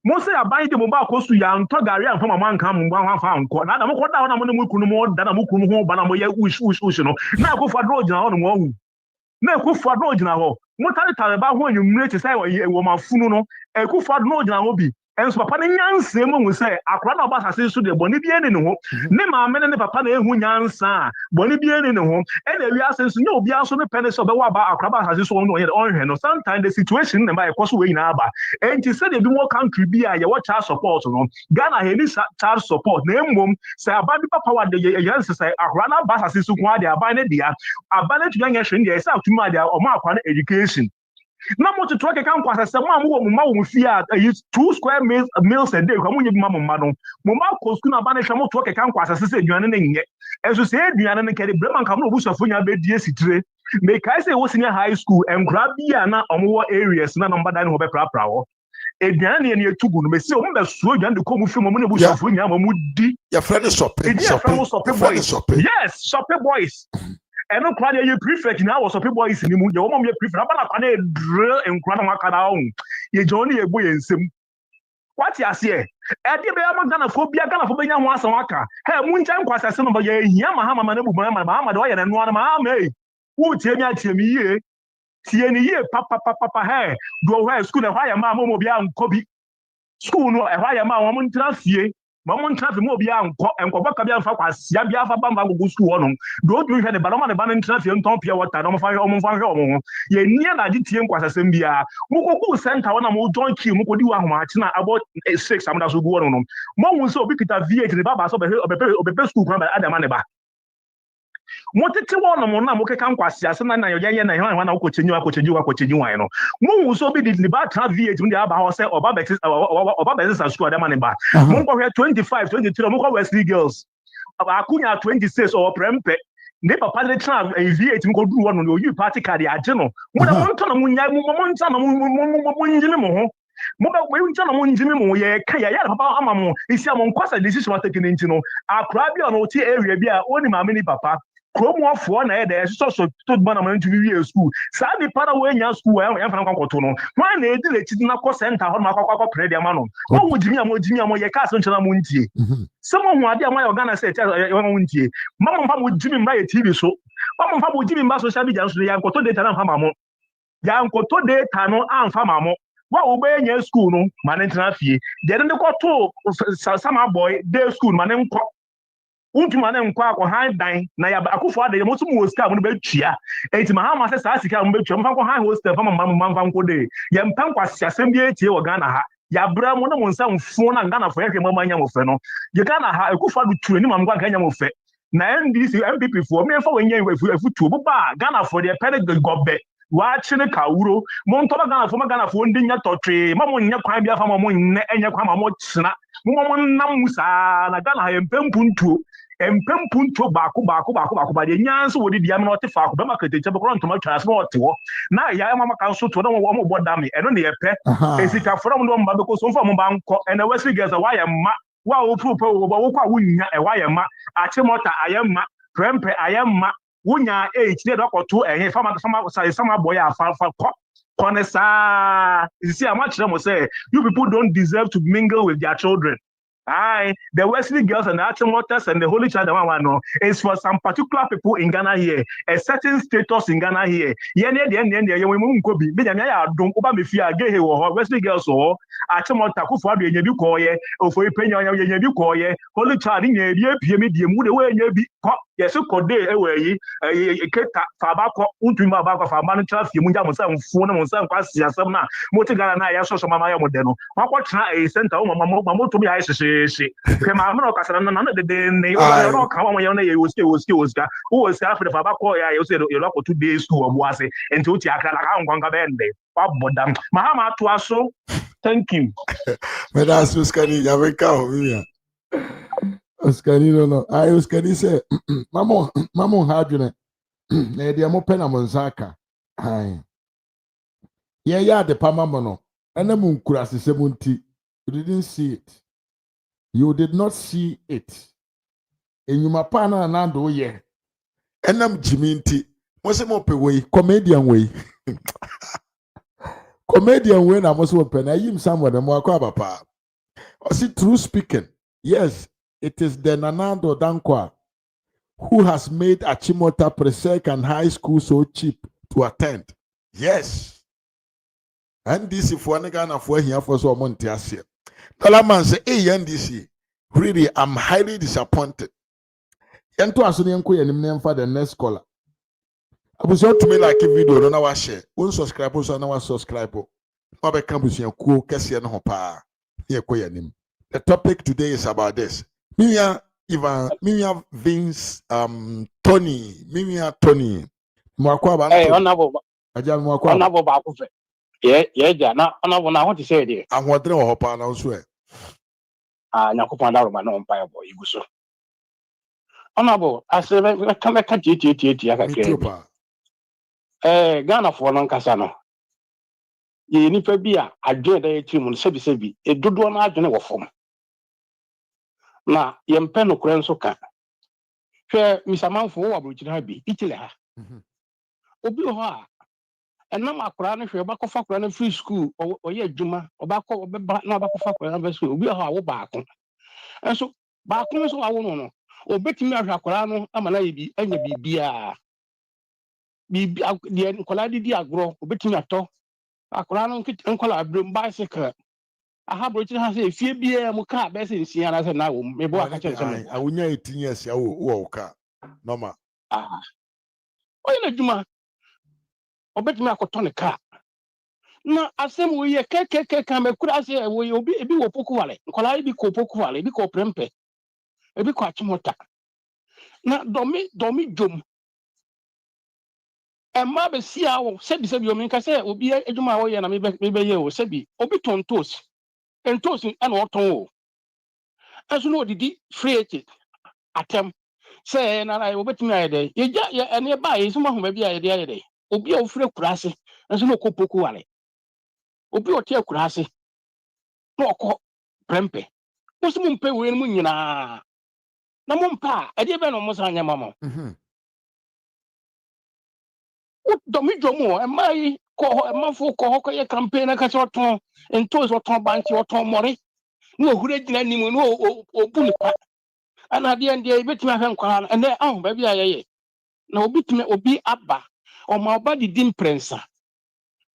Most say buy the mobile cost to young Togari and from a man come one found. Now I'm going down on the Mukuno, than a Mukuno, Banamoya, wish, now go for road on one. Na Kufuor no gyina hɔ motare tare ba ho anwumre te sɛ wɔ mafunu no Kufuor no gyina hɔ bi enso papa ne nyansa mu sɛ akora na ɔba so de bɔne bi ene ne ho ne maame ne papa na ehu nyansa bɔne bi ene ne ho ɛna wi ase so nye obi aso ne pɛne sɛ ɔbɛwa ba akora ba asase so no ɔyɛ ɔnhwɛ no sometimes the situation na ba ɛkɔ so wei na aba enti sɛ de bi mo country bi a yɛwɔ child support no Ghana he ni child support na mmom sɛ aba bi papa wa de yɛn sɛ akora na ba asase so ko ade aba ne dia aba ne tunya nyɛ hwɛ ne sɛ atuma ade ɔma akora education. Na mo to truck kan kwasa se mo amwo mo wo fie a 2 square meals a day kwa mo nyi ma mo ma no mo ma ko school na ba ne hwe mo truck kan kwasa se aduane ne nye enso se aduane ne kede breman kam no obusafo nya be die sitire me kai se wo senior high school enkra bia na omo areas na number dan ho be prapra wo aduane ne etugu no me se o mo be suo aduane de ko mu fi mo ne obusafo nya mo di your friend is shopping yes shopping boys. And no crowd you prefect now was people boys in the mood. Your mom prefect. I'm not drill and crown on. You journey a boy and sim. What you say? At the Bayama Ghana phobia once a waka. Hey, Moonshine was a son of a Yamaha Mahama The and one of my who tell me, see any year, papa, hey, go where school and why a mamma will be on Kobe. School no, and why a mamma transfer. Mamon traffic mo bia nko enko bia mfa kwasia bia fa bamba go school no do do hwe ne baloma ne ba ne traffic nton pia water no mo fa hwe omo ye nie na gitie nkwasasem bia mo koku center wona mo join queue mo kodi wa homa achi na about 6 amda so go no mo hu so obi kita V8 ne baba so obepe school kwa ba adama ne ba mo tete wono mo na mo keka nkwasia se na ye na hwan na akochenyu no mo hu so bi di ba tra V8 ndi aba ho se oba be sa school adama ne ba mo ko hwe 25 23 mo ko Wesley girls akunya 26 or Prempeh ne papa ne tra V8 mo ko duru wono no you party card age no mo da mo nto na mo nya mo nta na mo njime mo ho mo ba we nta na mo njime mo ye ka ya papa ama mo isi am nkwasa decision taking nti no akra bi ono ti area bi a oni maame ni papa Kromofo na ede so to bana man to we school sa ni para we nya school e fa nkwakoto no wan na edi le chidi na ko center ho ma kwakwa pre dia ma no wo wujimi am ye ka so nchana mo ntie se mo hu ade am ya Ghana say mo ntie mama mfa mo jimi mba ye TV so mama mfa mo jimi mba social media so ya nkoto data na mfa ma mo ya nkoto data no amfa ma mo wa obe nya school no ma ne ntena fie de ne ko to sama boy day school ma ne nko Untuma na nkwa akọ high dine na ya akufo ade mo tumu hosta mo be twia enti Mahama se sa sika mo be twia mo fa high hostel fa mama nko de ya mpa nkwa siasem bi etie wo Ghana ha ya bra mo na mo nsa mfo na Ghana fo yehwe mama nya mo fe no ye Ghana ha akufo adu tu ni mamgwa kan nya mo fe na NDC MPP fo me fa wanya efutu bo ba Ghana fo de pele gobe wa chine ka wuro mo nto ba Ghana fo ndi nya totwe mo nya kwan bia fa mo nne enya kwan ma mo china mo nam musa na Ghana ha empempuntuo empempunto baako ba de nyanso wodi dia me no te fa ko be makete che bekoro ntoma twas no te wo na ya mama kan so to na wo mo bodame eno ne yepe esika from no mba be ko so mfa mo ba nko ena Wesley girls wa ya ma wa wo propo wo kwa wunya e wa ya ma ache mota ayemma Prempeh ayemma wunya 8 ne dokoto ehe sama boy afa konesa you see am actually mo say you people don't deserve to mingle with their children. Aye, the Wesley girls and the Achimoters and the Holy Child no, is for some particular people in Ghana here, a certain status in Ghana here. Wesley girls or Achimota who for the Koye, or for a penny on your Holy Child in your Yes, code away, a Fabako, Untuma Baka, Famancha, Munja, phone, and some Quasia, Motigana, I saw some Maya Modeno. What a center, Mamma to me, I say, Kamano Casan, none of the day, they all come on your name, was who was after the Fabako, I said, you lock 2 days to a Wase, and to Tiaka, Bende, Bob Bodam, Mahama to us so. Thank you. But that's Uskani, Yaveka, Uskani, no, I Uskani say, Mamma Hadjune, Nadia Mopena Monzaka. Yeah, the Pamamono, and the moon crass 70. You didn't see it. You did not see it. And you mapana and ando, yeah. And I'm Jiminti. What's a mope way? Comedian way. Comedian way, I must open. I am someone, and more papa. I see true speaking. Yes, it is the Nanando Dankwa who has made Achimota Presec and high school so cheap to attend. Yes. And this if one Ghana for here for so Montiasia. Talaman say, hey, NDC, really, I'm highly disappointed. And to us, name for the next caller. I was out to me like a video, don't know share. One subscribe, also no subscribe. Mabe campus and cool, Cassia no pa. Here, the topic today is about this. Mia Vince, Tony, Mia Tony. Mwakwa Hey, honorable Mwakwa. Yeah, now honorable, I want to say there. I'm wondering what hopa now swear. Nakupanda Roma no umpire boy, you so. Honorable, I said, I come back at you. Ghana for non Casano. Ye ni pebia, I joined the team on Sebi, a good one I don't know form. Na yempeno krenso ka hwe misamanfo wo abrochiri ha bi itile ha obi ho a enam akora ne hwe bakofa akora na free school oye adwuma obakọ obeba na bakofa akora na school obi ho a wo baako enso baako so awo no obetimi ahwe akora no amana ye bi anya bibia bibi de nkola didi agro obetimi ato akora no nkola abrem bicycle aha brochiri ha say fie bia mu ka be se nsia na se na wo mebo aka che se me awunya 18 years ya wo ka normal oye na djuma obetumi akoto ne ka na asem wo ye kekeke ka mekura se wo ye obi ebi wo poku wale nkola ebi ko poku wale ebi ko prempe ebi ko achimota na domi jom emma be sia wo sebi o minka se obi adwuma wo ye na mebe ye wo sebi obi tontos entos ana oton wo aso no didi free it atem say na obetumi ayede ye ja ene ba ye so mahoma bi ayede ayede obi a ofure kurase aso no kopoku wale obi o tie kurase no okọ prempe oso mu mpe we mu nyina na mu mpa e de be no mo sanya mama domi jomo e mai ko e mafo ko ko ye campaign na ka so ton entos o ton banki o ton mori no ohure gina ni mu no obu ni pa ana de ende betumi ahwe nkwara ene ahụ ba bia ye na obi aba o ma oba di dim prensa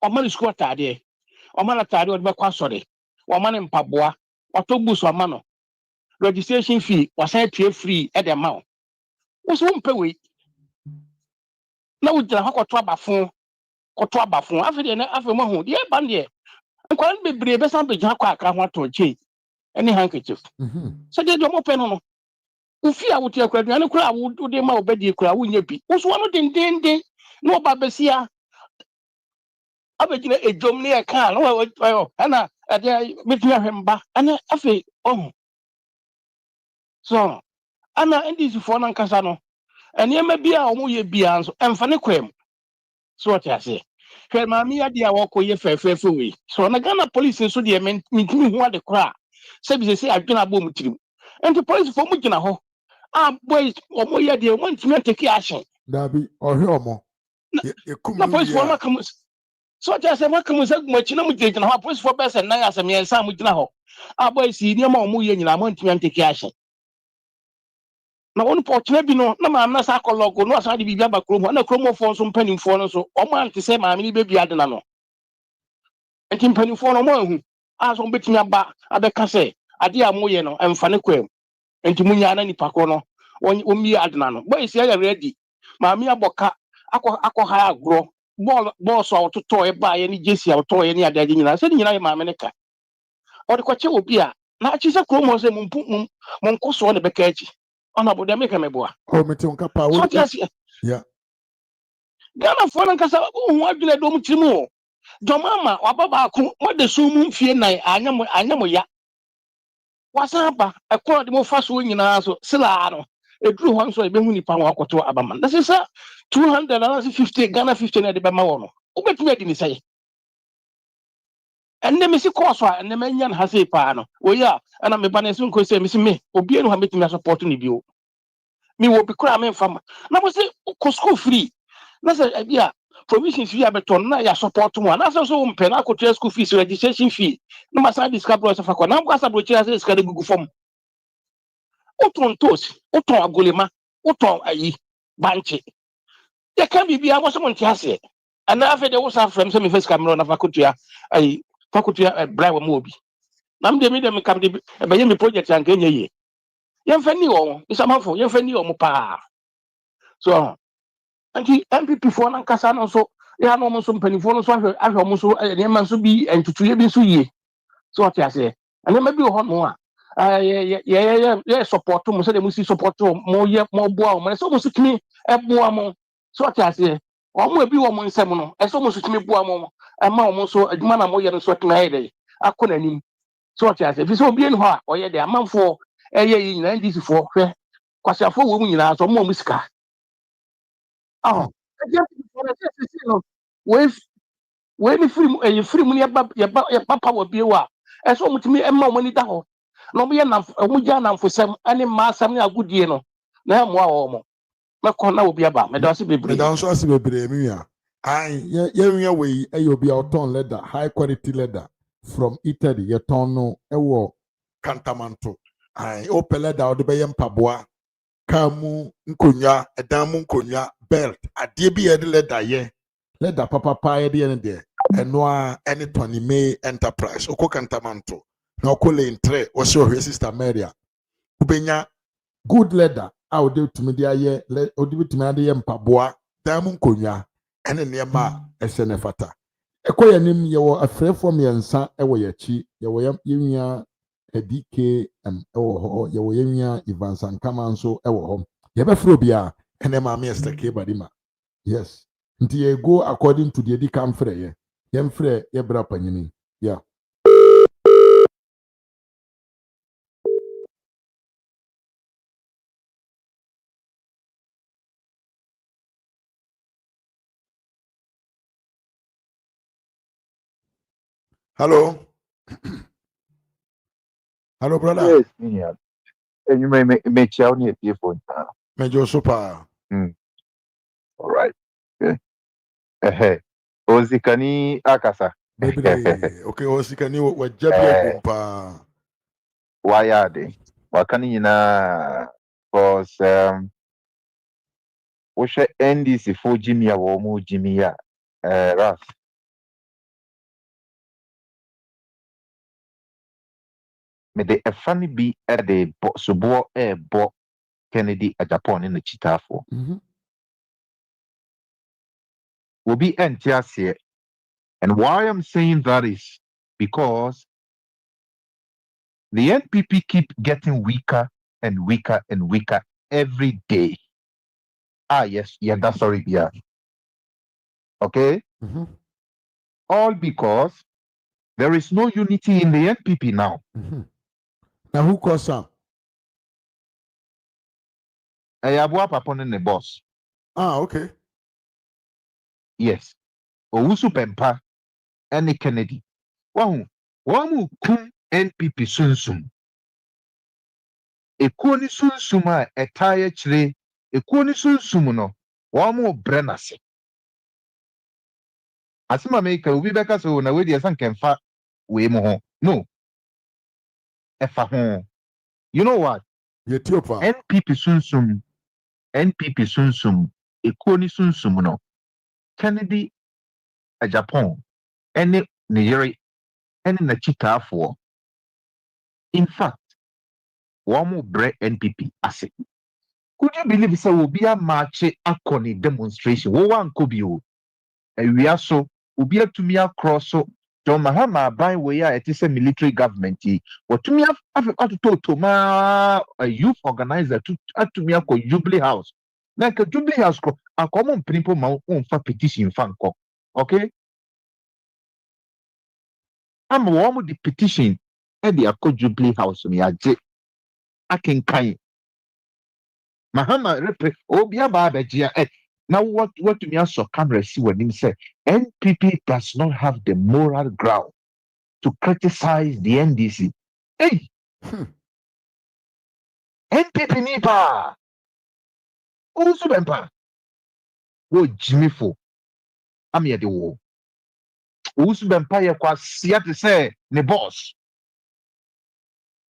o ma ni school atade o ma na atade o de kwa sore o ma ni mpaboa autobus o ma no registration fee o say tie free e de ma o so mpe we na wo jira hakoto abafon afi de na afi mo hu de ba de nkwara bebre be san be jira kwa aka ho to che any handkerchief so de do mo pe no ufi a wote akura duane kura wo de ma obedi kura wo nya bi wo so no dendenden na oba besia abegina ejom ne e kan no ana ade betumi ahwemba ana afi so ana ndisi fo na nkasa no ene ma bia o mo ye bia nso emfa ne kwem so what I say hwe ma mi ade a wo koye fefefe we so na Ghana police nso de mentimi hu ade kura se bi se adwena bom tirim enti police fo mu gina ho boys omo ye de won timi take action dabi ohwe omo na police for makam so I say makam se gumachi na mu gina ho police for person na asem ye sa mu gina ho boys ni ma omo ye nyina mo timi take action na won portrait bi no na ma na sa kologo no asa de bibia ba kromo na kromo fo so mpanimfo no so omo ante se ma me be bia de na no enti mpanimfo no mo ahu so betimi aba abeka se ade a mo ye no emfa ne kwam enti munya na nipa ko no on me adnano. Boy, is ready. Mammy aboka, ako high grow. Ball saw to toy by any JC or toy any other thing. I said, you know, my manica. Or the question will be a now she's a chromosome moncoso on the bekeji. On about the make me boy. Oh, Metonka Power. So yes, Yeah. Ghana for Nankasa, what do I do to more? Domama, or Baba, what the soon fear night, I know ya. What's up? I call the more fast wing in our Silano. A true one so I been winning power to Abaman. This is 250 Ghana 15 at the Bamaono. What ready to say? And then Missy Coswa and the Manian has a pano. Oh, yeah, and I'm a banner could say, Miss Me, Obiano have meeting us supporting you. Me will be cramming from. Now was it school free? That's a idea. Provisions via beton, now you support one. That's also Penaco school fees registration fee. No matter discover of a corner. Now, because I would just say, go from Oton Toast, Oton Agulema, Oton Ayi, Banchi. There can be I was someone to say. And after there was a from some first camera of Faculty, a faculty at Brian Moby. Nam de me dem come de be me project an kenye ye. Yem fani o, isamafo yem fani o mo pa. So, anti MPP for nan kasa no so ya no mo so mpanifo no so ahwe mo so ne man so bi entutuye bi so ye. So what you say? And then maybe ho no a yeah support mo so de mo si support mo ye mo boa mo so mo so timi e boa mo. So what you say? O mo ebi wo mo nsem no, e so mo so timi boa mo. E ma mo so adwuma na mo ye no so timi ayede. Akọ nanim. So what you say? If so be in ho or ye de amanfo eye yi na ndisi fo hwe. Kwasiafo wo mu nyina so mo musika. Oh, we ni free mu ya papa wo bi wa. E so mo timi e ma mo ni da ho. Na mo ye na mo ja na mfosem ani ma asam ni agudie no. Na mo a wo mo. Me ko na obi aba, me da so bebre. Me da so ase bebre mi ya. Ai ye we e yo bi auton leather, high quality leather from Italy. Ye ton no e wo Kantamanto. Ai o pele da o de be ye mpaboa. Kamu nkonya, edan mu nkonya, belt, adie bi ye de leather ye. Leather papa ye de de. Eno a any Tony May enterprise. Oko Kantamanto. Na oko le entre o se o sister Maria. Ubenya good leather a o de tumi de aye, o de tumi ade ye mpaboa, dan mu nkonya, ene niema ese ne fata. Ekoye nim ye wo afrefo miensa e wo yachi, ye wo yemia DKM ewo ho ye wo yemia Ivansan Kama nso ewo ho. Ye be fro bia ene ma me esteke badima. Yes. Nti ye go according to the DKM frɛ ye. Yem frɛ ye bra panyini. Yeah. Hello. Hello, brother. Yes, yeah. And you may make your own phone. Major super. All right. Okay. Ozikani akasa. Baby, okay, Osikani wa jabi kumpa. Why are they? Wakani na cause woshe NDC for Jimmy ya womu Jimmy ya Ras. Me de efani bi de subo bo Kennedy a Japan in the Chitafo. Will be NTS. And why I'm saying that is because the NPP keep getting weaker and weaker and weaker every day. Yes, yeah, that's sorry, yeah. Okay? All because there is no unity in the NPP now. Now who calls some? Ayabua Papon the boss. Okay. Yes. Owusu Pempa and Kennedy. Wamu kum NPP sunsum. Ekoni sunsuma etaye chire. Ekoni sunsum no. Wamu brenase. Asima meka ubi beka so na wedi asan kenfa we mo ho. No. Efa ho. You know what? NPP sunsum. Ekoni sunsum no. Kennedy a Japan. Any Nigeria. Any na chitafo. In fact, one more bread NPP asset. Could you believe so will be a march akoni demonstration? Wo wan ko bi o. Ewia so obi atumi across so John Mahama by way it is a military government. What to me to ma a youth organizer to me a Jubilee House. Like a Jubilee House a common people ma for petition fanko. Okay? I'm warm with the petition and the Jubilee House me aje. I can kind. Mahama repre obia ba bejia now what me also can see when him say NPP does not have the moral ground to criticize the NDC. Hey, NPP nipa. Osu bempa. Wo Jimmy fo. Am ye de wo. Osu bempa ye kwa sia te say ne boss.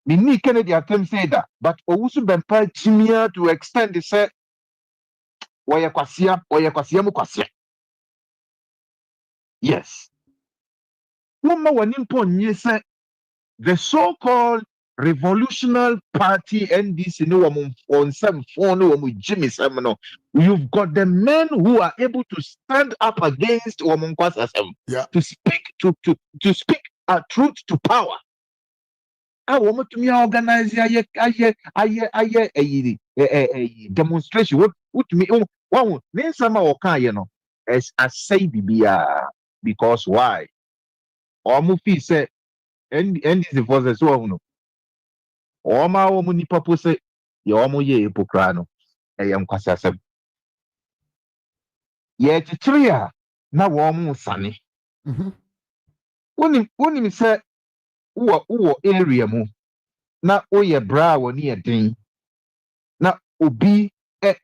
Me ni Kennedy attempt say that, but Osu bempa Jimmy to extend the say oye kwasia mu kwasia. Yes. Woma wanimpo nye say the so-called Revolutionary Party NDC on some phone Jimmy Seminole. You've got the men who are able to stand up against to speak a truth to power. I want to organize a demonstration. What me one name sama as I say because why? Omufi say NDC forces so Oma omu nipa po se ye omu ye epokra no eyam kwasasem ye chichiri a na wo mu sane woni se wo area mu na oye bra wo ne den na obi de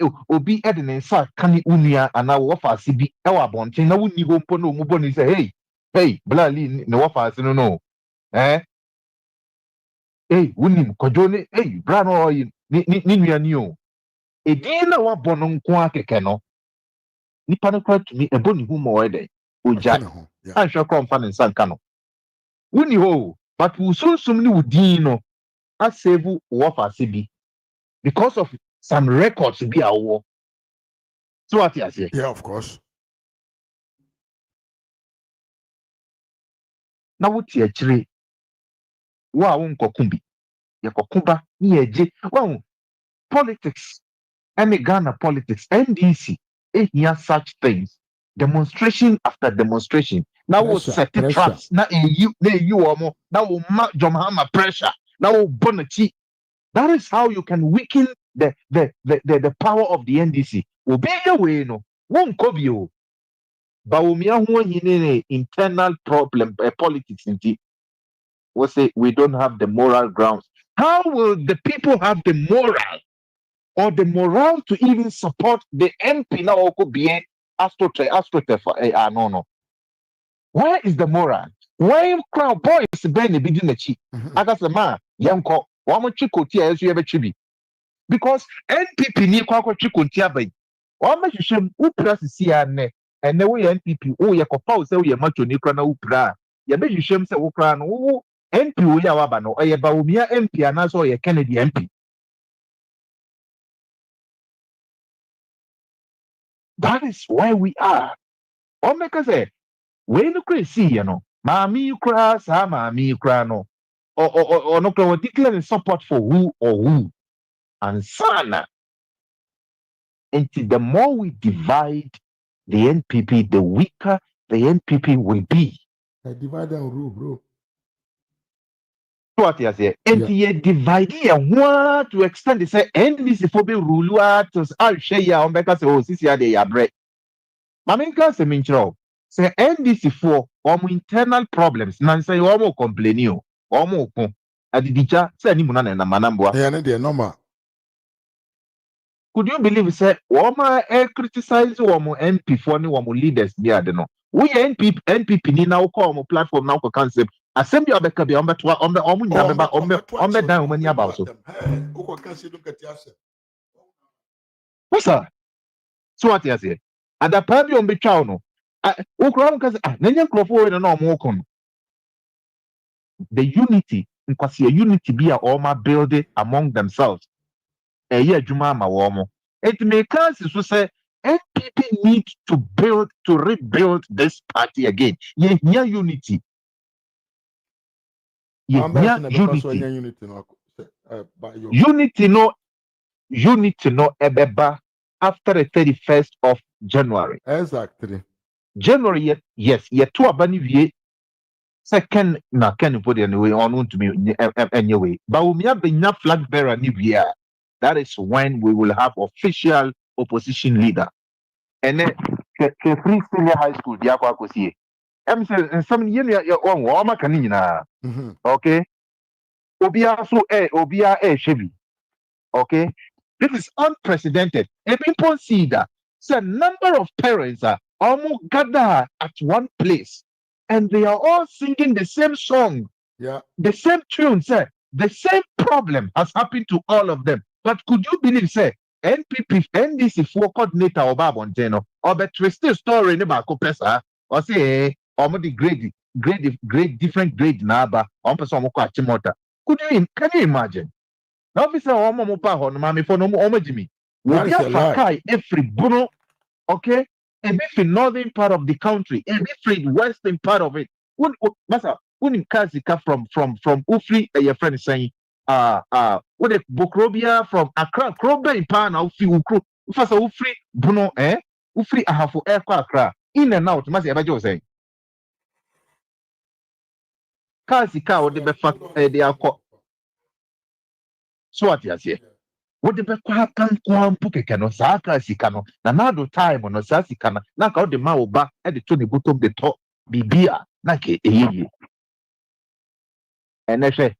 ne nsa kane unua ana wo fa ase bi e wa bonten na woni ho mpo na omu boni se hey blali ne wo fa ase no hey wunim kojo ne hey bra no ni nua ni o edin na wa bono nko akeke no nipa no kwa tumi ebo ni hu mo ede oja anhwe kwa mfa ne nsanka no wuni ho but usunsum ni udin no asave wo fa se bi because of some records bi awo so what you say yeah of course na wuti akire wa wo nkoku bi ye kokuba ni eje wa politics any Ghana politics NDC here such things demonstration after demonstration now we set the traps now you omo now we John Mahama pressure now we bonachi. That is how you can weaken the power of the NDC obi way no won ko bi o ba omi ahu hine internal problem politics indeed. We say we don't have the moral grounds. How will the people have the moral or the morale to even support the MP now could be no. Where is the moral? Why crowd boys Ben begin the cheap? I got the man, young cop, one chico tea as you ever chibi. Because NPP ni kwako chico tea by one make you who press the and the way NPP ye kopa say we macho ni krana upra. Ya be you shame say ukra no NP we ya wabano or ye ba umia MP and also ye Kennedy MP. That is where we are. Or make us say, we no crazy, Mami cry, sa mami cry no. Or no cry, declaring support for who or who. And sana. Until the more we divide the NPP, the weaker the NPP will be. I divide and rule, bro. What you say? And you divide want to extend the say NDC for be rule to I'll share ya on because sisi ya de ya break. Maminka se minchro. Say NDC for internal problems. Nancy omo complain o. Omo ko. Adidija say ni munana na manamboa. Yeah, no normal. Could you believe say Woma criticize Womo MP for ni Womo leaders bi ade no. We NPP ni na ko Womo platform na ko concept. Asem bi obeka bi ombe nyina beba ombe dan omani about so. Oko kan se do katiase. What's that? So what you say? At the party on the chow no. Ukra because nanya nkrofo we no omo ko no. The unity, because your unity be a oma build among themselves. Eye adwuma ma wo mo. It makes us so say NPP need to rebuild this party again. Yeah, unity. Yeah, unity. Unity no ebeba after the 31st of January. Exactly. January, yes, ye two abani vie second na can put anyway on to me anyway. But we have been flag bearer ni that is when we will have official opposition leader. And then free senior high school dia kwa kosie. Em say some ye on wa maka ni nyina. Okay. Obia shebi. Okay. This is unprecedented. And people see that. So a number of parents are almost gathered at one place and they are all singing the same song. Yeah. The same tune, sir. The same problem has happened to all of them. But could you believe, sir, NPP, NDC for coordinator or Babonteno, or but twist the story about Copesa, or say, or the grade, different grade naba, on person Chimota. Can you imagine? Now, officer, Mommy for no more Jimmy. Will be a fakai every Bruno, okay? A bit in northern part of the country, a bit in western part of it. Masa, when Kazika from Ufri, your friend is saying, what a Bokrobia from Accra, Krobe in Pan, Ufi Ukru, Ufasa Ufri, Bruno, Ufri Ahafu Accra, in and out, Masa Abajo saying. Kazika, what the fact they are called. So what you say? What the kwa puke no saka sikano na nado time no sasikana na ka de ma oba e de to ne bottom de to bibia na ke eyeye enehwe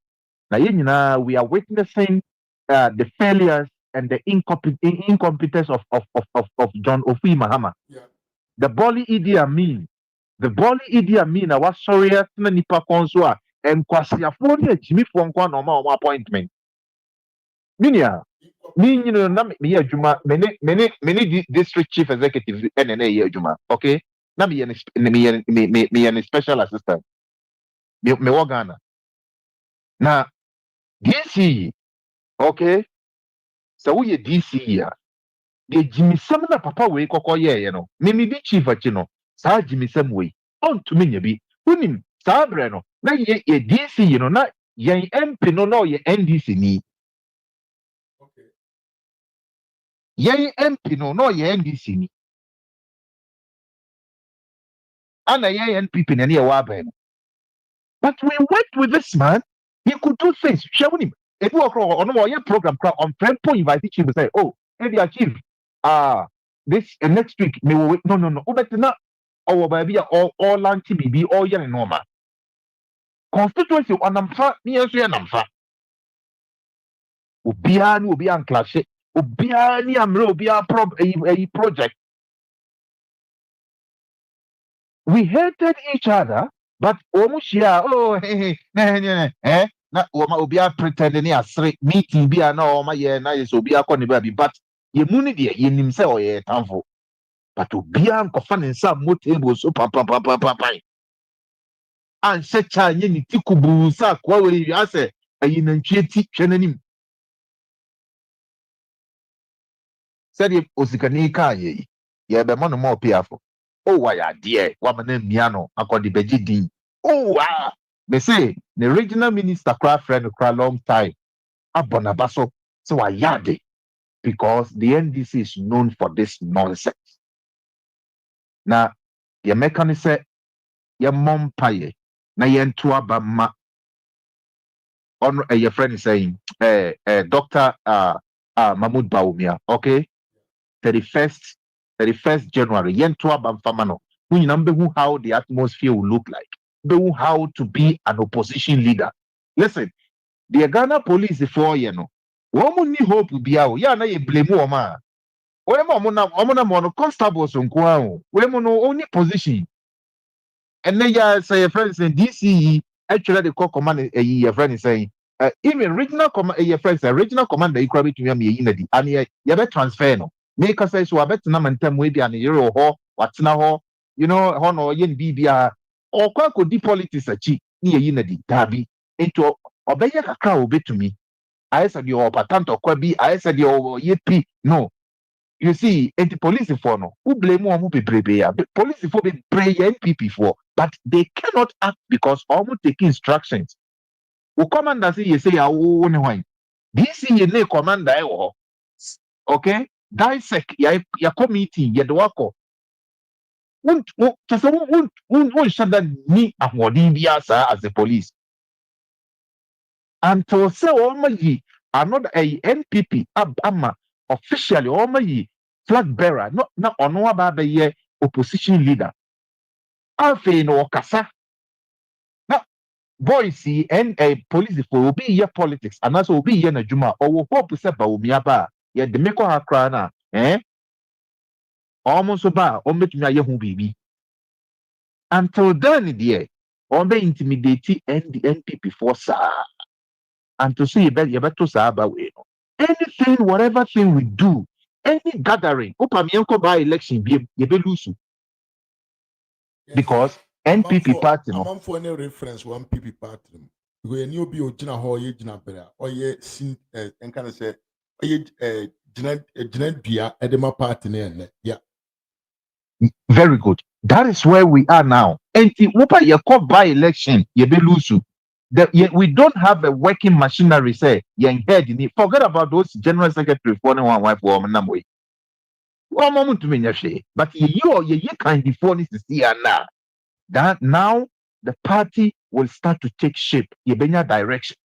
na ye nyina we are witnessing the failures and the incompetence of John Ofi Mahama. The Bole Idi Amin na was sorry na nipa konso a enkwasiafo ne ajimifo nkwa na oma appointment minia me na me adwuma many district chief executive NNA ye adwuma okay na me special assistant me wo Ghana na DC okay so we DC ya de jimisem na papa we kokoye no me di chief achi no sa jimisem we on to me nyabi unim sa bre no na ye DC no na ye MP no ye NDC ni ye MP no ye NDC ni ana ye NPP na ye wa ben but we worked with this man. He could do things showing him if you on your program on Frempo invite him to say oh maybe achieve this next week me will no but not our baby all lunch BB all year normal constituency on amfa me answer ya namfa obia ni obi an clash obia ni amre obia project. We hated each other, but omushia na oma obia pretend ni asre meeting bia na oma ye na yes obia ko ne baby but ye muni de ye nim se o ye tanfo but obia nkofa ne nsa mo table so pa an se cha nye ni tikubu sa kwa we ase ayi na ntwe ti hwenanim said osikani ka ye be mo no mo piafo oh why are dear woman miano akodi beji din oh they say the regional minister cry friend cry long time abonabaso so I yade because the NDC is known for this nonsense. Now your mechanism your mom paye na yen tuaba ma on your friend is saying Dr. Mahmoud Baumia okay 31st January, yen to Abamfamano, who number who how the atmosphere will look like, how to be an opposition leader. Listen, the Ghana police for you know, woman need hope to be out. Ya na ye blame woman. Omona mono constables on Kwao, women only position. And then ya say a friend saying DCE actually the call command a friend is saying. Even regional command a friend say regional commander equal to me in and ye be transfer no. Make us say so I bet na mantem we be an hero ho watina ho you know ho no yen bibia or kwa ko di politics achi ni ye na di dabi into obeye kakra obetumi I said you patant or kwa bi I said you ye pi no you see, the police for no, who blame one be police for be pray NPP for, but they cannot act because almost take instructions. Who commander say you say why? This is your commander okay? Dissect ya committee ya the wako. Won't shut that me as a police. Until say another a NPP ama officially flag bearer not ono about the opposition leader. Alfe no kasa. Now boys and a police for be your politics and also be your juma or hope se ba umiaba ye de meko akra na almost ba o metumi aye hu bibi. Until then there on be intimidate and the NPP for sa. And to see you better say about anything, whatever thing we do, any gathering, by election, you be lose. Because NPP party, I'm for any reference one PP party. Because you be ojina ho ye jina bera or ye sin and kind of say ye jina dia edema party ne yeah. Very good. That is where we are now. And you call by election, you be lose. We don't have a working machinery. Say, head in it. Forget about those general secretary for one wife or one way. One moment to me, but you kind of phone is here now. That now the party will start to take shape. You be your direction.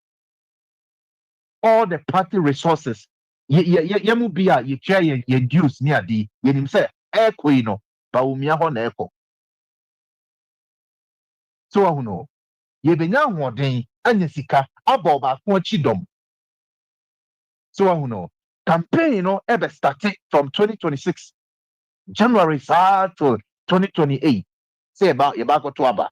All the party resources. You be you chair your dues near the you say air queen but umia hon echo. So I know. You be now one day and you sika about chidom. So I know campaign ever started from 2026 January to 2028. Say about your back to aba.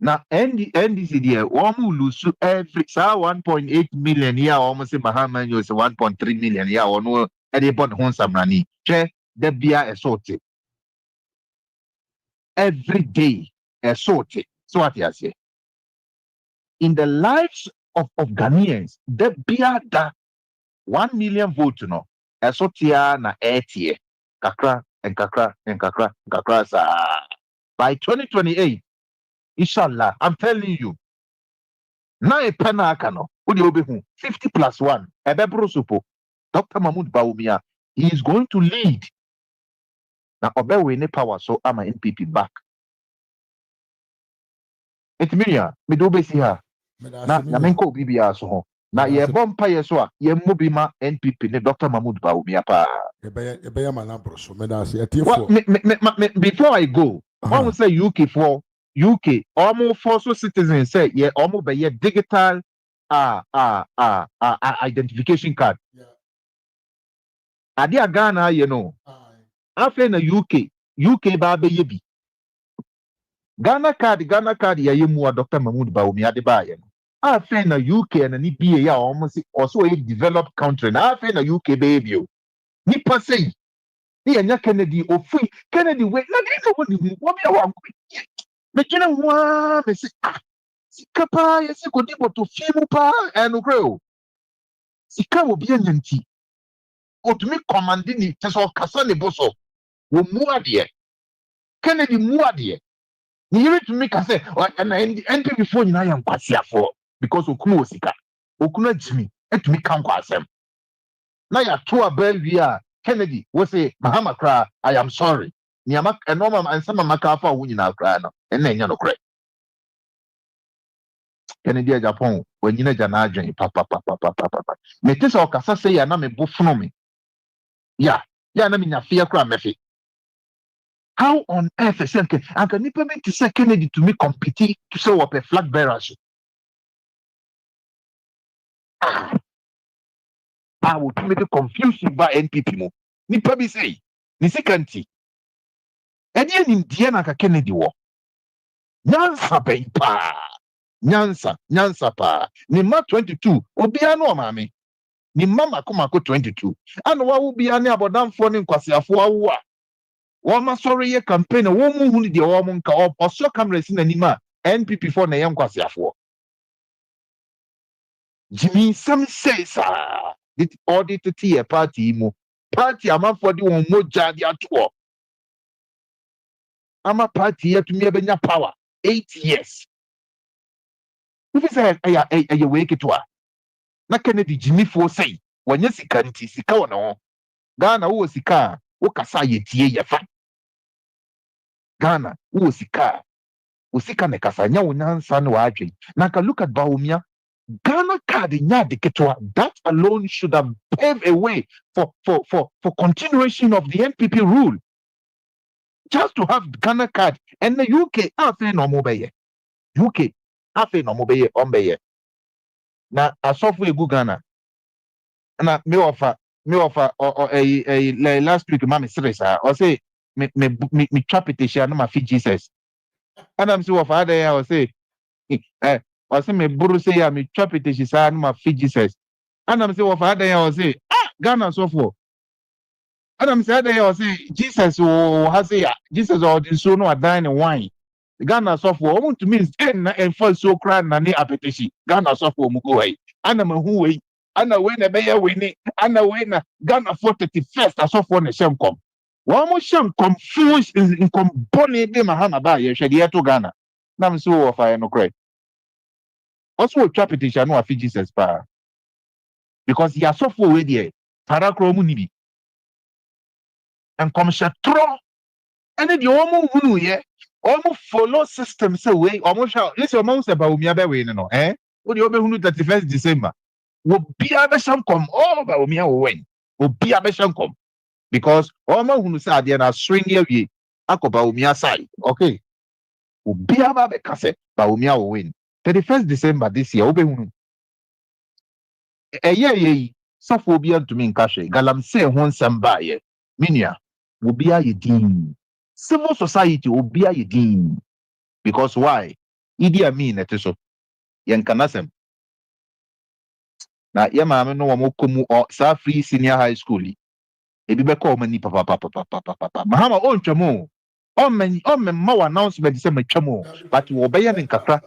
Now NDC there one lose every 1.8 million year almost say Mahama you say 1.3 million year or no anybody hon samrani. Che the beer assaulted. Every day assaulted. So what you say? In the lives of Ghanaians, the beer that 1 million votes no esotia na etie kakra and kakra sa by 2028 inshallah I'm telling you na e penaka no odi obehu 50 plus 1 ebebro supo Dr. Mahmoud Bawumia he is going to lead na obewe ne power so ama NPP back etimiya me do be see her na menko bibia so ho na ye bompa ye so a ye mobi ma NPP ne Dr. Mahmoud Bawumia pa before I go I will say UK almost for citizens say yeah almost by your digital identification card adia Ghana you know after na UK ba be yebi Ghana card ya yemu Dr. Mahmoud Bawumia de ba ye after na UK na ni BA ya almost also a developed country na after na UK baby ni passei ni anya Kennedy ofui Kennedy we na ni no ni wo be wa me kina wa me si sikapa yesi ko dibo to fimu pa enu kro sika wo bi anyanti otumi command ni teso kasa ne boso wo muade Kennedy muade ni yiri tumi kase na NPP before nyina ya nkwasiafo because okunu osika okunu ajimi etumi kan kwasem na ya to abelwi a Kennedy wo say Mahama kra I am sorry ni ama enoma ansama makafa wo nyina kra no ena enya no kra Kennedy Japan when you na adwen papa me tese okasa say ya na me bofuno me ya na me nya fear kra mefe how on earth is it and can you permit to say Kennedy to me compete to say what a flag bearer I would make a confusion by NPP mo ni pabi say ni sekanti edi ni die na ka Kennedy wo nyansa ben pa nyansa pa ni ma 22 obia no maame ni mama komako 22 and wa wo bia ni abodamfo ni nkwasiafo awo a wo ma sorry ye campaign wo mu hu ni de wo mu nka oso camera si na nima NPP for na ye nkwasiafo Jimmy some say sa audit to party mo. Party ama for the one moja di atuo. Ama party ya to me benya power 8 years. If say ay wake it wa. Na Kennedy Jimmy for say when you sika nti sika wona ho. Ghana wo sika wo kasa yetie yefa. Ghana wo sika ne kasa nya wo nyansa ne wa adwen. Na ka look at Bawumia. Ghana card nya de ketwa. That alone should have paved a way for continuation of the NPP rule. Just to have Ghana card and the UK afe no mo beye. UK afe no mo beye ombeye. Na asofu egu Ghana. Na me offer last week mama serious or say me trap it share no ma fi Jesus. And I'm so offer there I say I say me buru say ya me trap it she say no ma fi Jesus. And I'm so offer there I say Ghana so for. And I'm say there I say Jesus has say Jesus or the so no adan and wine. Ghana so for want to mean and for so cry na ni appetition. Ghana so for mu go and I'm who way. Ana we na beye we ana we na Ghana for 31st aso for na shem kom wa mo shem kom fools in kom boni de Mahama ba ye hwede to Ghana na me so of no cry also trap petition no afi Jesus pa because he aso for we there parakro mu ni bi and kom shatro ene de omo hunu ye omo follow system say we omo sha this omo se ba Bawumia be we no wo de obehunu 31st December will be a besham come all about me when will be a besham come because all my who say they are swing here akoba umia side okay will be a babe kase Bawumia will win 31st December this year obehunu ye safo bi to me nkashe galam say hon samba ye minia will be a yedin civil society will be a yedin because why Idi Amin eteso yen kanasem na ye maame no wo komu sa free senior high school ebi be call mani papa Mahama ontwamo on ma announcement say matwamo but wo be ye ne nkakra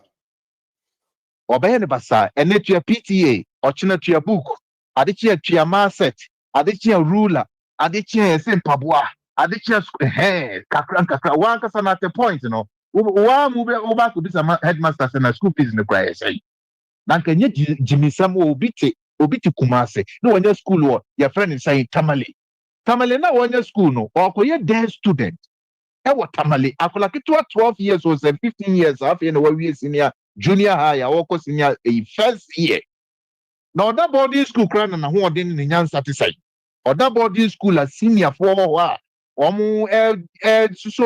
wo be ye ne basa ene tua PTA ochina tua book adechia tua mindset adechia ruler adechia sempaboa adechia kakra one kasa na the point no wa mu be wo ba ko bisa headmaster say na school fees ne cry say nanka nye jimisam obi te Kumase no wanya school wo your friend is saying Tamale na wanya school no okoye day student e wo Tamale akola kitwa 12 years or 15 years after no we senior junior high or senior first year na other boarding school kran na ho odin ni nyan satisfied other boarding school a senior for ho a omu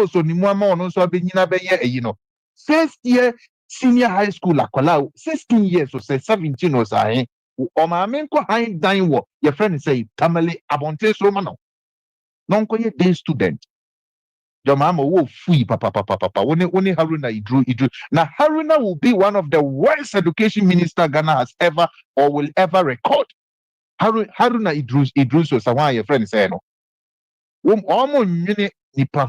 so ni mu ama ono so abenyina beye no first year senior high school akola 16 years or 17 or say o ma men ko high dan wo your friend say Tamale abonte so ma no non ko ye day student your mama wo fui papa woni Haruna Idru na Haruna will be one of the worst education minister Ghana has ever or will ever record Haruna Idru so say your friend say no wo mo nwini nipa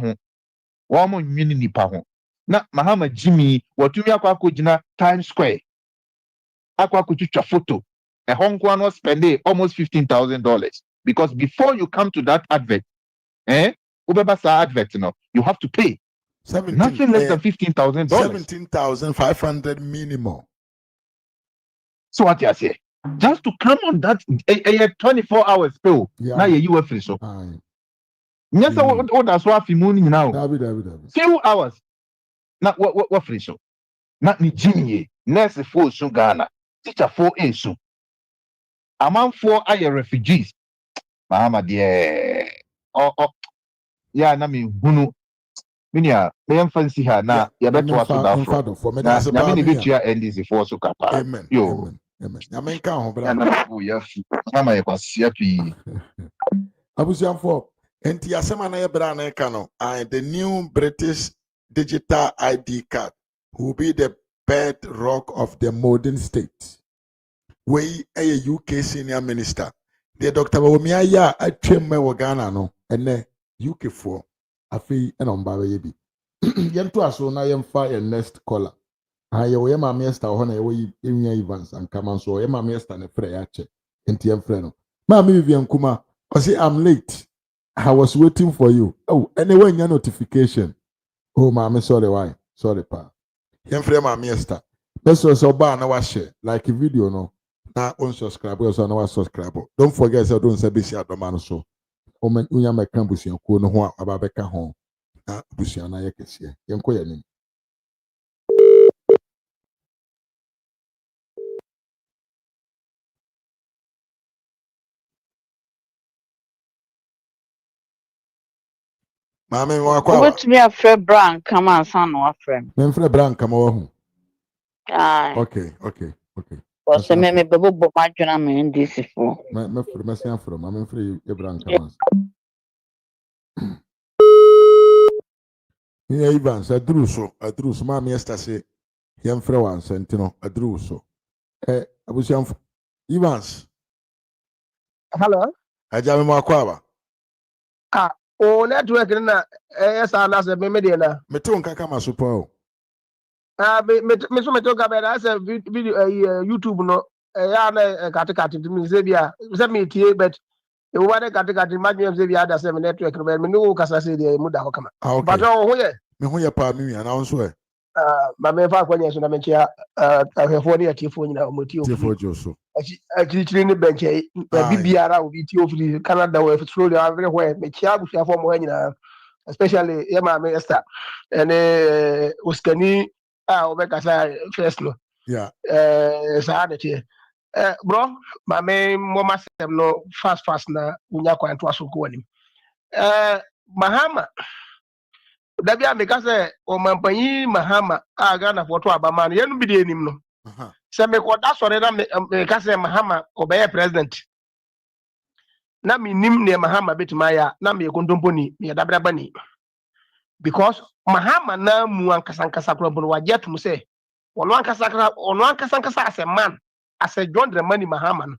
ho na Mahama Jimmy watumi akwa gina Times Square akwa kuchucha photo a Hong Kong was spending almost $15,000 because before you come to that advert ubeba sa advert you have to pay nothing less than $15,000 $17,500 minimum. So what you say just to come on that 24 hours pay now you free so yes what that's what money now few hours na what free so na ni Jimmy nurse for so Ghana teacher for so among for aye refugees Mahama de yeah na me hunu minia me fancy her na ya beto aso da for na me be tua NDC for so kapa yo amen amen ka ho bra na ya fi Mahama ye kwasia pi abusianfo enti asema na ye bra na ka no the new British digital ID card will be the bedrock of the modern state. We a UK senior minister. The Dr. Bawumia ya atwem me wo Ghana no ene UK for afi ena mbawe ye bi. Yento aso na yemfa ye next caller. Aye wo ye ma mister ho na ye wo enwia Evans and come so ye ma mister ne frɛ ya che. Enti yemfrɛ no. Mami Vivian Kuma, I say I'm late. I was waiting for you. Oh, anyway, your notification. Oh, mami, sorry, why? Sorry, pa. Yen frame mami Esther. Let's also buy na share like a video no. Now unsubscribe also na subscribe. Don't forget to don't say be share the man so. O men unya me kan busia ko no ho ababeka ho. Na busia na yekese. Yen ko yanim. Mami wa kwa. What me a friend brand come on son or friend. Men frɛ brand kama wo ho. Aye. Okay. Because me bebo my journal me NDC for. Me frɛ me san frɛ mami frɛ e brand kama. Yeah, Evans, aduru so mami Esther say yen frɛ wan sentino aduru so. Abusiam Evans. Hello. Aja me mo akwa ba. O network na esa na se me de na. Me to nka kama so pa o. Me so me to ga be na se video YouTube no ya na katikati mi se bia se me tie but e wo ba katikati ma me se bia da se me network no be me no kasa se de mu da ho kama. But o ho ye. Me ho ye pa mi wi ana so e. Ma me fa kwanya so na me chia ahwefo ne atifo nyina o moti o. Tifo joso. Akiri ni benche bibiara obi ti ofiri Canada we Australia everywhere me chia busia for mo nyina especially ye ma me Esther and uskani obeka sa first no yeah sa de tie bro ma me mo masem no fast na unya kwan to aso ko anim Mahama dabia me ka say o mampanyi Mahama Ghana for to abama no ye no bi de enim no se me ko da sore na me ka say Mahama obey president na me nim ne Mahama betima ya na me kontomponi me dabra bani because Mahama na mu ankasa kro wa jetum say ono ankasa as a man as a John Dramani Mahama no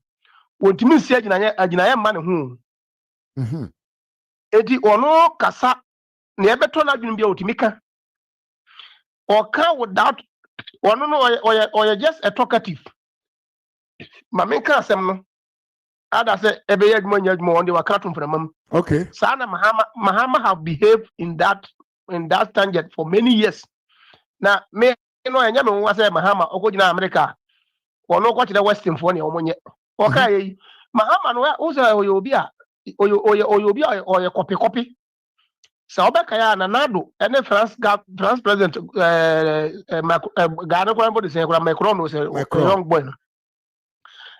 wontimi si agina man ho edi ono kasa ne ebeto na dwun bia otimi ka or can without ono no or just a talkative mamen ka asem no ada say ebe yadmo nyadmo on the wakatum from mam okay sana Mahama have behaved in that tangent for many years na me no enya me wa say Mahama okojina America ono ko kire western for ne omonye okay Mahama no o say oyobi a oyobi a copy so obeka ya na nado ene France president Ghana ko ambo de say Macron no say young boy no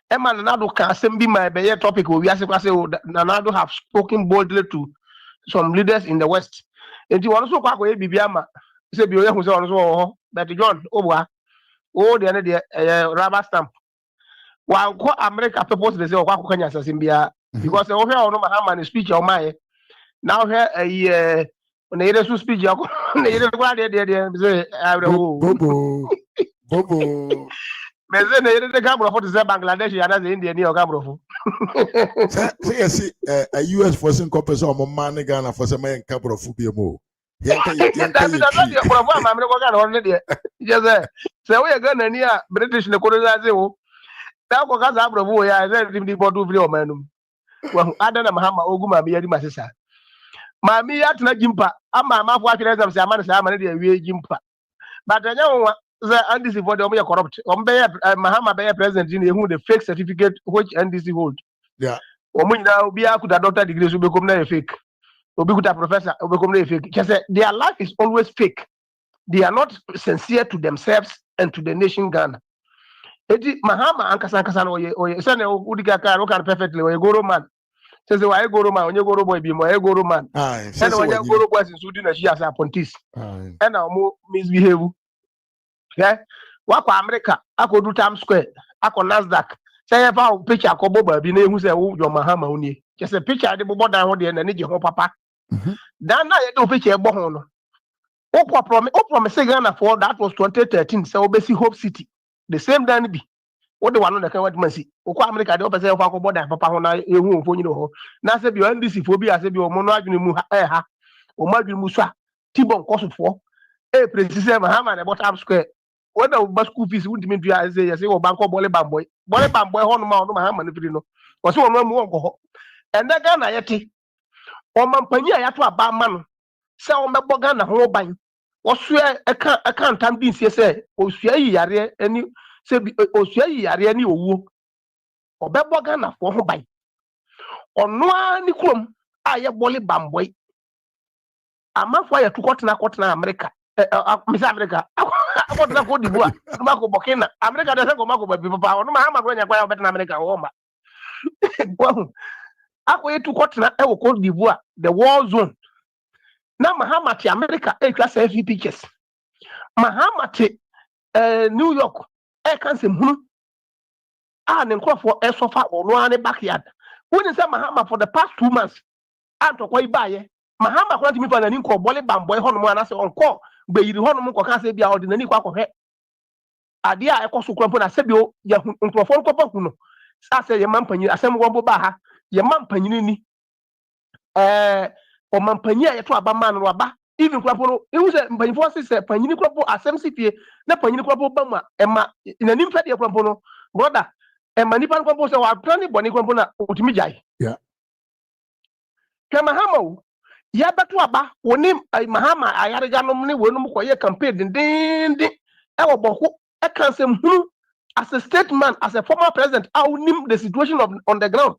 Emma Nanado can assembly my be topic we say Nanado have spoken boldly to some leaders in the West. And you want to kwa bibiama say bi oye hu say ono so but John obwa o de na rubber stamp. Wa ko America purpose they say kwa kanya asasimbia because o hwe ono Mahama speech o mai now here na yere su speech ya ko na yere kwa de say bobo Meze na yere de Gabro for the Bangladesh ya na India ni o Gabro. Say yes a US force in corpus or man Ghana for some man Gabro fu bi mo. Yanka Bravo ma me ko Ghana on de. Just say we Ghana ni a British le ko za se wo. Da ko ka za Bravo ya ze dim di bodu vri o manum. Wa ada na Mahama ogu ma me ya di masesa. Ma mi ya tuna jimpa ama ma fu atire zam se ama na de awie jimpa. But anya the NDC for the corrupt. Mahama be president in the fake certificate which NDC hold. Yeah. Now be a doctor degree will become a fake. Will be a professor will become a fake. Their life is always fake. They are not sincere to themselves and to the nation Ghana. Mahama ankasa oye sane udika ka can perfectly oye goro man. Says why goro man onye goro boy bi mo oye goro man. And onye goro boy is sudi na she as a pontis. And now misbehave. Yeah, wako America, ako do Times Square, ako Nasdaq. Say if I picture ako boba bi na ehu say wo your Mahama oni. Just a picture de bobo dan ho de na je ho papa. Dan na ye do picture ebo ho no. O promise Ghana for that was 2013 say obesi Hope City. The same dan bi. What the one on the can what man see. Oko America de opese of ako boda papa ho na ehu ofo nyino ho. Na say bi NDC fo bi ase bi o mo no adwene mu ha. O ma adwene mu so a Tibon kosofo. Precise Mahama na Times Square. When the school fees wouldn't mean to say, yes, or Banco Bole Bamboi. Bole Bamboi, Honma, Mahama, no. was one more go. And that Ghana yeti. Or Mampania yato a barman. Sell my bogana whole bang. Was swear I can't time this say, or swear yare any say or swear yare any woo. Or bebogana for whole bang. Or no any crum, I Bole Bamboi. A month why you took Cotton America. Miss America. I got the Cote d'Ivoire, Marco Bocana. America doesn't go Marco, but people power. No matter when you acquire better America. Well, I wait to Cotton, I will Cote d'Ivoire, the war zone. Now, Mahama to America, a class FV pictures. Mahama to New York, I can't say, and call for a sofa or one backyard. When is Mahama for the past 2 months? I'm to quite buy. Mahama wanted me for an inco, Bole Bamboi, Honman, as on call. But you don't know what be out in any quack. Adia, I cost to crumple a sebio, Yankofon Copacuno. Say your mampany, a sem wombo baha, your mampanini, or mampania, to a baman or ba, even crumple. It was a by forces a panini crumple, a sem city, the panini crumple bama, Emma in an infant crumple, brother, and Manipan crumple, so our planning bonny crumple, Utimijai. Yeah. Kamahamo. Ya betu aba woni Mahama ayarega no ne wonu mu koye campaign din e wo boko e kan sem hunu as a statesman, as a former president I nim the situation of on the ground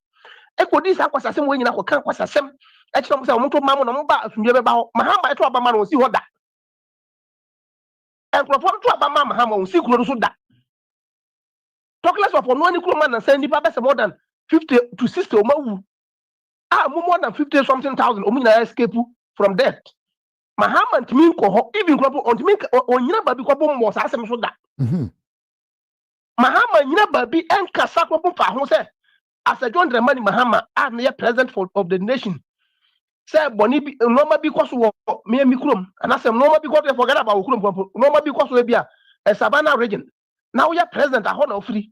e ko dis akwasasem we nyina ko kan kwasasem e kire mo se mo to mamu no mo ba asumye be ba ho Mahama eto aba ma no si ho da e ko to aba ma Mahama on si kuro so da talk less of no any kuro man na say nipa be more than 50 to 60 o mawu more than 50 something thousand. Omina escape from death. Mahama to ko even crop on to me on yina baby ko mo sa asem so da. Mahama yina baby en kasa ko fa ho say as a John Dramani Mahama am the president of the nation. Say boni bi normal because me krom and asem normal because they forget about krom normal because we be a Savannah region. Now we are president a honor free.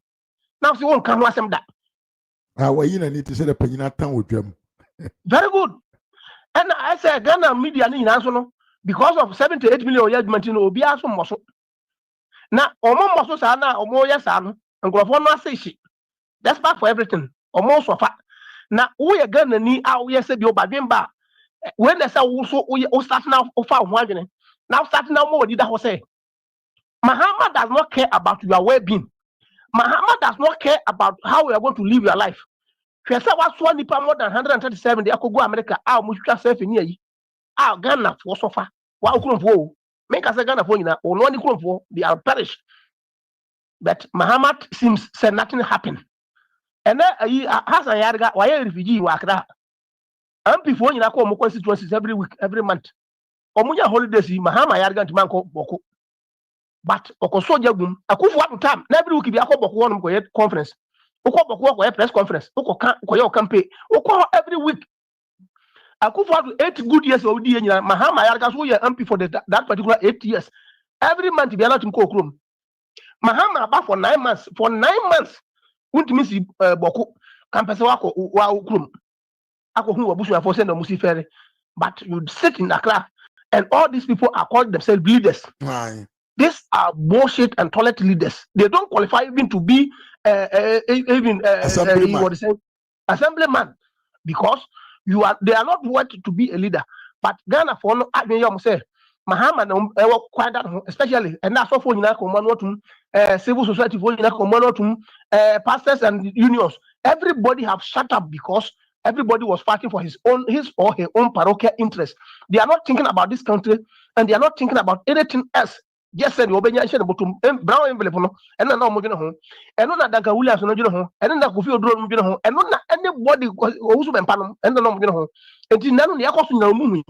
Now see one kan asem da. You need to say the penina town with them. Very good. And I say Ghana media ni national because of 78 million years maintain obi aso moso. Na omo moso sa na omo ya sa no nkrofo no ase shi. That's part for everything. Omo so fa. Na wo ye Ghana ni a wo ye se bi obadwen ba. When they say wo so wo start now o fa ho adwene. Now start now mo wadi da ho say Mahama does not care about your well-being. Mahama does not care about how you are going to live your life. If you was one nipa more than 137, they could go America. Our mutual self in here. Our Ghana for so far. Wow, couldn't for make us a Ghana for you now, or no one for they are perished. But Muhammad seems said nothing happened. And then has a yarga, why a refugee work that. And before you come constituencies every week, every month. Omunya holidays, Mahama yarga to Manco Boko. But Okosoja boom, a coup for time, every week be a couple of conference. Oko press conference. Oko campaign. Oko every week. Aku for 8 good years of the year. Mahama yarga so ye MP for that particular 8 years. Every month be allowed to go home. Mahama about for 9 months. For 9 months, won't miss Boko. Campus wako wa ukrum. Ako hu wabusu for send musi ferry. But you sit in Accra and all these people are called themselves leaders. Right. These are bullshit and toilet leaders. They don't qualify even to be assemblyman because they are not worth to be a leader. But Ghana for no say Mahama quite that especially and that's for civil society for pastors and unions. Everybody have shut up because everybody was fighting for his or her own parochial interest. They are not thinking about this country and they are not thinking about anything else. Just said Obenya said about brown envelope no and now mo home and no that Williams no jino ho and na Kofi Oduro no jino ho and no anybody who be mpa no and no mo jino ho enti nanu ne yakoso nyina mu hu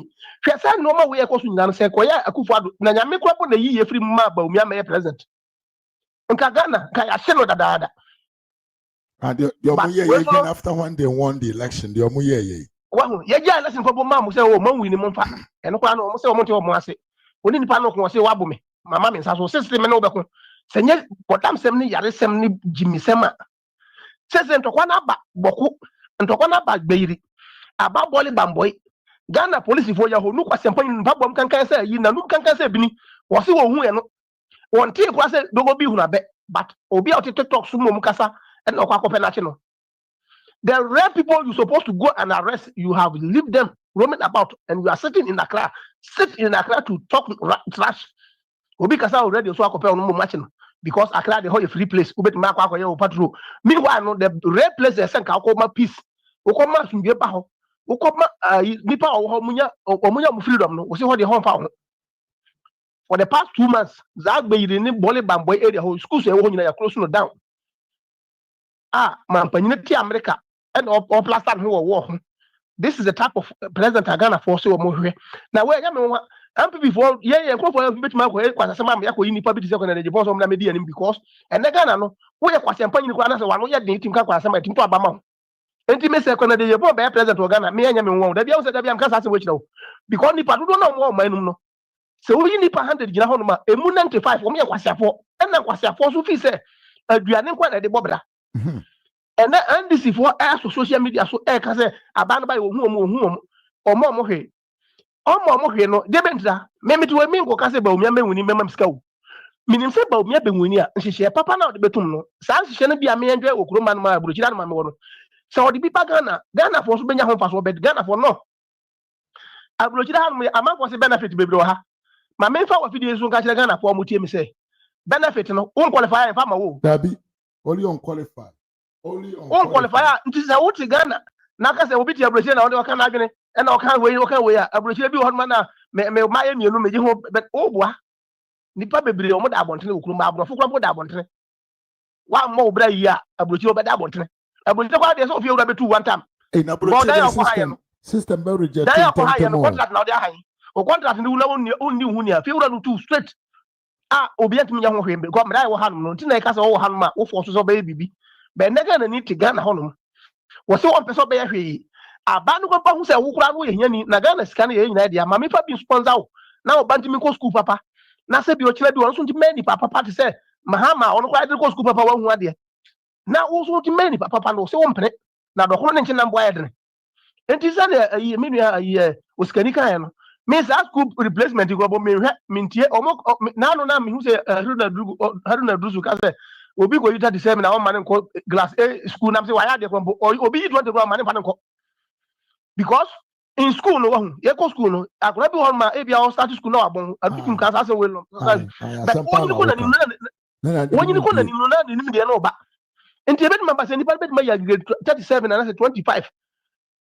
hwe say no ma we yakoso nyina no say koya Akufo-Addo na nyame kwapo na yi yefri ma ba umi ama president nka Ghana ka ya sheno dada and the omo after when they won the election the omo ye wahu ye ja election kwapo ma mo say o ma win mo mfa eno kwa no mo say o mo te o mo ase oni nipa no ko say wabo me mama me nsa so sesere me no be ko senye potam sem ni yare sem ni jimi sem a sesere ntokwa na ba boku ntokwa na ba gbeiri aba Bole Bamboi Ghana police fo ya ho nu kwa sempa ni bom kankan say yi na nu kankan say bini wo se wo hu e no won tie kwa say dogo bi hu na be but obi a TikTok so mo kasa e na kwa kope na che no The rare people you're supposed to go and arrest, you have leave them roaming about, and you are sitting in Accra, to talk trash. Obi kasa already so akopɛ no matching because Accra the whole free place. Ubet ma akwa akɔyɛ patrol. Meanwhile, no the rare place they send ka akɔma peace. Okɔma sumdie pa ho. Okɔma nipa ɔwɔ munya mu freedom no. Osi hɔ de hɔ fa ho. For the past 2 months, Zagbe yiri ni Bole Bamboi area whole schools ɛwɔ hɔ nyina ya close no down. Man panyine ti America and all plaster who war. This is the type of president Ghana for so more. Now where I'm before for bit my way because some yako in public second and the boss of media because and the Ghana no where was champagne one year team can some team to Abama. Intimate second and the bomb president of Ghana, me and Yaman, the Bios that I'm casting which now because Nipa don't know more man no. So we need 100 Ginahoma, a moon 95 for me was for and that was a force of fee say a Duanin at the Bobra. And then this is for us social media so air can say abandoned by whom or more here. Or more here no debenta maybe to a mean go can say about me when you remember school. Meaning say about me being winning and she share papa now the betum no. Sans she be a me and or Roman my Brucian man. So the people Ghana for Benya home pass but Ghana for no. I Brucian me a man was a benefit to be broha. My main for videos who catch Ghana for Mutim say benefit no unqualified farmer wo. Dabi only unqualified. Qualifier nti say wuti Ghana na ka say obi ti abrochie na wode waka na adwene e na waka we abrochie bi hon na me maye mienu meji ho obua nipa bebre o mo da abontene okuru ma abrofo kura mo da abontene wa mo obra yi a abrochie oba da abontene abrochie kwa de so ofie ura betu one time na abrochie system be reject contract na wode ahan o contract ni wula wonni hu ni afie ura no two straight obi atimi nya ho hwembe ko mra wo hanum no nti na e ka say wo hanum wo force so be bibi but nega na need to Ghana honum wo se won person be hwe abanu ko pa hu se wo kura no ye hiani na Ghana sika na ye nyina dia ma me fa bi sponsor wo na wo banti mi ko school papa na se bi o kire bi won so nti mani papa ti se Mahama ono kwa de ko school papa wa hu ade na wo so nti mani papa no se wo mpene na do ko ne nchi na mbo ayedene enti se na me nua o skani kan no me sa school replacement go bo me hwe mintie omo na no na me hu se Haruna Druzu ka se obi go yuta the same na one man ko glass school na say why dey ko obi you want to go man fan ko because in school no one ye ko school no akora bi hon ma e bia start school na abon abikum ka say we no but only ko na ni na ni dey no ba enti be ma say ni pa be ma ya grade 37 and 25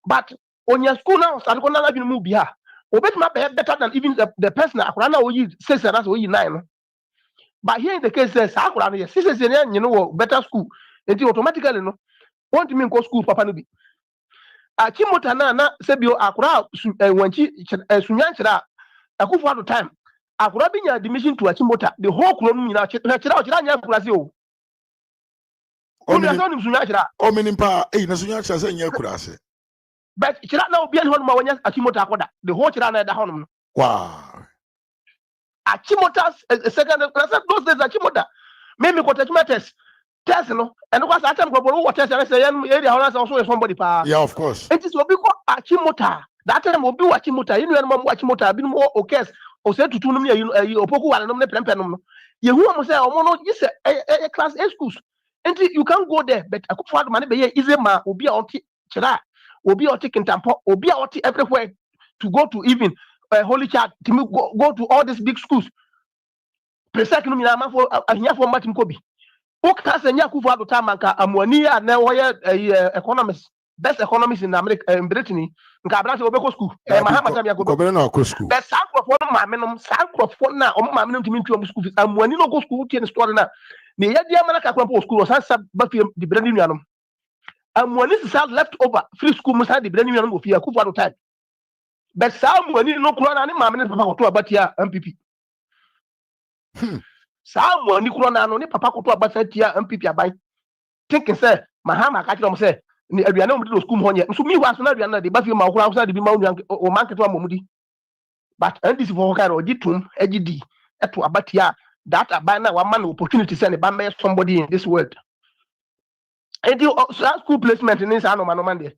but on your school now start ko na bi mu bi ha obet ma better than even the person akora na o yi 6 and o yi 9 but here in the case says akura no yes says you know better school enti automatically no want me go school papa no bi akimota na sebio akura wanchi sunyan chira akufo at the time akura bi nya admission to akimota the whole kuro no nyina chira nya akura se o onu aso ni sunyan chira o menimpa na sunyan chira se nya akura se but chira na obi an hono ma wanya akimota akoda the whole chira na da hono no wow Achimota second those days Achimota maybe ko test no and because at time go test and say area house also somebody pa yeah of course it is obi ko Achimota that time obi wa Achimota you know mo Achimota bi mo o case o say tutu no me opoku wale no me prempe no ye hu am say omo no you say class A schools and you can go there but akufo ado man be here easy ma obi a oti chira obi a oti kintampo obi a oti everywhere to go to even Holy Child to go to all these big schools. Present no mina for ahia for matim kobi. O ka se nya kufu ado time nka amwani ya na wo ye economists best economists in America in Britain nka abra se obeko school. Mahama time ya go be na ko school. But sankrofo no ma menom sankrofo na o ma menom timi ntu school fees amwani no go school tie story na ne ya dia mana ka kwa school so sa ba fi di brand new anom. Amwani se left over free school musa di brand new anom ofia kufu ado time. But someone no corona ni mama ni papa ko to abatia MPP. Someone ni corona no ni papa ko to abatia MPP abai. Think say Mahama ka kire mo say ni aduane mo di school ho nye. Nso mi hu aso na aduane de ba fi ma okura so de bi ma o man keto amomudi. But and this for ka ro gitum agidi eto abatia that abai na wa man opportunity say ne ba me somebody in this world. And the school placement ni sa no man de.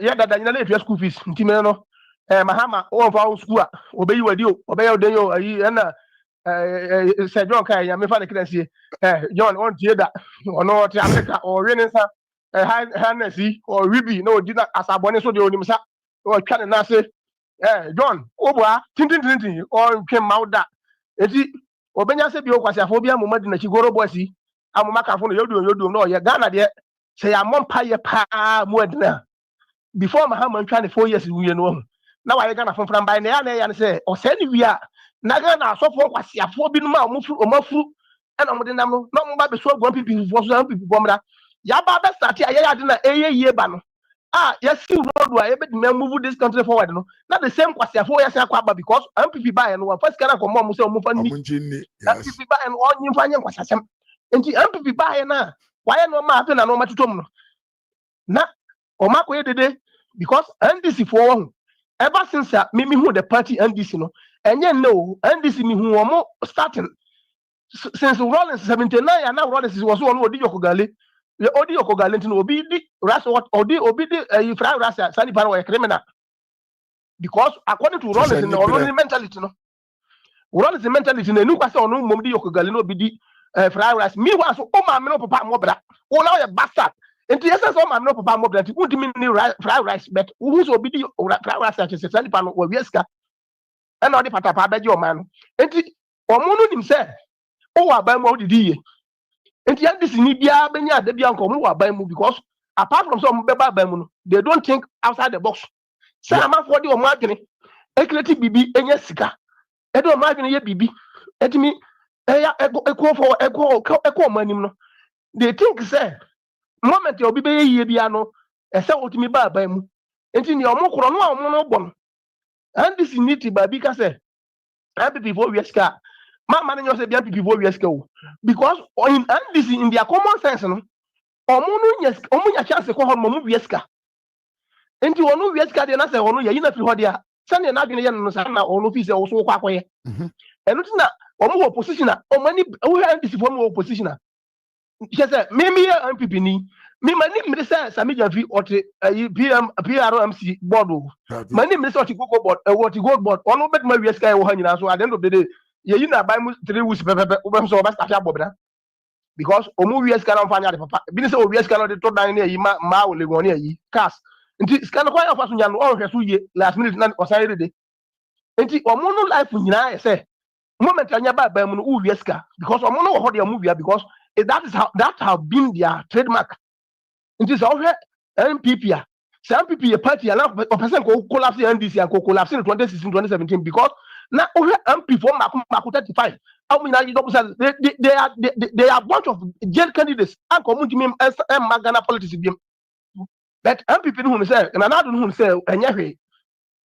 Ya dada nyina le school fees ntime no. Mahama o fa school a obeyi wadi o obeyi odenyo ayi na Sir John kai ya me fa de kire sie John on tie da ono te Africa o we ne sa Hennessy or Ruby, no, did not as a bonnet so the Onimsa or Cannon say, John, Oba, Tintin, or came out that. Eti, Obenya said, you was a phobia moment in the Chigoro Bossy. I'm a macafon, you do no, you're Ghana there. Say, I'm one pie pa more before Mahama 24 years, we know. Now I got from by Nana and say, or send we are Nagana, so for was a phobia, Mofu, and I'm the number, not by so one people for some people. Yaba start here, I didn't a year ban. Ah, yes, you road where every man move this country forward. No, not the same question 4 years ago because MPP buy and one first can come on, Musa Mufani. MPP buy and all new finding was some. And the MPP buy now. Why no matter no matter to them? Na Omako did because NDC for ever since Mimi who the party NDC no, and you know NDC me who are more starting since Rollins 79 and now Rollins was one who did Yokogali. The audio Kogalent will be the Ras what or the Fry Rasa Sani Paro criminal. Because according to Rollins in the mentality, no Rollins mentality in the new person no Mumdi Yokogalino be the Fry Ras. Me was my no papa mobra. Oh now a bastard. And the essence of my no papa mobra would mean Fry Rice, but who's will be the Fry Rasa Sani Pano or Yeska and all the Patapa your man. And the Omono himself. Oh, I buy more the and yet this Nibia Benya de Bianco by mu because apart from some Beba Bamuno, they don't think outside the box. Say I'm for the margin, Equity BB and Yesica. I don't imagine ye BB. At me, echo for echo money. They think, say, moment you'll be Biano, a sell to me by mu. And in your Mokro, no, and this is neat by because happy before we escape. My manager said, before we go because in their common sense, no, yes, only chance to call home Yeska. And you know, Yeska, the answer, or no, you know, if you had their Sunday night in the or office also quack away. And it's not or oppositioner or many who have this form of oppositioner. She said, maybe MPP me, my name is Samija V or PRMC board. My name is what you go board, what you go board, or no better my Yeska or Hanya. So at the end of the day, you know, buy 3 weeks, so because Omu cannot find out papa. Business of yes cannot to down near Ma will go near ye. Cast. It's kind of quite a person young or last minute or Saturday. And Omono life in I say, moment I never buy Munu Yeska because Omono hold your movie because that is how that have been their trademark. It is all MPP. Some people a party a lot of person go collapse the NDC and go collapse in 2016, 2017 because now MP for Maku 35. I mean, they are a bunch of jail candidates and community members and Magana politics. But MPP who say, and another who say, and Yahi,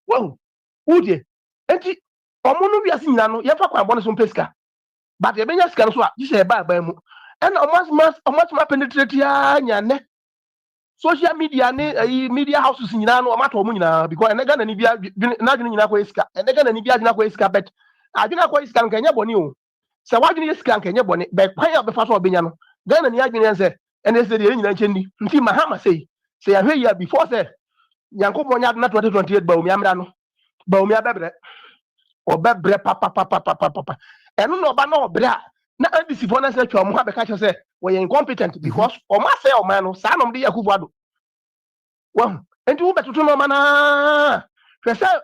well, who did? And Omono we are seeing now, Yafa bonus on Pesca. But the Benyas can swap, you say, bye, and a much more penetrate ya. Social media media houses in Yano Matomuna because and again not in Aquaska and again in Aquaska but I did not quite scan Kenya Bonu. So why didn't you scan Kenya Bonnet? But pay up the first of Binyano. Then the Yagan said, and they said, until Mahama say, I hear you before said, Yanko Bonya not 2028 Baumiamano, Baumia Bebre or Bebre papa. And no, but no, bra. Now, this is one answer to Mohamed say, we're incompetent because or must say, oh man, son of the Yakubado. Well, and you better to know, man.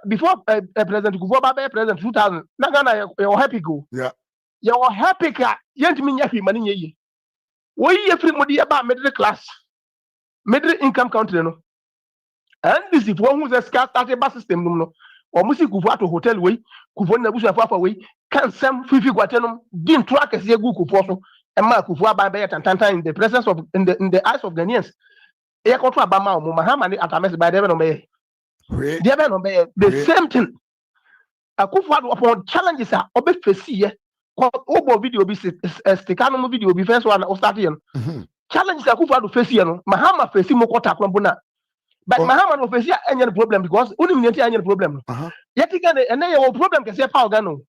Before President Kuboba, President 2000, Nagana, you're happy go. Yeah. You're happy cat, yet me yappy money. We are free money about middle class, middle income country. No, and this is one who's a scarce started bus system. No, or Musi Kuvato hotel way, Kuvona Bush and Papa way. Can some Fifi Guatenum didn't track as ye Guku Fosso and Mark by Bayat and Tanta in the presence of in the eyes of Ghanaians. Air contra Bama, Muhammad at a mess by Devon Obey. Devon Obey, the same thing. A Kufa upon challenges are obey Fessia, Obo video be Sticano video be first one of Statian. Challenges are Kufa to Fessiano, Mahama Fessimo Kota Klambuna. But Mahama no Fessia any problem because only any problem. Yet again, and then your problem can say Paugano.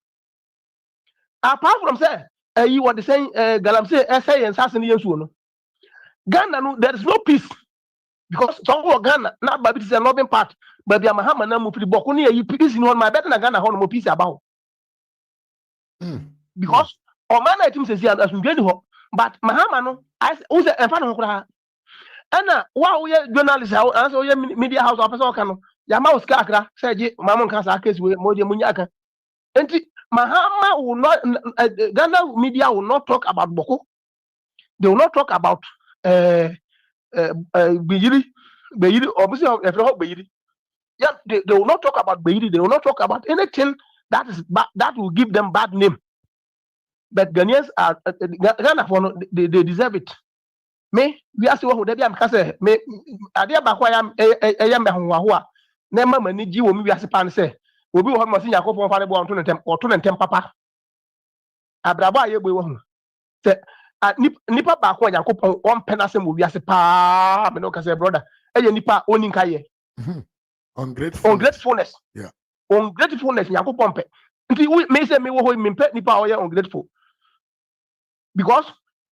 Apart from say, you were the same Galamse essay and Sassanian Suno. Ghana, there is no peace because some of Ghana, not by this is a loving part, but the Mahama Namu to the Bokuni, you peace in one my better than Ghana, more peace about. Because all man items says, as we get hope, but Mahama no, I was a fan of her. ana wa wo ye journalist ha anso ye media house of person kan no ya ma uska akra say je mamu kan sa case we mo je munya aka enti Mahama will not Ghana media will not talk about Boko. They will not talk about Beyiri obviously Beyiri. Yeah, they will not talk about Beyiri. They will not talk about anything that is that will give them bad name. But Ghanaians are Ghana for they deserve it. Me we are still who they be am kase me ade ba kwa ya me ho a na ma mani gi wo mi wiase pan se obi wo ho mo se Yakobon fa ne bo onto ne ntem papa abrabo aye gbe wo ho se nipa ba kwa Yakobon on penase mo wiase pa me no kase brother eye nipa oni nkaye ungratefulness yeah ungratefulness Yakobon pe nti me say me wo ho me pe nipa o ye ungrateful because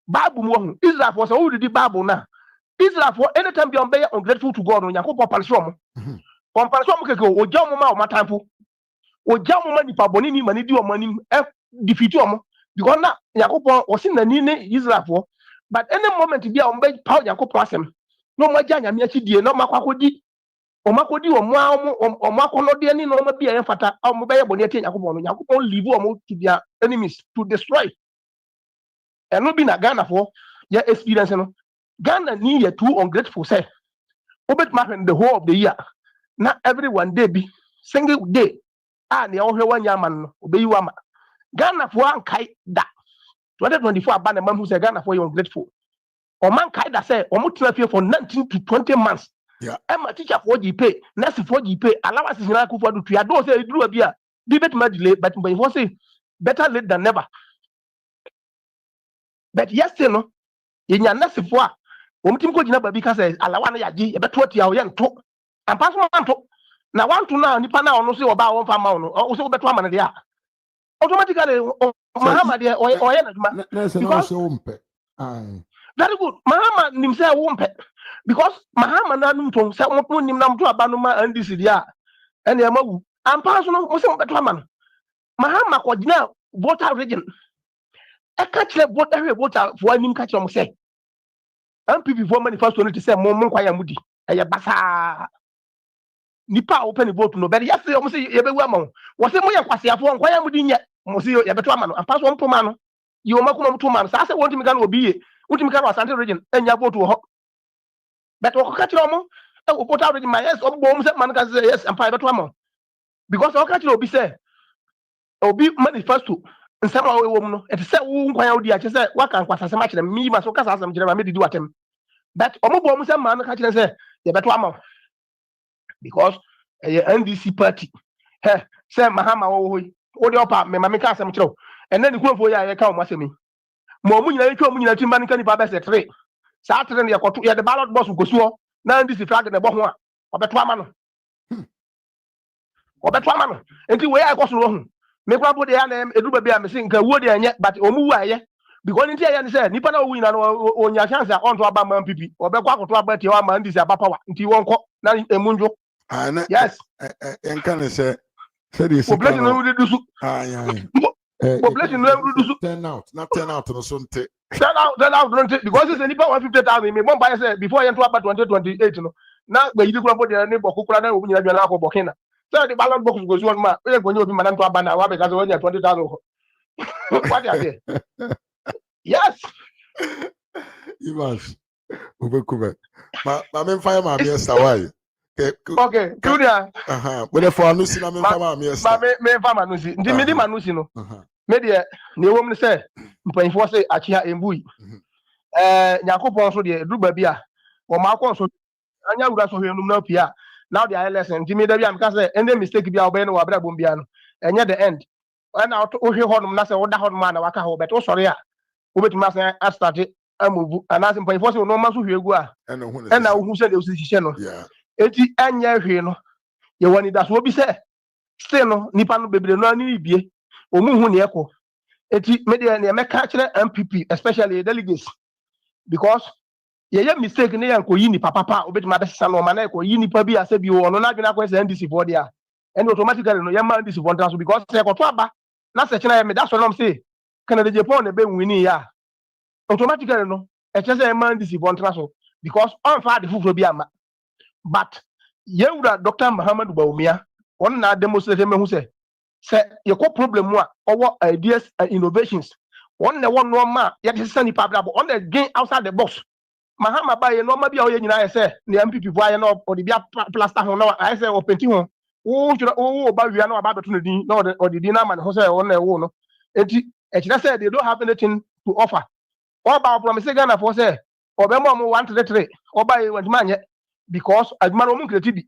Bible mo Israel for so who did the Bible na Israel for anytime be ungrateful to God on Yakobon palsom on palsom keke o ja mo ma o matampo o ja mo ma nipa boni ni mani di o mani defeat o mo because na Yakobon o sin na ni Israel for but any moment be o be pa Yakobon asem no ma ja nyame achi die no makodi o makodi o mo akono de ni no ma bia yen fata o mo be ye boni ati Yakobon no Yakobon leave o mo to their enemies to destroy. And no be na Ghana for your experience, no. Ghana need you too ungrateful, say. Obet mapping the whole of the year. Not everyone day be single day. The only 1 year man obey you ama. Ghana for one kai that 2024 ban a man who say Ghana for you ungrateful. Or man kai that say or for 19 to 20 months. Yeah. I'm a teacher for GP, nurse for GP, allowance is not for do. I don't say it do a beer. Be better delay, but when say better late than never. But yes, no. In your nurse for team coach never because alawana ya ji ebe to tia o ye nto ampa so man to na wan to na nipa na ono se oba won fa ma ono o se obeto amane dia automatically Mahama dia o ye na duma because very good Mahama nim say wo mpe because Mahama na num to say wo nim na mto aba no ma NDC dia ene e mawu ampa so no mo se obeto amane Mahama ko gina voter region e ka kire voter for nim ka kire mo say MPP for manifesto no to say mo kwaya mudi eye basa nipa open vote no but yes o say ye bewu ama wo say mo ye kwasiafo kwaya mudi nye mo say ye beto ama no ampa so mpo ma no ye o makoma mto ma no sa say wonti mi ga no obi ye wonti mi ga no Asante region enya vote ho but o ka kire mo e vote region ma yes o bo mo say man ka say yes ampa beto ama because o ka kire obi say obi manifesto nsema wo mu no e say wo kwaya odi a che say wa kan kwasase ma kire mi ma so ka sa asem kire ma me didi watem. But omo say man ka kire say ye beto ama because NDC party say Mahama wo de opa me mama ka asem kire and then the kurofo ya ye ka o masemi mo mu nyina twa mu nyina timba nka nipa be se 3 sa 3 ne yakoto ye the ballot box go so na NDC flag ne bo ho a obeto ama no enti we ya ikoso no ho me kwa bo de ya na eduba bia me sin nka wo de anye but omu wu aye because nti ya ne say nipa na wo nyina no onya chance a on to aba man pipi obekwa akoto aba tie wa man NDC aba power nti wonko na emunjo yes enka say the population no do so population no do so turn out no so nte turn out because it's nipa 150,000 me bon buy say before you to aba 2028 no na gbe yidi kura bo de ne bokukura na obu nyina dwa na akọ bokina so the ballot box go so on ma e go nyo obi manan to aba na wa because we 20,000 what you say yes Imas ubekube ma me fire ma me sawai okay Julia we the for anusi na me fire ma me ma me fire ma anusi ndi me di manusi no me de ne wom ne say mpanfo say achia embui Yakobon so de du ba bia o ma akon so anya wura so hwenum na pia now they are lesson ndi me da bia me ka say any mistake bia obe no wa bra bom bia no enye the end na o hwe honum na say wo da honum na waka ho bet o sori a obetuma say a start amuvu anase mpanfo say no ma so hwe egu a na hu say de osisi no eti anya hwe no ye woni da so obi say still no nipa no bebre no ani bie omu hu ne eko eti me de ne me ka kire MPP especially delegates because ye mistake ne yanko yi ni papa obetuma be sesa no ma na eko yi ni pa bi ase bi wo no na dwena kwa say NDC for dia and automatically no ye ma NDC for transfer because say ko to aba na se kina ye me da so no say Canada Japan ne be wini ya automatically no e che say ye ma NDC for transfer because on fa the fufu bi ama but yewura Dr. Mahama The Bole on na demonstrate me hu say you got problem wa or ideas and innovations one the one no ma ya de sani pa bla on the gain outside the box Mahama ba ye no ma bia o ye nyina say na MPP vo aye no o de bia plaster ho no I say o penti ho o ba wia no ba beto no din no o de din na ma ho say on na wo no enti e kira say they don't have anything to offer all ba promise Ghana for say obemo mo 133 oba ye wantima anye because aduma no mo creative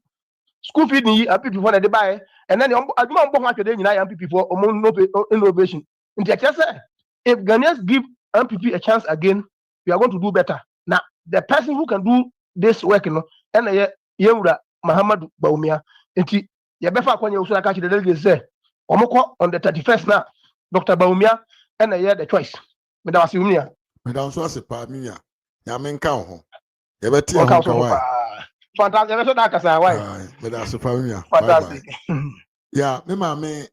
school feed ni MPP for na de buy and then aduma mo ho atwede nyina MPP for no innovation nti I say if Ghanaians give MPP a chance again we are going to do better. Now the person who can do this work and yewura Mahama The Bole nti ye befa kwanya usura ka chide delegate say omoko on the 31st now Dr. Bole and the choice me da wase umia me da so ase pa minya ya me nka ho ye beti ho ka wa fantastic so da kasa why me da so pa minya fantastic yeah me mama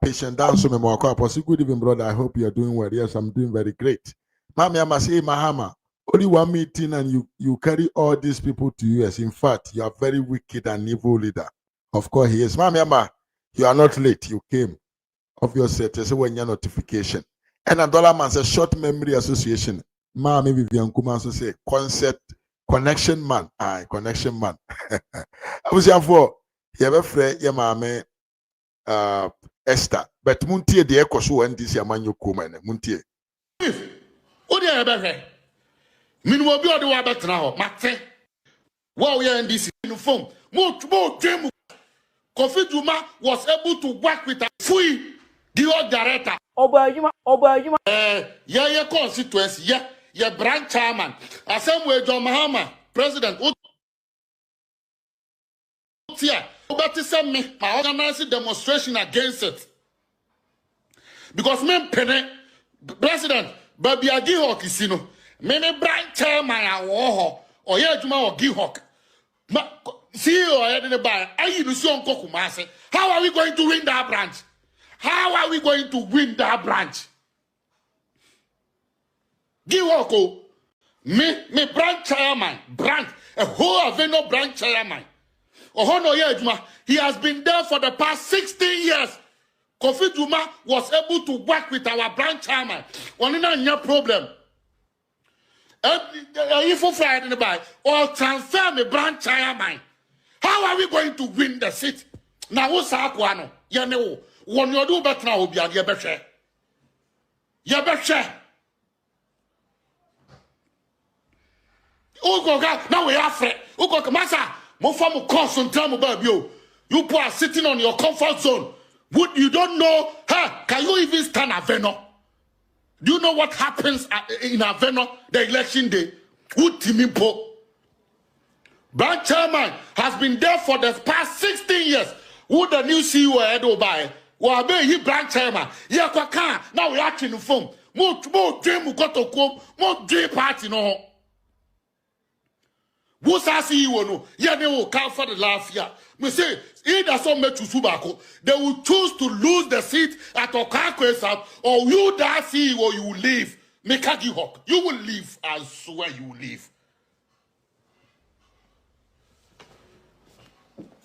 patient down so me mo akwa good evening brother. I hope you are doing well. Yes, I'm doing very great. Mama I must say Mahama, only one meeting and you carry all these people to US. In fact, you are very wicked and evil leader. Of course he is. Mama, you are not late. You came. Obviously, it's when your notification. And a dollar man says short memory association. Mama Vivian Kuma so say concept connection man. Aye, connection man. I was here for you have a friend, your mama Esther. But Muntie de Ekoso and this Yamanyo Kuman. Muntie. Odi ebe minu obi odi wa betra ho mate wa we and this in phone mo dream Kofi Duma was able to work with a free the old director oba ye constituency ye branch chairman assemble John Mahama president here but say me I organize a demonstration against it because me pene president baby agi hawk isino me branch chairman awo or ye adwuma o gi hawk CEO buy how are we going to win that branch? How are we going to win that branch? Give Oko me branch chairman, branch a whole Aveno branch chairman. He has been there for the past 16 years. Kofi Duma was able to work with our branch chairman. No problem. If you Friday the buy or transfer me branch chairman. How are we going to win the seat? Now what's Aquano? Yano, when you do better now, be a Yabeshe. Yabeshe. Ugo, now we are free. Ugo, Masa, Mofamu course on time about you. You are sitting on your comfort zone. Would you don't know? Huh? Can you even stand Aveno? Do you know what happens in Aveno the election day? Would Timimpo? Branch chairman has been there for the past 16 years. Who the new CEO head over? Well, he branch chairman. Yeah, now we are in the phone. More dream we got to come. More dream party no. Who's our CEO no? Yeah, they will come for the last year. Me say, either some make to Subako, they will choose to lose the seat at Okakwe South, or you that CEO, you will leave. Mekagi Hawk, you will leave. I swear you will leave.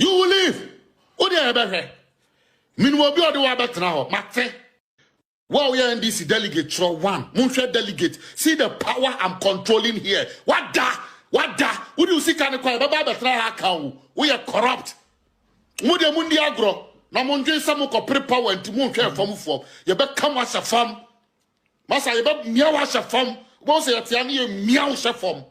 You will leave. What do you have? Meanwhile, you are the one better now. Mate. Wow, we are in this delegate. Show one. Munche delegate. See the power I'm controlling here. What da? What da? What do you see? Can you call Baba better? We are corrupt. Mude mundi agro. Na munje samu ko power and munche from form. You better come as a farm. Masa you better meow as a farm. Once you are meow as a farm.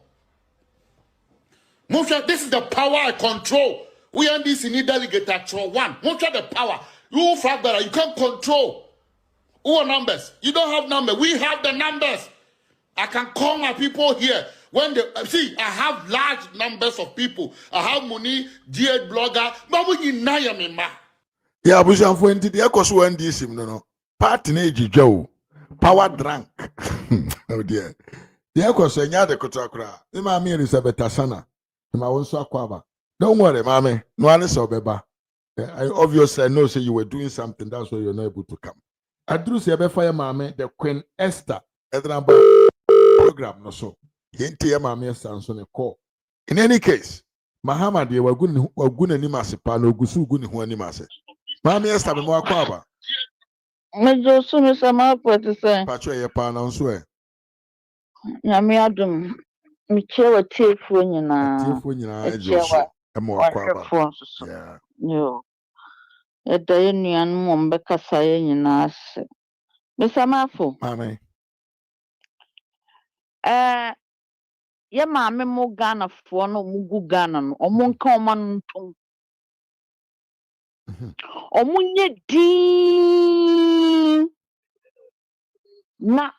Munche, this is the power I control. We are this in delegate at one. Much of the power. You flag better. You can't control. Who are numbers? You don't have numbers. We have the numbers. I can call my people here. When they see, I have large numbers of people. I have money, G8 blogger. But we deny me, yeah, but I'm going to the Ecosu and this no. Party Joe. Power drunk. Oh dear. The Ecosu and Yada Kotakra. The Mammy Elizabeth Sana. The Mawonso Aquaba. Don't worry, mommy. No one is obeba. I obviously know say you were doing something. That's why you're not able to come. I do say fire mommy, the Queen Esther. Program no so. Yente ya mommy stands on a call. In any case, Mahama de waguna ni masipa no gusu guni ho ni mase. Mami esta be mo akwaba. Mejo so me sama kwete se. Pacho ye pa na nso e. Nyame adum. Me chewa tiefu nyina. Tiefu nyina ejo e mo akwaba. Yeah. Yo. Eda ye nuan mo mbekasa ye nyina ase. Me sama fo. Mami. Ye maame mo Ghana fo no mugu Ghana no omo nka omo ntom omo nye din na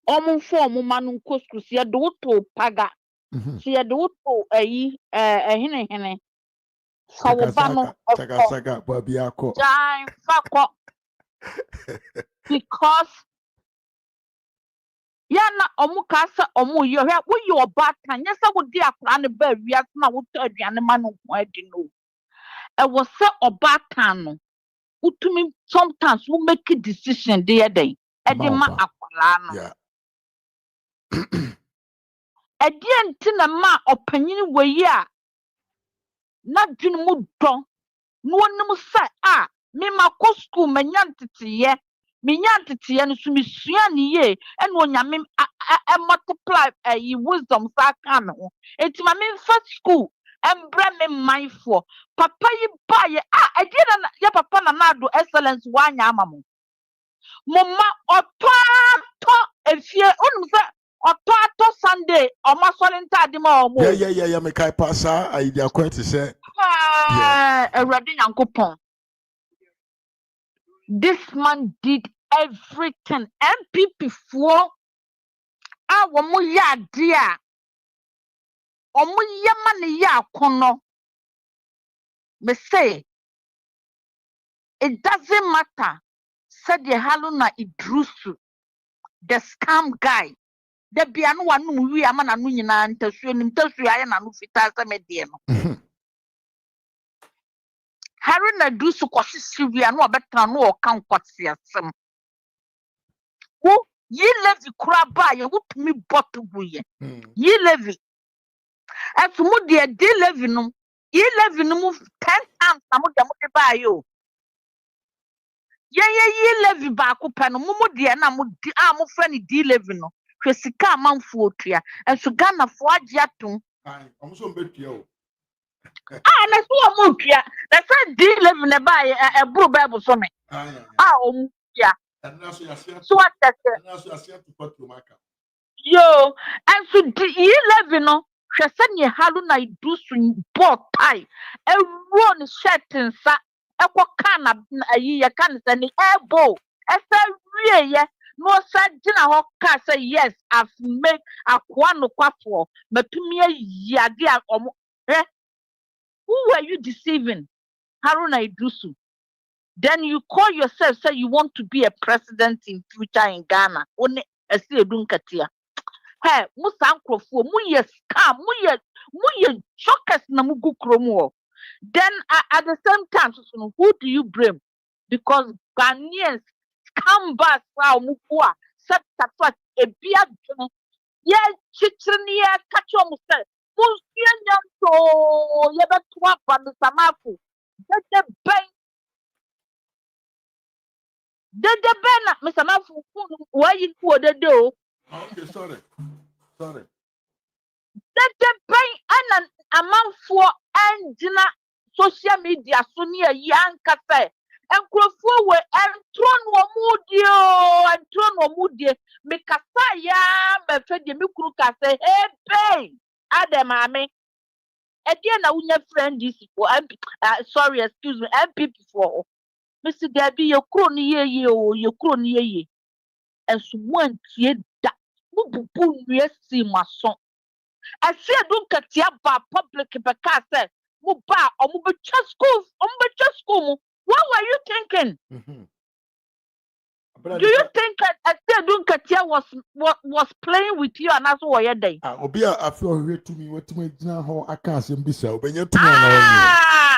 omo fo omo manu nkoskusi ye do to paga si ye do to ayi hene fa wo ba no Saga babi akọ jai fakọ because yana omo kasa omo yo hwe wo yo oba tan yesa wo di akra ne ba wiase na wo to aduane ma no ho adi no e wo se oba tan no utumi sometimes we make a decision there day e de ma akwala no e de ntina ma opanyin weyi a na dwene mu do no wonim say me makọ school manya ntetiye no so mesua ne ye e no nyame multiply wisdom sa kan ho enti ma me first school embra me mindful papa yi ba ye e de na ya papa na na do excellence wanya amamo mama oto efie onum say oto Sunday o ma sori ntade ma o mo yeah me kai pasa I dey acquaint say Ewurade Nyankopon. This man did everything. MPP for womu ya dia. Omu yamani ya kono. Me say it doesn't matter. Said the haluna idrusu. The scam guy. The bianu wanu wi amana nu nyina ntasu aye na nu fita se me de no. Haruna dusu kwasi Sylvia no obetra no okan kwasi asem. Wo yi levi kura ba ye wutumi botu buye. Yi levi. Efumu de levi no. Yi levi no mu 10 times na mo de ba yo. Ye yi levi ba ko pe no mu de na mo di mo fra ni di levi no. Hwe sika amanfo otua. Enso Ghana fo agye atom. Omuso mbetua o. Na so mo tua. Na say di levi ne ba e buru bible so me. Omu tua. So what that? Yo, and so the 11 no, she said ye halu na do so both tie. A run shirt and sa a kana ye can send the elbow. I said, yeah, no said dinner ho say yes, I've made a quano quaffo, but to me ya dear who were you deceiving? Haruna Idusu. Then you call yourself, say you want to be a president in future in Ghana. Only a see a dunkatia. Hey, Musankrofo, muye scam, muye chokers na mugu kromo. Then at the same time, who do you blame? Because Ghanaians scam back wow mukua set that a beer yeah chichini ya kacho musa. Musian so yeba twa bandu samafu. Dede ben Mr. Mafu why you for the do? Okay, sorry. Dede ben an amount for engina social media so near young cafe. And crofo we and tron womudio me kasa ya me fede me kuru kase hey pay ademame again na unya friend this for sorry excuse me MPP for Mr. Gabi your crony ye o your crony ye and someone tie da bubu nwe si maso I see don't katia ba public because say mu ba omu be school what were you thinking? Do you think that don't katia was playing with you and that's what you're doing? Obi a feel we to me what me gina ho aka asem bisa obenya to me na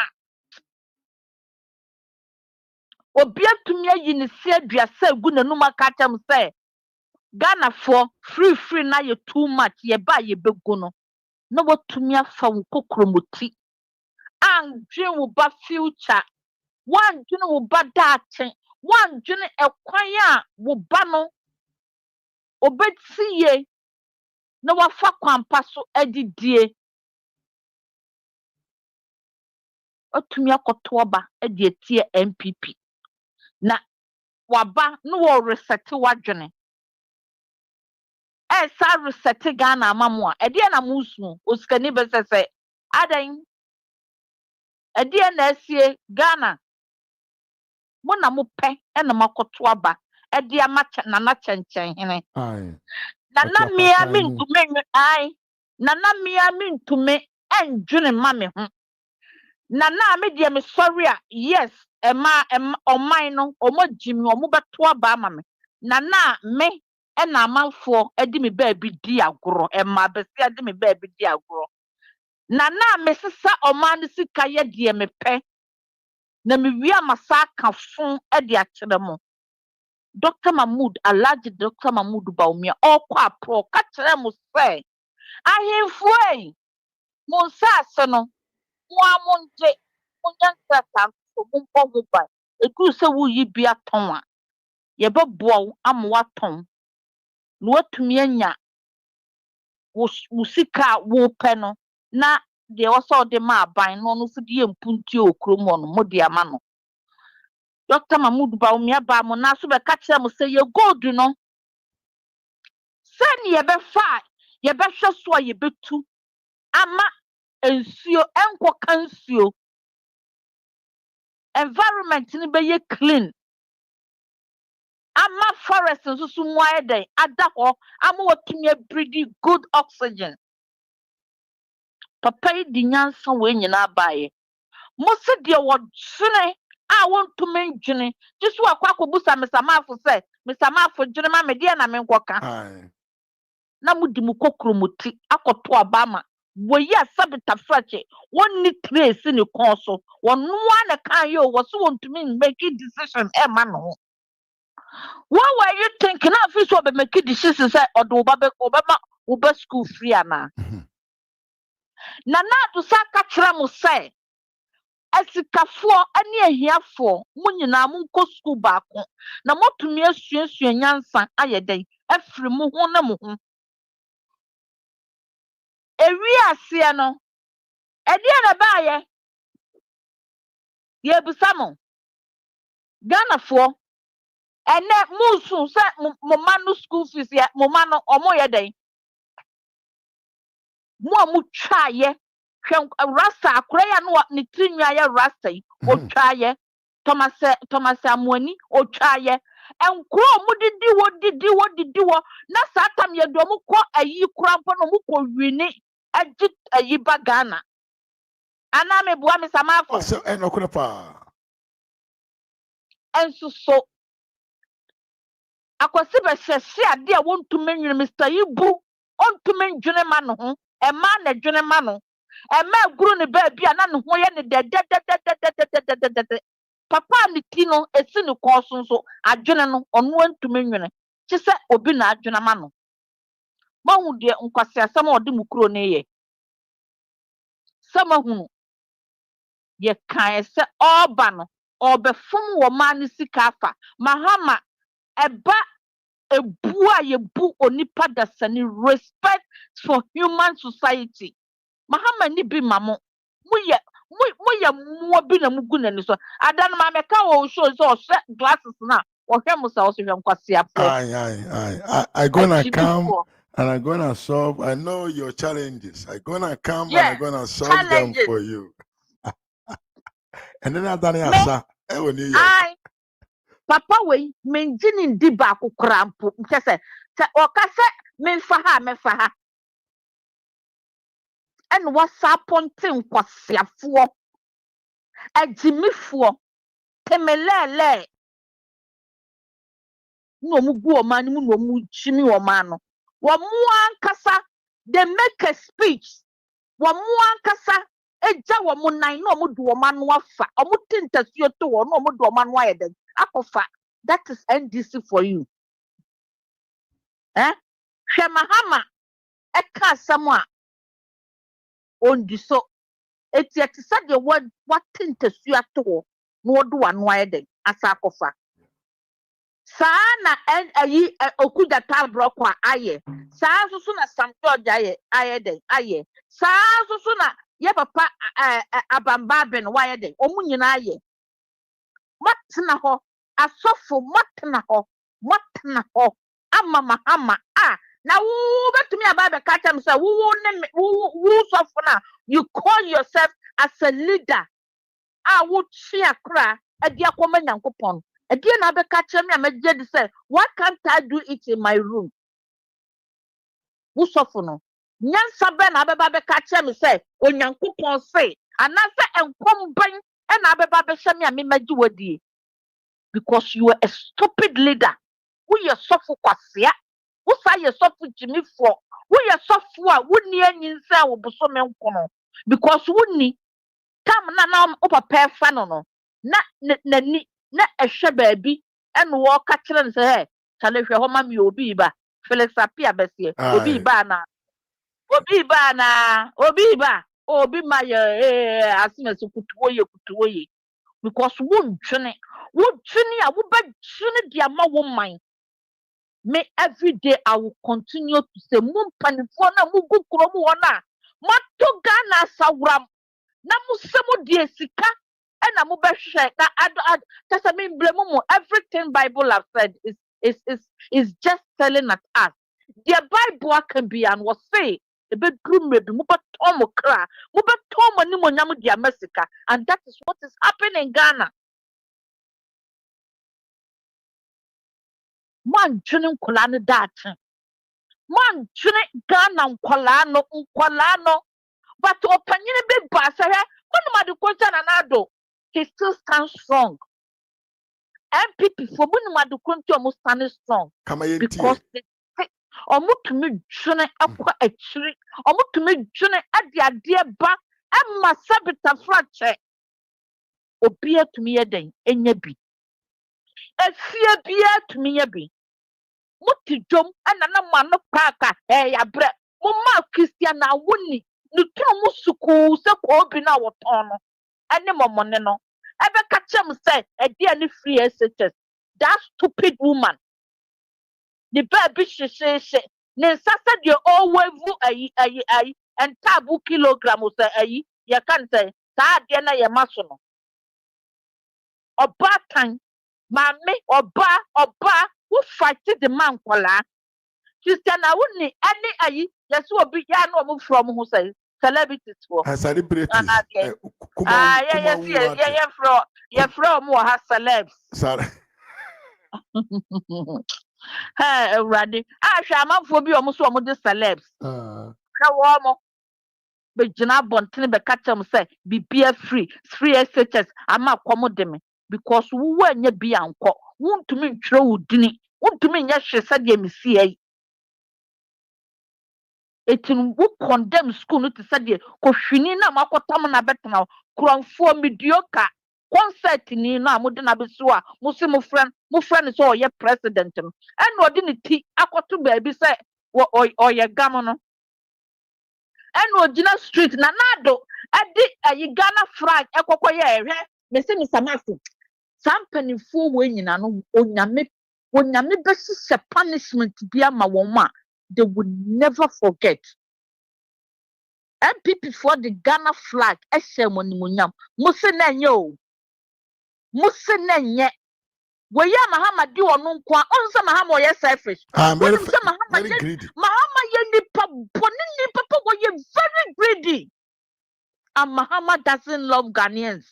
obi atumi ayi ne se aduasa egu nanum aka kyam say Ghana for free na you too much ye ba ye begu no na watumi afa wo kokromoti andwen wo ba future wandwene wo ba daakye wandwene ekwan a wo ba no obetiye na wafa kwampa so adidie otumi akoto ba ade etie MPP na waba no wo resete wadwene sa resete Ghana amamo a ade na musu osikani besese adan ade na asie Ghana mo na mo pe na makoto aba ade amacha na na chenchen hene nana mia mintume ai nana mia mintume endwene ma me ho nana me de me sorry a yes ema oman no omo jimi omo beto aba ma me nana me na amanfo edi me ba bi di agoro ema besi edi me ba bi di agoro nana me sesa oman sika ye de me pe na me wi amasa kafon edi akere mo Dr. Mahmood Alhaji Dr. Mahmood Baumia okwa pro ka kire mo se ahemfo ei mo sase no mo amonje mo nyanka ta so mo mpo ba edu se wo yi bia ton a ye beboa wo am waton no watumi anya wo sika wo pe no na de oso de ma aban no no so de empunti okrom no mo de ama no Dr. Mahmood Baumia ba mo na so be ka kire mo se ye gold no sen ye be fa ye be hwe so ye betu ama ensuo enko kansuo environment ni be ye clean ama forest nso so mu ayeden ada ho ama watumi breathe good oxygen papa yi di nyansa we nyina baaye mo se de wo dwene a wontumi ndwene jisu akwa akobusa mesamafo se mesamafo dwene ma me de na me nkoka na mudi mu kokromoti akoto abama woyi asabita frache wonni trace ni konso wonwa na kan yo wo so wontumi make decision e ma no what were you thinking na fi so be make decision say odo oba school free ana na do saka kira mo say asikafo ani ahiafo munyina mu nko school baako na motumi asuasua nyansa ayeden afiri mu ho na mu ho ewi ase no ede na baaye ye busamo Ghana fo ene musu se mo manu school fees ya mo manu omo yeden mo amu twaye hwe rasta akora ya no ni tinwa ya rasta yi o twaye Thomas Amuani o twaye enkro mo didi wo na satam ye do mo ko ayi kurampo no mo ko wini agi ayi ba Ghana ana me bua me samafo so enokure pa enso so akwasi be hyehye ade a wontume nwene Mr. Ibu ontume ndwene ma no ho ema na dwene ma no ema guru ne ba bia na ne ho ye ne de papa ne ti no esi ne koso so adwene no ono ontume nwene kyese obi na adwene ma no mahu de nkwasi asama ode mukuro ne ye sama hunu ye kan se oba no obefum wo ma ne sika afa Mahama eba ebu a ye bu onipa dasani respect for human society Mahama ni bi mamo muye mo bi na mugu na ni so adan ma me ka wo show so glasses na o hwe mo sa o so hwe nkwasi afo I gonna come and I'm gonna solve. I know your challenges. I'm gonna come and I'm gonna solve them for you. And then I've done it. Papa we menjini ndi ba kokora mpo nkese se okase menfa ha mefa ha en wasaponte nkwasiafo agimifo temelele no mugu o man mu no mu chimi o man no wo mu ankasa they make a speech wo mu ankasa eja wo mu nan no mu do wo man no afa o mu tintasuo to wo no mu do wo man no ayeden akofa. That is NDC for you. Hwe Mahama eka asamo a on the so it's yet said the word what tint to see at all, no do one wide as a cofa. Sana and okuda tal brokwa aye. Sa so so na Sam George aye den aye. Sa so na ye papa abamba ben waye den. Omu nyina aye. Matna ho asofo matna ho ama Mahama na wo betumi aba be ka tell say wo sofo na you call yourself as a leader wo chia kra e dia kwoma Nyankopon. Again, I be catch me. I just say, why can't I do it in my room? Who suffer no? Nyan saben I be catch me say, o Nyankopon say, and I say and come bring and I be say me and me maji because you are a stupid leader. Who you suffer kwasia? Who say you suffer Jimmy for? Who you suffer? Who ni any say wo buso me nkono? Because who ni come na prepare fan no na ni. Na ehwe baabi ene wo ka kire ne se chale hwe ho ma mi obi ba Felix Apia besie obi ba ma ye asime so kutuoye because won twene a wo ba twene dia ma wo man me every day I will continue to say mum panifo na mu gukuro mu wona mato Ghana sawram na musemo die sika and I'm everything Bible have said is just telling at us. The Bible can be and was say the bedroom maybe muba tomo kra, muba tomo ni mo nyamu dia Mexica, and that is what is happening in Ghana. Man chunin kulani datin. Man chunin Ghana nkwalano. But opinion big basa here. One question anado. He still stands strong. MPP for Bunimadu Kunti almost standing strong because they say, almost to me, Johnny Aqua a tree, almost to me, Johnny at the dear back, and my sabita fracture. Obia to me a day, and ye be. A fear beer to me a be. Mutti jump and another man of Paka, eh, ya breath. Mama Christiana Wunni, Nutumu so called in our tono, and no more moneno. Ever catch him say a dear free SHS. That stupid woman. The baby she say, Nensasa you always a and tabu kilogram say aye. You can't say that diana ya masono. Oba time, mammy, oba, who fighted the man kwala. Christian, I wouldn't any aye. Yes, will be yan from who say celebrities for. Celebrities. Yeah, from more has celebs. Sorry. Hey, Raddy. Shaman for be almost one of the celebs. But Jana Bontin be catch them say, be beer free SHS. I'm not commoding because we were near be uncle. Want to me, true, didn't want to me, yes, she said, you see. It in who condemn school to say, Koshinina Makotamana Betana, Kron for mediocre. Concert ni na mudena besua musimo friend is all your president and no didn't akoto baby say or your gamono and no Gina Street na nado adi a Ghana flag ekokoye me say Mr. Mafu some penny full when no onyame besi punishment bia ma woma they would never forget. MPP for the Ghana flag monimonyam musenenyo Musenenye. Where Mahama do on Nunkwa, on some Mahama, yes, selfish. Very greedy. Mahama, ye papa, were you very greedy. And Mahama doesn't love Ghanaians.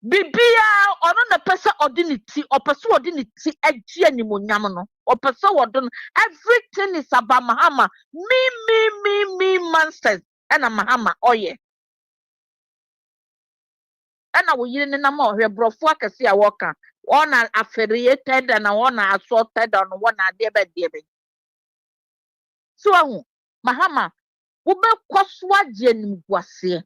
Bibia, or on a person ordinity, or pursue ordinity, a genuine or pursue ordinity. Everything is about Mahama. Me, monsters, and a Mahama, oh yeah. And I will yin in a more here, bro. Fuck, I see a walker. One are affiliated and one are assaulted on one are dear. So, Mahama, Ube Koswa Jen Guasse.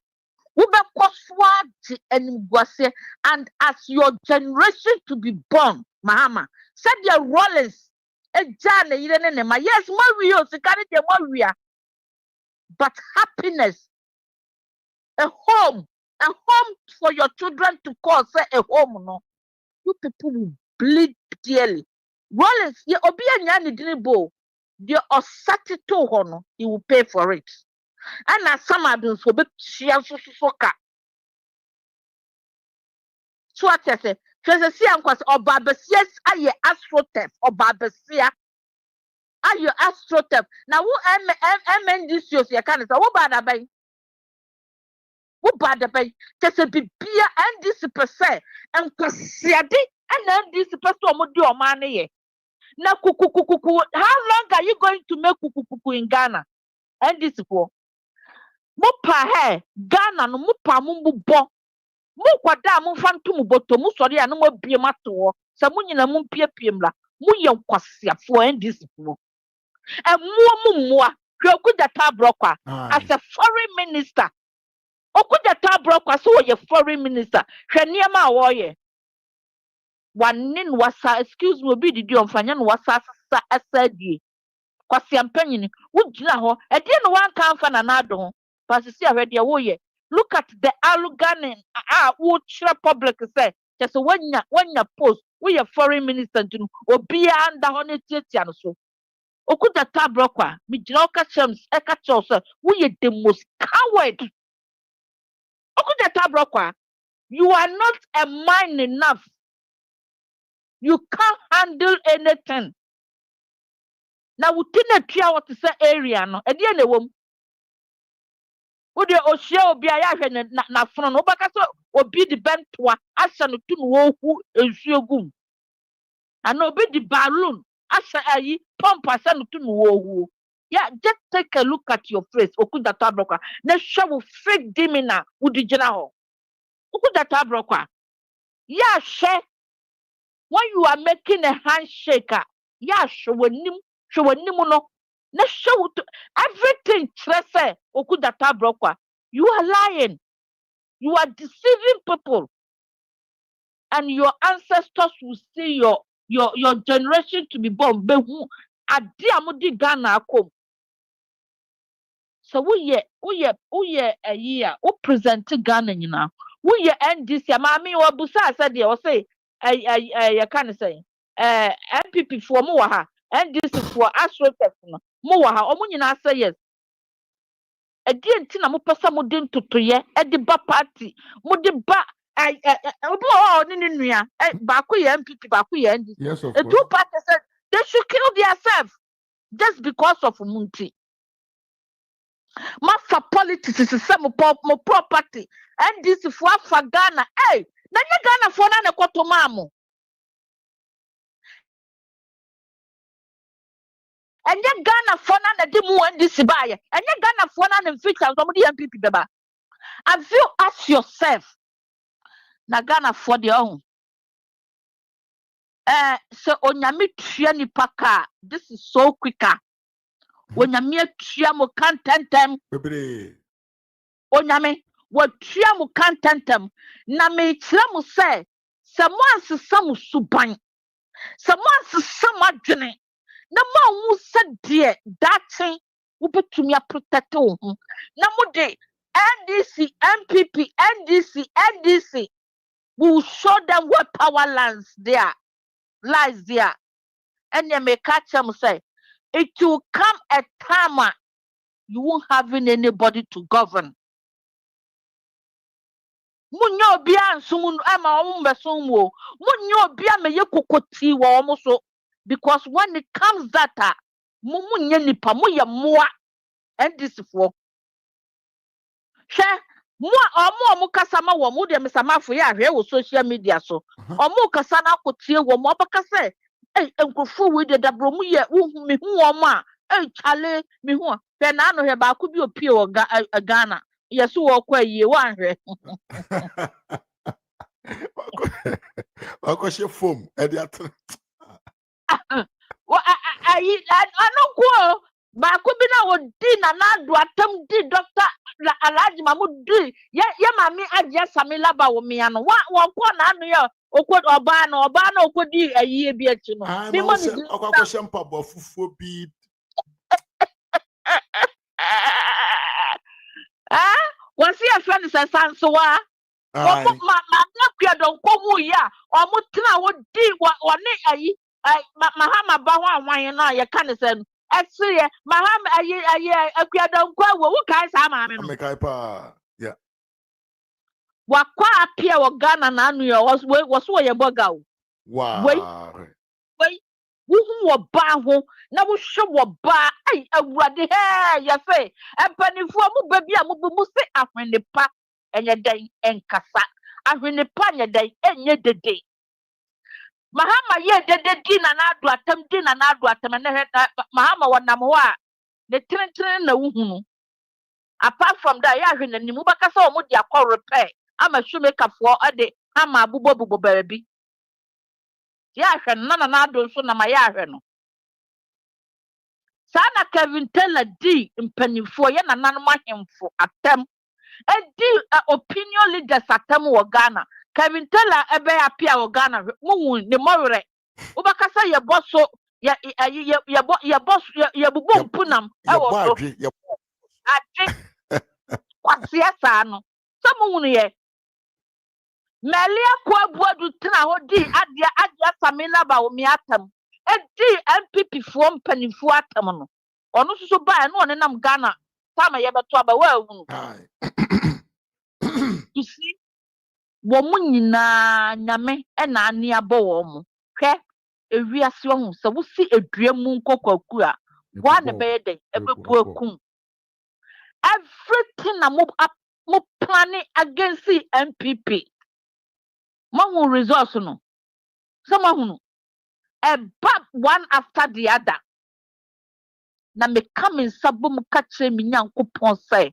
Ube Koswa and Guasse. And as your generation to be born, Mahama, said your Rollins, a Jana, yes, Mario, Security, Maria. But happiness a home for your children to call, say a home, no. You people will bleed dearly. Rollins, ye obia nyani dinibo, the osatito hono, he will pay for it. And as some have been so big, she also soka. So what I say, Tracy Uncas or Barbesias, are ye astrotef or Barbesia? Are you astrotef? Now, who am this year? You can't say, what bad bay? What bad bay? Just a bibia and this per se, and Cassiadi, and then this person would do money. Now, kuku, how long are you going to make kuku in Ghana? And this for Mupa hair, Ghana, no Mupa Mumbu bo. Mukwada mumfantu muboto musori anu mo biema to sa munyina mumpie piemla muye nkwasea for and this for. And muwa Okudata Brokwa as a foreign minister. Okudata Brokwa so ye foreign minister. Hweniema woye. Wanin wasa excuse me obi didi omfanya no wasa sa asadi. Kwasi ampanyini wugina ho e de no wan kan fa na nado. Pasisi ahwede woye. Look at the arrogant chira public say just when you post we a foreign minister to obi anda ho ne tietia no so. Okudata Brokwa, mi jina chems eka chose, we the most coward. Okudata Brokwa, you are not a man enough. You can't handle anything. Now we didn't try what to say area no. At the end of the Ode Oshia obi aya na front no baka so obi di bentwa asa no tun wo hu ensuogum. And obi di balloon asa ayi pump asa no tun wo hu. Yeah, just take a look at your face. Okudata Brokwa. Na show fake dimina udi jina ho. Okudata Brokwa. Yeah, share when you are making a handshake. Yeah, show no. Na show everything trese Okudata Brokwa. You are lying. You are deceiving people. And your ancestors will see your generation to be born. Behu adi amudi Ghana akom. So we a year, we present Ghana now. We end this year. Mami wa busa said they say I can't say MPP for Muaha and this is for Astrotech Muaha. Omunina say yes. A dear tina mupasa mudin to ye at the ba party. Mudiba Ninia Baku MPP Baku and yes, of the course. two parties said they should kill themselves just because of Munti. For politics is some property and this is for Ghana. Hey, then you Ghana for na kotomamu. And you Ghana for na dimu and this buy. And you Ghana for na feature somebody MPP beba. Have you asked yourself? Na Ghana for the own. So onyami triani paka. This is so quicker. Onyami triamo cantentem. Onyame what triamu cantentem na me triamu say someone some suban someone some adwene na ma wu said dear that thing will be to me protect ho na mo de NDC MPP NDC we will show them what power lies there and they may catch them say it will come a time you won't have anybody to govern. Munyo bia nsumu ama ombesumu munyo bia meye kokoti wa omuso because when it comes that mumunye nipa moye moa and this for she mo omo kasa ma wo mu de mesamafo ya hwe wo social media so omo kasa na kotie wo mo baka se enkofu we de dabro mu ye wo mi hu omo a chale mi hu fe na no he ba ku bi opie wo Ghana yesu wo kwa yie wa hwe Wakoshe foam ediatra anoko ba ku bi na wo di na do atam di doctor Alhaji Mahmoud di ye mami aje samila ba wo mia no wo ko na anu ye okwo oba na okodi ayie bi achi no mi mo ni akakoshe mpabo fufuo bi Once a friend is a son, so my don't come here, or Mutina would do what Mahama Bawa, why you know, you can't send. Actually, Mahama, I don't go. Who guys am yeah. Wakwa appear or Ghana Nanu was where your bugger. Wow. Wait, who were baho, now we show what bar, I would hair, ya say, and penny for baby, I will say after the pack and your day and cassa, after the pan your day and your day. Mahama, ye did dinner and I'd attempt dinner and I'd attempt and Mahama one namoa, the train no. Apart from that, ya in the Mubaka saw Mudia call repair. I'm a shoemaker for a day. I'm a boo baby. Yasha, none and I don't so na my yarn. Sana Kevin tell a D in penny for yan and none him for attempt. A D opinion leaders attempt or Ghana. Kevin tell a bear appear or Ghana, moon, the more. Ubakasa your boss so your boss, your boom punam. I think what's yes, I know. Someone here. Melia kwa buadu tina hodi adia samina ba omiatam. Edi MPP fo mpanifo atam no. Ono so ba no ne nam Ghana. Sama ye beto aba wa hunu. You see, wo mu nyina nyame e na ani abo wo mu. Hwe ewiase wo hu se wo si edua mu nkokwaku a. Wa ne be den ebebu akum. Everything na mo planning against the MPP. Mahu results no. Some a bab one after the other. Na me come in sabum catch me nyankopon say.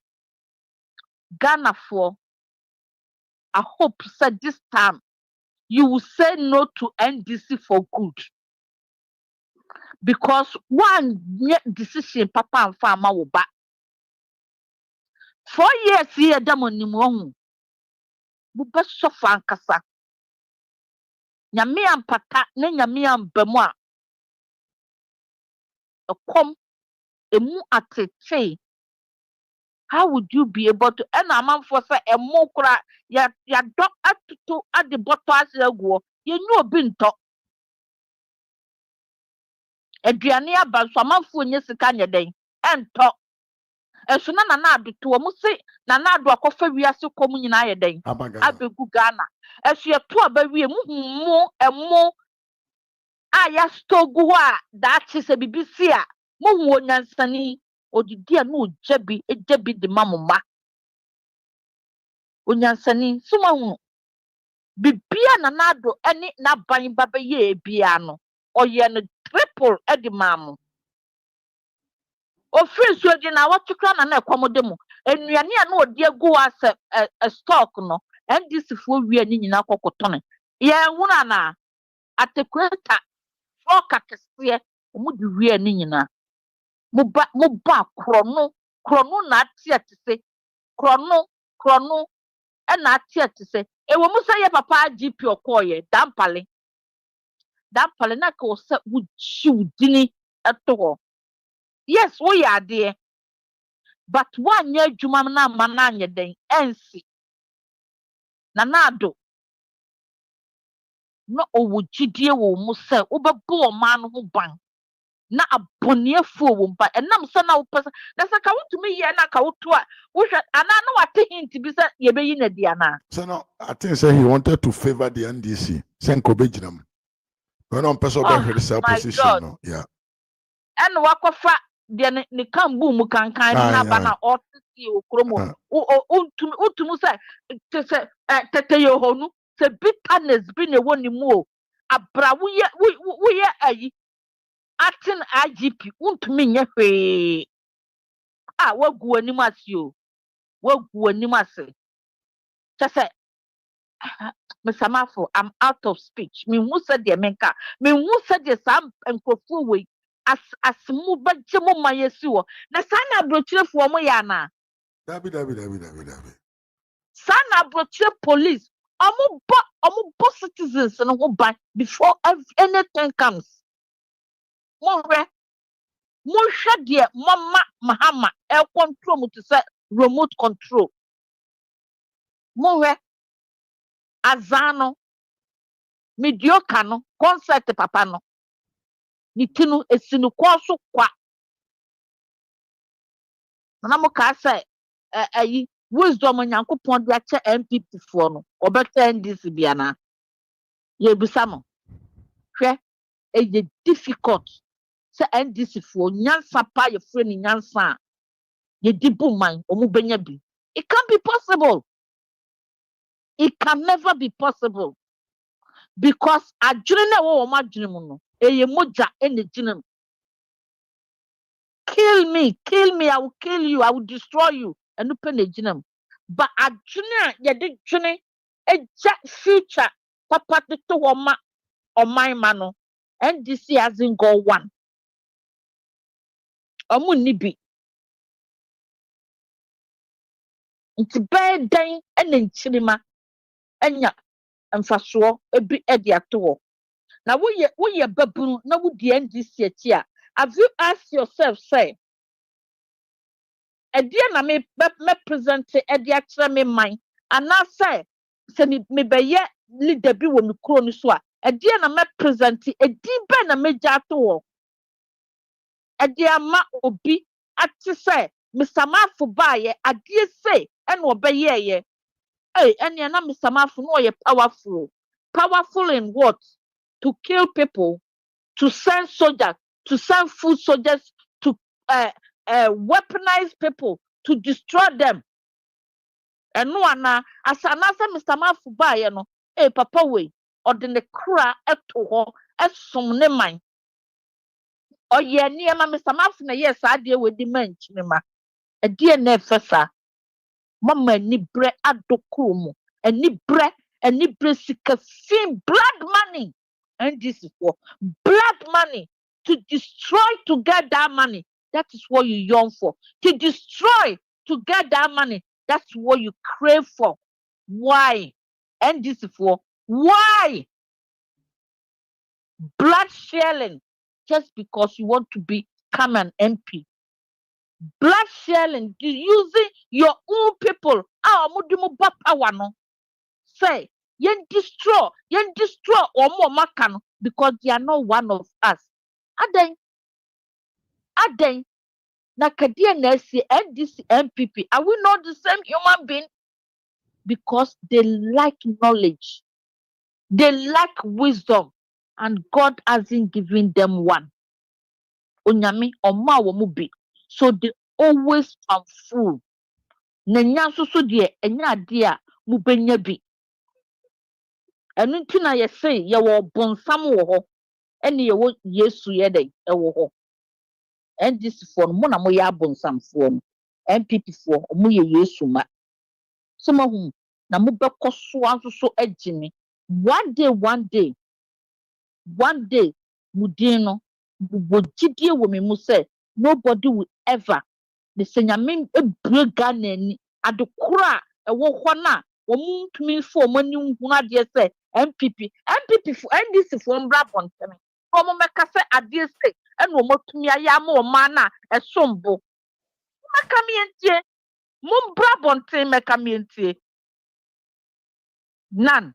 Ghana for I hope said this time you will say no to NDC for good. Because one decision papa and farmer will back. 4 years here damon nimu. Bube sofa ankasa. Nyame ampata ne nyame ambemu a ekom emu atete. How would you be able to and amanfo say emu kura ya dok atutu at the bottom as ego ye nyu obi nto aduane aba so amanfo nye sika nye den ento esu na adutu omu se na adu akofa wiase kom nyina ye den abegu Ghana esu ye to abawie mu emu aya stogu a dachi se bibisi a mu hu onyansani odidi a no ejabi de mamuma onyansani suma hu bibia na nado ene na ban baba ye bia no oye no triple edi mamu ofri so di na watukra na ekwamode mu enuane a na odi egu ase stock no NDC fo wi ani nyina kokotone ye huna na atekweta foka kese omu di wi ani nyina muba krono na atiatise krono na atiatise ewo musa ye papa GP okoye dampale na ka osa wuchi dini eto yes wo ya de but one adwuma na mananye den ensi na nado no owujidie wo musa obebo man ho ban na aboniefo wo mpa enam se na wo pesa na se ka wotumi ye na ka woto a wo hwe ana na wate hint bi se ye beyi na dia na so no I think say he wanted to favor the NDC senko bejinam when on person be hwe the opposition no yeah en wakofa de ne kan bu mu kankan na bana otisi okromo utumu se tete yo honu se bitterness bi ne woni mu o abra wo ye ayi acting IGP untumi nye hwe wagu anim ase o wagu anim ase chese mesamafo I'm out of speech me hu se de menka me hu se de sam enkrofo we asmu baje mo mayesi wo na sana brochirefo mo ya na dabi sana brochire police omo citizens no ho ban before anything comes Monre, Monsha dear, Mama Mahama, air control to say remote control. Mowe Azano mediocre no concert papa no nitinu esinu kwaso kwa na mo ka say ayi wisdom nyankopon de ache MPP fo no obeta NDC bia na ye bisa mo hwe eye difficult say NDC fo nyansa pa ye fre ni nyansa ye dibu man omu benya bi. It can't be possible. It can never be possible because adwene na wo ma adwene mu no eye moja ene ginem. Kill me, I will kill you, I will destroy you. And open the ginem. But adwene ye de dwene eja future papa de to woma on my mano. NDC hasn't got one. Omu ni bi. Nti bɛɛ dan ɛna nkyirima enya mfasoɔ ebi ɛde ato. Na woyɛ babunu na wodi NDC akyi a, have you asked yourself say ɛdeɛ na me present ɛde akyerɛ me man anaasɛ sɛ me bɛyɛ leader bi wɔ me kuro no so a ɛdeɛ na me present ɛdi bɛ na megya ato wɔ ɛde ama obi ate sɛ Mr. Baayɛ adeɛ se ɛna ɔbɛyɛɛyɛ. Ɛnea na Mr. Mafo no ɔyɛ powerful in what? To kill people, to send soldiers, to send food soldiers, to weaponize people, to destroy them. And no one as another Mr. Mafo Baayɛ no papa we ɔde ne kra ɛto hɔ ɛsom ne man. Ɔyɛ nneɛma Mr. Mafo na yɛ saa adeɛ wɔ di man kyinima. Ɛdeɛ na ɛfɛ saa. Mama ni bre adokumu ni bre sikafin blood money and this is for blood money to destroy to get that money. That is what you yearn for. To destroy to get that money. That's what you crave for. Why? And this is for why? Blood sharing just because you want to become an MP. Blood sharing, using your own people. Power no. Say, yen destroy or more makan because they are not one of us. Aden, na kadia nesi NDC MPP. Are we not the same human being? Because they lack knowledge, they lack wisdom, and God hasn't given them one. Onyami oma womubi. So they always come full. Nenya so de enya ade a mubenya bi. Enu ntina ye say ye wo bonsam wo ho. Ene ye wo Yesu ye dey e wo ho. NDC for mo na mo ye abonsam for no. MPP for mo ye Yesu ma. So mahum na mo bekoso anso agimi. One day mudin no bo gidie wo me mu say nobody will ever the senyame ebue Ghana ni adekora ewo ho na wo mutumi fo mo ni hu ade say MPP for NDC for mbra bontene ko mo meka say ade say ene wo motumi aya ma o ma na esombo meka mi entie mo mbra bontene meka mi entie nan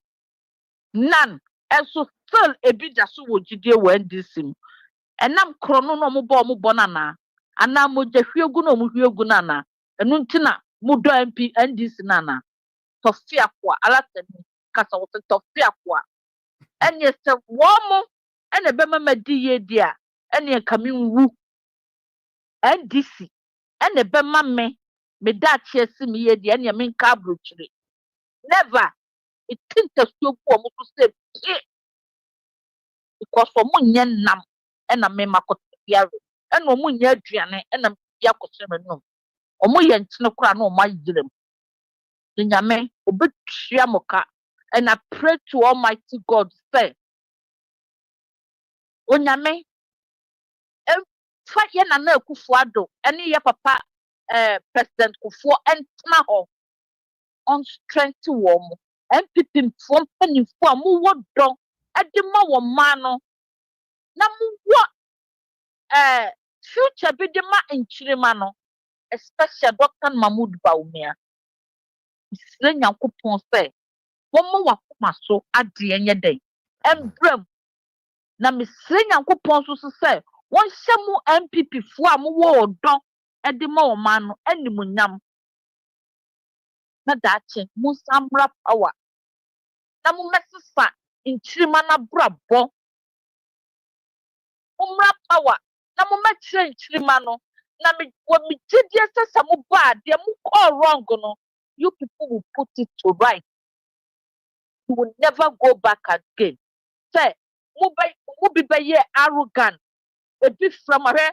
eso still ebija so wo gidie wo NDC mu enam krono no mo bo na na ana mo jehwiegu no mo hwiegu na na enu ntina mo do MP NDC na na tofia kwa alatani kasa wo tofia kwa enye se wo mo ene be mama di ye dia ene kame nwu NDC ene be mama me da chia si me ye dia ene me nka abrochire never it tinta so po mo to say because mo nye nam ena me makotia ena mo nye aduane ena bia koseme no omo ye ntene kura na omo ayirem nyame obetua moka. And I pray to Almighty God say onyame fa ye na na akufo ado ene ye papa president kufo entna ho on strength wo mo MPP mfo mpanifo a mo wodo ade ma wo ma no na mo wo future bi de ma nchirima no especially Dr. Mahmoud Bawumia misre nyankopon say womo wakoma so ade enye den embram na misre nyankopon so say won hye mu MPP fo a mo wo odon e de ma wo man no animunyam na daache mo samra power na mo mesesa nchirima na brabo umra power na mo machire nchirima no na me wo me gidie sesa mo ba de mo call wrong no you people will put it to right. You will never go back again. Say mo be arrogant a bit from her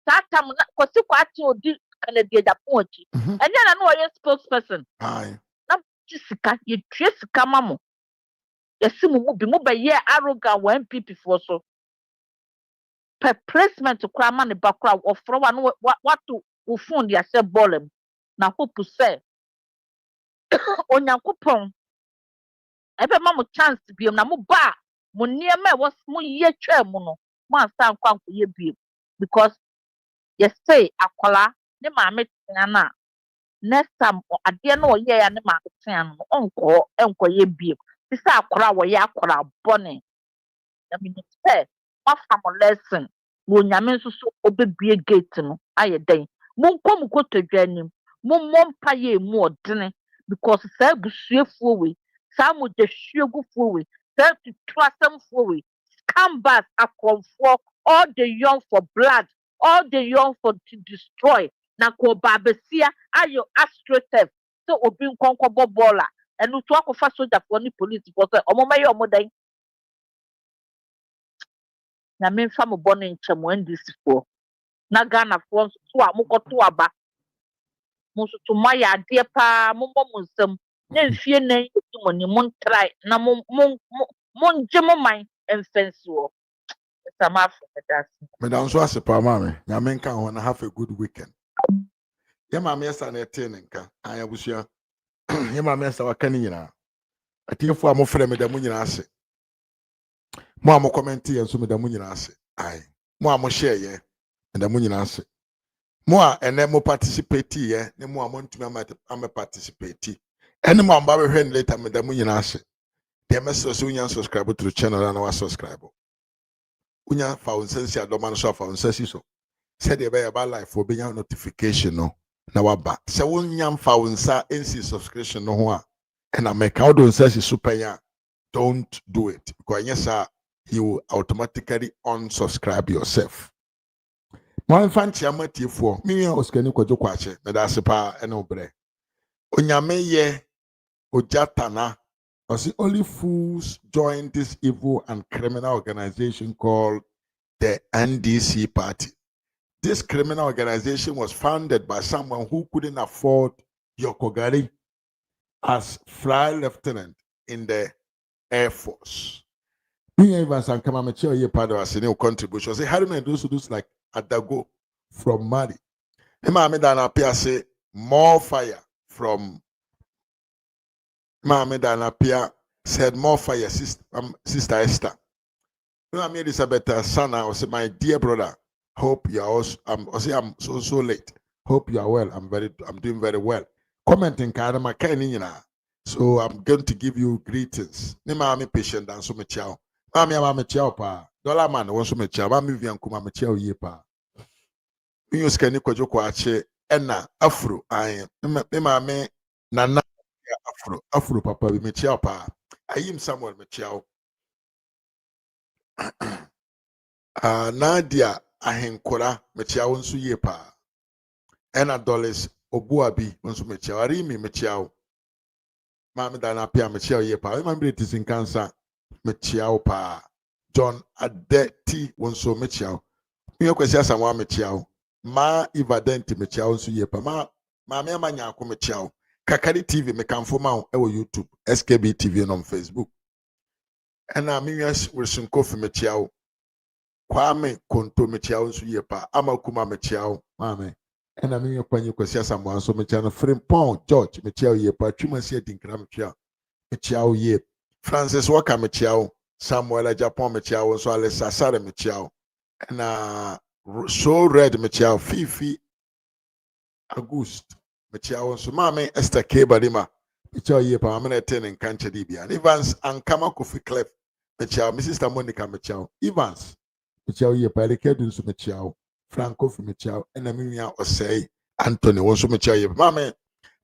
that time ko si kwa ti odi Canada Japan ochi enye na no ye spokesperson aye na sika ye tue sika mamo yesi mo be arrogant wa MPP for so per placement to kra man ba kra ofro wa no what to phone dia say Bole na hope say onyankopon ebe ma mo chance bi na mo ba mo niema e was mo ye twa mu no mo ansan kwa ye bi because you say akola ne maame tia na next time ade na oye ya ne maame tia no enko ye bi ti say akora wo ye akora bone na me say ma fa mo lesson wo nyame nso so obebie gate no aye den mo nko mo kotodwa anim mo mompa ye mu odene because say busuefuo we sa mo de hwiegufuo we say tuasemfuo we scambas akonfo all the young for blood all the young for to destroy na ko babesia ayo astrotef so obi nkonko bobola enu to akofa soldier for ni police for say omomaye omodan na me fa mo bone nchemo ndisi for na Ghana for so amokoto aba mo so to maya ade pa mo nsem na mfie na yimo ni mo try na mo nje mo man enfensi wo sama for that Madam so asepa mame nyame nka ho na have a good weekend ye mame esa na ete nka anya busua ye mame esa waka ni nyina atiefo a mo frɛ me da mu nyina ase mo a mo comment ye so me da mu nyina ase ai mo a mo share ye me da mu nyina ase mo a ene mo participate ye ne mo a mo ntumi am participate ene mo amba be hwen later me da mu nyina ase de message so unya subscribe to the channel na wa subscribe unya fa unsensi adoma no so fa unsensi so said the be about life for being notification no na waba se wonya fa unsa nc subscription no ho a and I make out on sensi super ya don't do it because yes sir you will automatically unsubscribe yourself. Mo fanti amatifo me oskani kwajo kwache me da sepa ene obre onyame ye ojatana or see only fools join this evil and criminal organization called the NDC party. This criminal organization was founded by someone who couldn't afford Yokogari as flight lieutenant in the Air Force. Me even some come am chair ye part of a senior contribution. Say how do those like Adago from Mali. Mama dan appear say more fire from Mama dan appear said more fire sister Esther. Mama Elizabeth Sana was my dear brother. Hope you are also I'm so late. Hope you are well. I'm doing very well. Commenting Karama Kainina. So I'm going to give you greetings. Ni mama patient and so me chow. Mama chow pa. Dollar man wants to me chow. Mama vian kuma me chow ye pa. Me use kani kwajo kwache ena afro aye. Me mama nana afro papa me chow pa. Ayim Samuel me chow. Nadia ahenkora me chow nso ye pa. Ena dollars obuabi nso me chow. Arimi me chow. Mama dana pia me chow ye pa. Remember it is in cancer. Me chow pa. John Adeti wonso me chow. Me kwesi asamwa me chow. Ma Ivadenti me chow nso ye pa. Ma me amanya ko me chow. Kakari TV me kamfo ma ewo YouTube, SKB TV on Facebook. Ena me yes Wilson Kofi me chow. Kwame Konto me chow nso ye pa. Amakuma me chow. Mame. Ena me kwanye kwesi asamwa nso me chow. Frimpong George me chow ye pa. Twuma se dinkra me chow. Me chow ye. Francis Waka me chow. Samuel Japan me chow. So Alessa Sare me chow. Na so red me chow. Fifi August me chow. So mame Esther K Badima Mecha ye pa amena ten in kanche dibia. Evans and Kama Kofi Clef. Mecha Mrs. Monica mecha. Evans. Mecha ye pa Lekedun so mecha. Franco fi mecha. Ena minya osei Anthony wonso mecha ye. Mame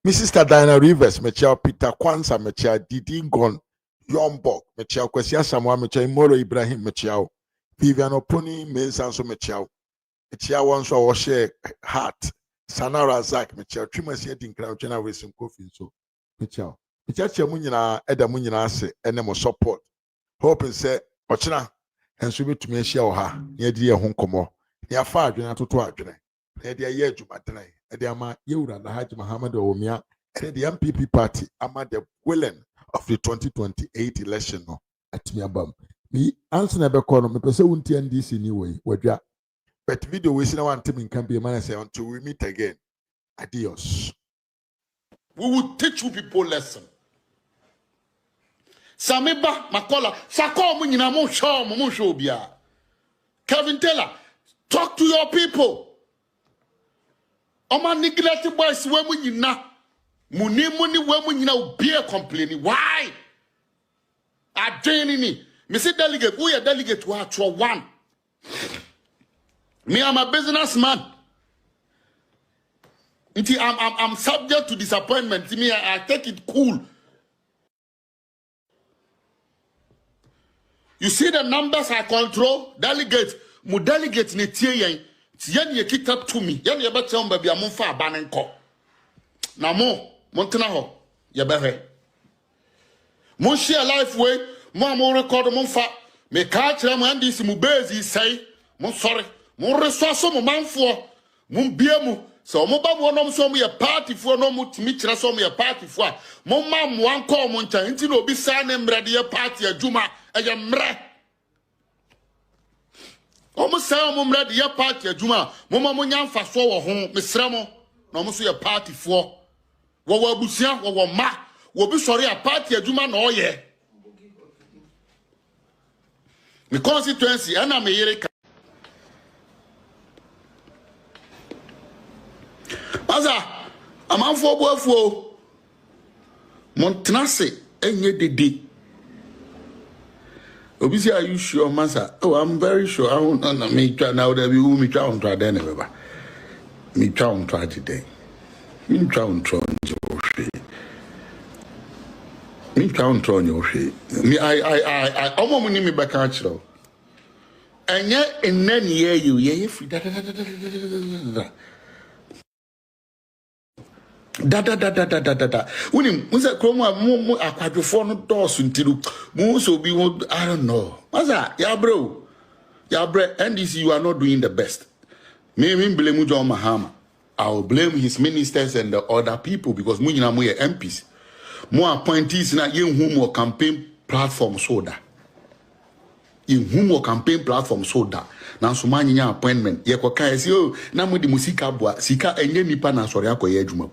Mrs. Diana Rivers mecha Peter Kwanza mecha Didi Gon Yombok mecha Kwesi Samuel mecha Moro Ibrahim mecha Vivian Oponi Mensa so mecha. Mecha wonso wo share heart. Sanara Zak mecha Trimasi Edin Crown Chena Wilson Kofi so. Mecha che munyina eda munyina ase ene mo support hoping say ochina enso betumi ahia wo ha na yedi ye ho nkomo na afa adwene atoto adwene na yedi ye adwumadene edi ama yewura na Haji Muhammad Omia and the MPP party ama the willing of the 2028 election no atimi abam me answer na be call no me pese wunti NDC ni way wadwa but video we see na wan team can be man say until we meet again adios. We will teach you people lesson. Samiba Makola, Sako Munina Musho Bia. Kevin Taylor, talk to your people. Oma neglected boys when you na Muni when you know beer complaining. Why? I joining Mr. Delegate, we are delegate to our one. Me, I'm a businessman. I'm subject to disappointment. To me, I take it cool. You see the numbers I control? Delegate, mu delegate ne tie yen. Yen ye kick up to me. Yen ye be tell baby amon fa abanen ko. Na mo tena ho ye be he. Mon share life way, mo record mon fa. Me ka kire mo ndisi mu base say, mon sorry. Mon resource mo manfo. Mon bia mu. So mo ba mo nom so mo ye party for no mo timi kire so mo ye party for. Mo ma mo anko mo ntan nti no obi sa ne mrade ye party adwuma eye mre. O mo sa mo mrade ye party adwuma mo ma mo nyamfa so wo ho mesra mo na mo so ye party for. Wo abusia wo ma wo bi sori a party adwuma na oye. Me constituency ana me yere Aza, amanfo boafuo. Montenase enye dede. Obisi, are you sure, Masa? Oh, I'm very sure. I won't know me try now that we will me try on try then ever. Me try on try today. Me try on try on your shit. Me try on try on your shit. Me I almost need me back at you. And yet in then year you free da. When Musa Chroma mo aquadrophone no doors until so be I don't know. Maza, yeah, bro. NDC, you are not doing the best. Me blame John Mahama. I will blame his ministers and the other people because Munina Moya MPs. More appointees na yen whom or campaign platform soda. In whom or campaign platform soda. Now so many appointment. Ye kwa kaya si oh na mo di musika bua sika enye nipa na sori akoye adwuma.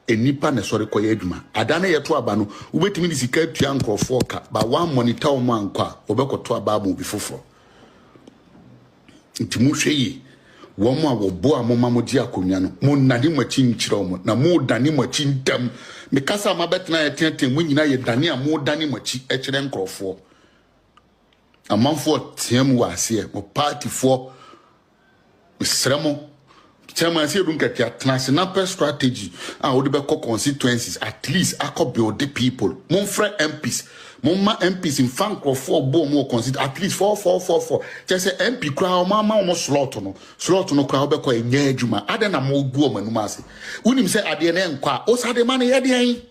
Enipa na sori koye adwuma. Adana ye to aba no ubetimi di sika tua nkrofo ka ba one monitor mo anko a obekoto aba mo bi foforo. Nti mu hwe yi wo mo a wo bo a mo ma mo di akonwa no mo nani mo chi nkyiro mo na mo dani mo chi ntam me kasa ma betena ye tenten mo nyina ye dani a mo dani mo chi e kire nkrofo. Amanfo tiam wa ase mo party for sremo chairman say don't get your transnational strategy and would be constituencies at least I build the people mon frère MPs mon ma MPs in Franco for bo mo consider at least 4 just say MP crowd mama mo slot no crowd be ko enye adwuma ade na mo gu o manum ase unim say ade na enkwa o sade man ye de an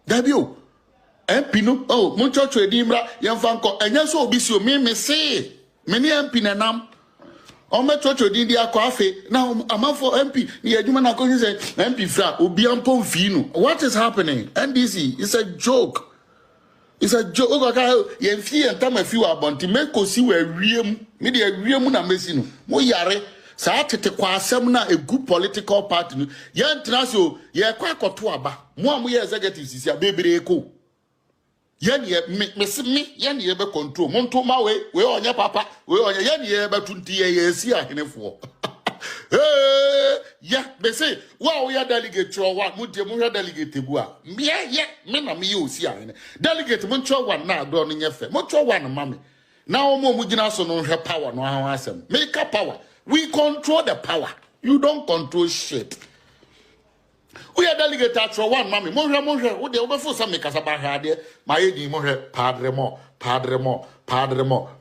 Dabio MP no oh mon church edimra yem fanko enye so obi si o me say me ni MP na nam o me church odi dia kwa afe na amafo MP ni adwuma na ko say MP fra obi ampon fi no what is happening NDC it's a joke okay yem fi entama fi wa bonti me ko si wa wiem me de wiem na mesi no mo yare sa tete kwa asem na egu political party no ye ntra so ye kwa akoto aba mo ye executive sisi abebere ko yen ye me yen ye be control monto ma we onye papa we onye yen ye be tunti ye si ahenefo Yeah, they say, wow, we are delegate or what? Mutia delegate Bua. Yeah, men of me, you see, delegate Muncho one now, grown in your face. Muncho one, mammy. Now, Mujinaso no her power, no answer. Make a power. We control the power. You don't control shit. We are delegate at one, mammy. Monja, would the overflow some make us about her dear? My edi mohe, padremo,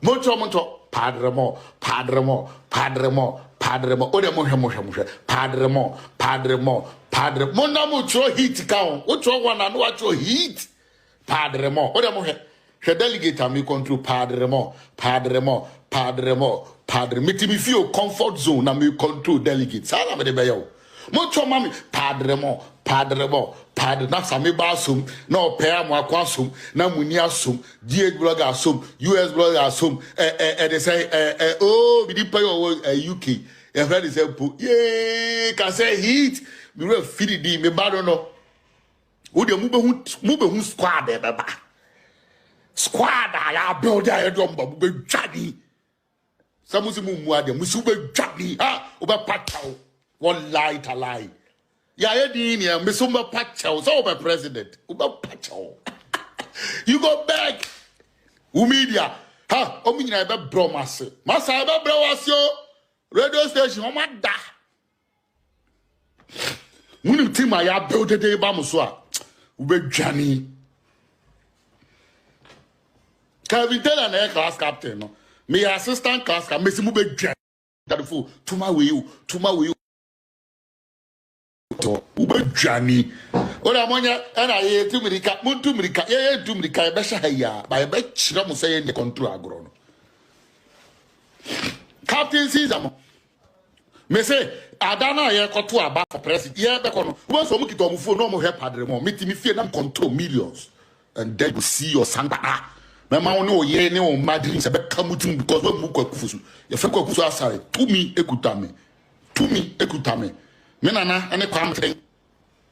Moncho, padremo. Ode mohe, padremo. Mona mucho heat count. Ucho one and what your heat? Padremo. Ode mohe. She delegate me control padremo. Make me feel comfort zone and me control delegate. Sala me de bayo. Mucho mami padremo. Na sami basum, na opera mo akwasum, na muni asum, GH blogger asum, US blogger asum, they say oh, we did pay UK. Your friend is yeah, can say heat. Me will feed it, me bad no. Who the move squad there, baba. Squad, I build a drum, but we jaddy. Some Muslim muade, Musube jaddy, over patao. One lie to lie. Ya edini ya mesumba pacha so be president uba pacha you go back media omunyina be bro masa be bro wasio radio station o ma da muni team ya build dey ba muso a ubedwane Kevin Taylor na class captain no me assistant class captain mesimu be dwane that fool tuma we Ubejani. Ola monya ana ye tumirika muntumirika ye tumirika be shahaya ba be chira mo say ye control agro no. Captain Caesar me say adana ye koto aba for president ye be kono wo so mu kito mu phone no mo help padre mo meti mi fie na control millions and then you see your santa me ma woni oye ne o madri se be kamutum because we mu kwakufusu ye fe kwakufusu asare tumi ekutame me nana ene kwa mten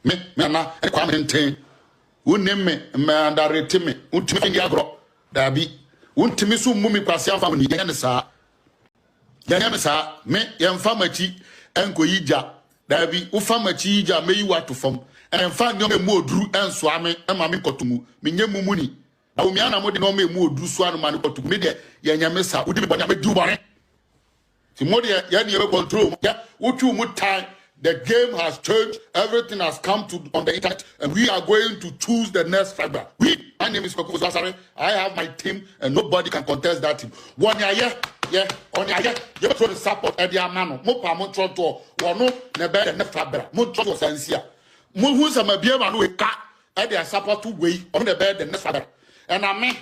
me nana ene kwa mten wonemme me andarete me untimi ndi agro dabi untimi so mumi kwase afa ni yene sa me yemfa machi enko yija dabi ufa machi yija me yi watu fam enfa nyo me mu oduru enso ame ema me kotumu me nyemu muni na omi ana modi no me mu oduru so anu mani kotumu me de yenyame sa udi me boni ame du bone ti modi ya ni e control ya utu mu time. The game has changed. Everything has come to on the internet, and we are going to choose the next fiber. My name is Koku Zasare. I have my team, and nobody can contest that team. One year, you try to support Eddie Amano. Mopa Montroto, Wano, Nebe, and Nefabra. Montroto Sensia. Who's a Mabia Manu, Eddie support 2 way on the bed and Nefabra. And I mean,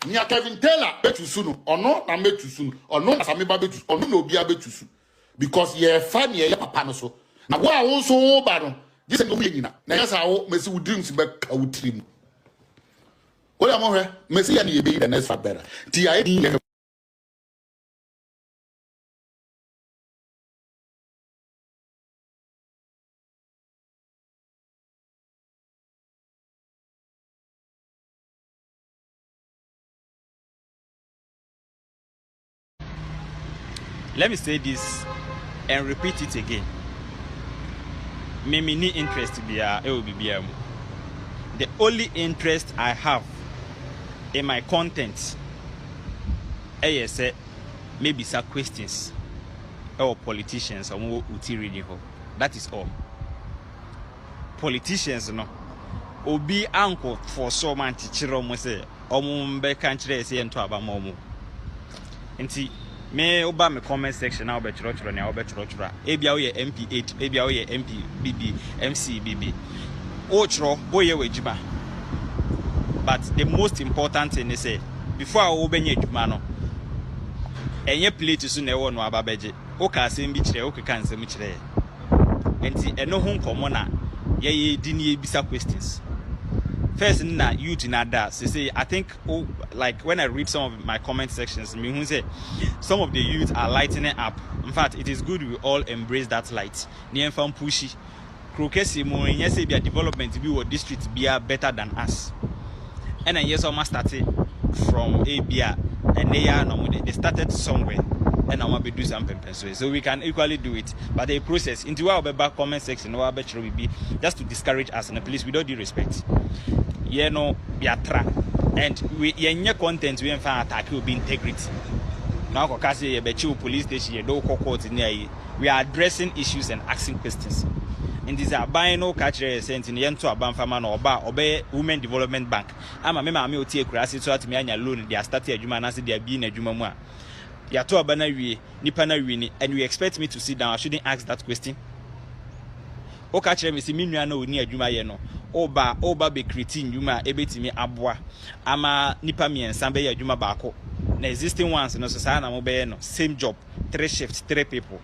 near Kevin Taylor, bet you soon, or no, I met you soon, or no, Samiba bet you, or no, be a bet you soon. Because you're funny, you're panoso. Na wa also baro jise no nyina na yasa wo mesi wo dreams be ka wo trim wo ya mo hwe mesi ya na ye be the next fabera ti ya e Let me say this and repeat it again. Me need interest to be the only interest I have in my content is maybe some questions or politicians or uti reading. That is all. Politicians no obi anko for so man tichiro mo say omumbe kanchire say ento abamomu enti me oba me comment section na obechiro na obechiro ebia wo ye MP8 ebia wo ye MP BB MC BB ochiro boye wejuma. But the most important thing is before I obenye eduma no enye plate so na e wo no ababeje o ka asem bi kire o keka nsem kire enti eno ho nkomo na ye di ni ebisa questions. First na youth in that say I think like when I read some of my comment sections, me who say some of the youth are lightening up. In fact, it is good we all embrace that light. Near from pushy crocasi mo yes be development be what district be better than us. And then yes almost started from ABA and they started somewhere. and I'm be do some pempens. So we can equally do it. But the process into our back comment section or will be just to discourage us and please we don't do respect. Yeah, no, yatra. And we your content we find attack will be integrity. Now Kokasi Bechu police station, do court in here. We are addressing issues and asking questions. In this buying no catcher sent in Yento Abamfaman or Bar obey Women Development Bank. I'm a member of Mio Crassi so at me and loan, they are starting a Jumanasi, they are being a Jumama. Yato Abanawi, Nipana Wini, and we expect me to sit down. I shouldn't ask that question. O catcher me see me no near Jumayeno. Oba be cretin Juma, ebetimi abwa. Ama Nipami and Sambe Juma Bako. The existing ones in Susana Mobeno, same job, 3 shifts, 3 people.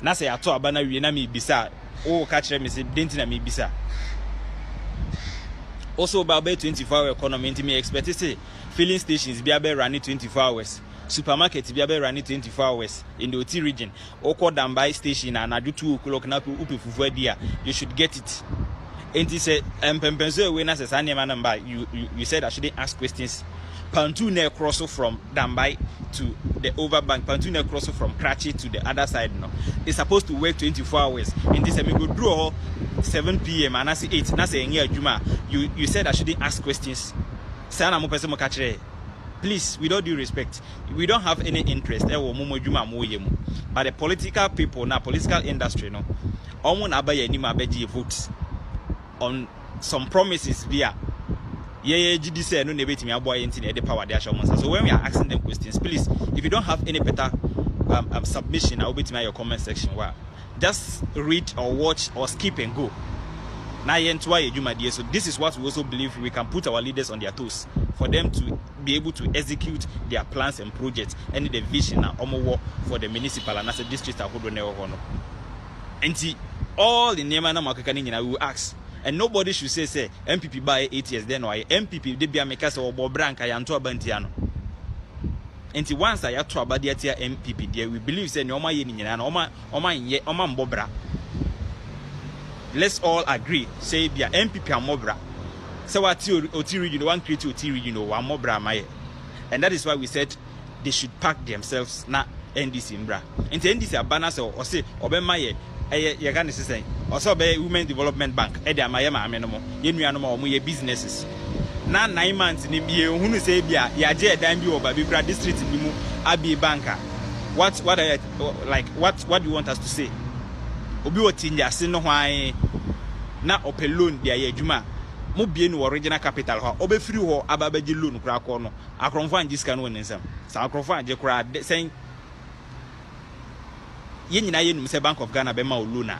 Nasa Yato Abana Winami Bisa. Oh, catch them is denting me bisa. Also, about 24-hour economy, into me expect to say filling stations be able running 24 hours, supermarkets be able running 24 hours in the OT region. Oko Dambai station and I do 2 o'clock now to dia. You should get it. And he said, Pempenzo when as a Sunday man you said I shouldn't ask questions. Pantune cross from Dambai to the overbank, Pantune cross from Kratchi to the other side. No, it's supposed to work 24 hours. In this, we go draw 7 p.m. and I say 8. Now say Juma, you said I shouldn't ask questions. Please, with all due respect, we don't have any interest. But the political people, now political industry, no, votes on some promises via. Yeah, GDC no debate me about anything the power they show. So when we are asking them questions, please, if you don't have any better submission, I will be to your comment section. Wow, just read or watch or skip and go. Now so this is what we also believe we can put our leaders on their toes for them to be able to execute their plans and projects and the vision and for the municipal and as a district. And all the name and I will ask. And nobody should say MPP by 8 years then why MPP they be a make us or branca yanto abantiano. And once I have to abadia MPP there we believe say no ma yen and oma mbobra. Let's all agree say be a MPP and mobra. So what OT region one create OT region one mobra my. And that is why we said they should pack themselves na NDC mbra. And NDC abana or say obemaye you can say also be Women Development Bank Edia Mayama Amenomo Yenuanoma businesses. Now 9 months in who say bia yaje dan bi oba bi kra district bi mu abi banker. What do you want us to say? Obi otinja se no hwan na ope loan dia ye adwuma mo bie no original capital ho obe free ho ababaji loan kra ko no akronfo anje sika no nsam sa akronfo anje kra sen yenyina yenum se Bank of Ghana be ma loan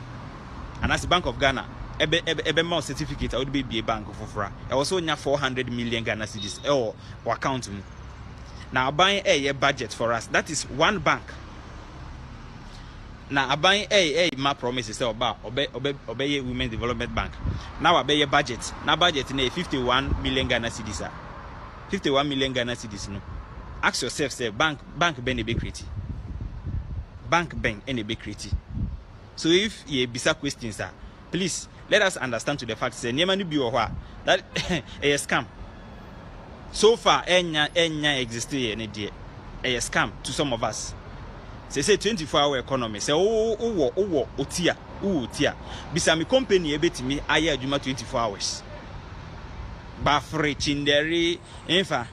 and as the Bank of Ghana ebe ma certificate would be a bank for e also nya 400 million Ghana cedis or account mu now buying a budget for us that is one bank now buying a ma promises say oba obey Women Development Bank now obey budget now budget na 51 million Ghana cedis 51 million Ghana cedis no ask yourself say bank ben e be create bank ben e be create. So if you bisa questions please let us understand to the fact say never ni bi that a scam so far enya exist any day a scam to some of us say 24-hour economy say otia bisa me company ebetimi aye adwuma 24 hours ba free chinderi infa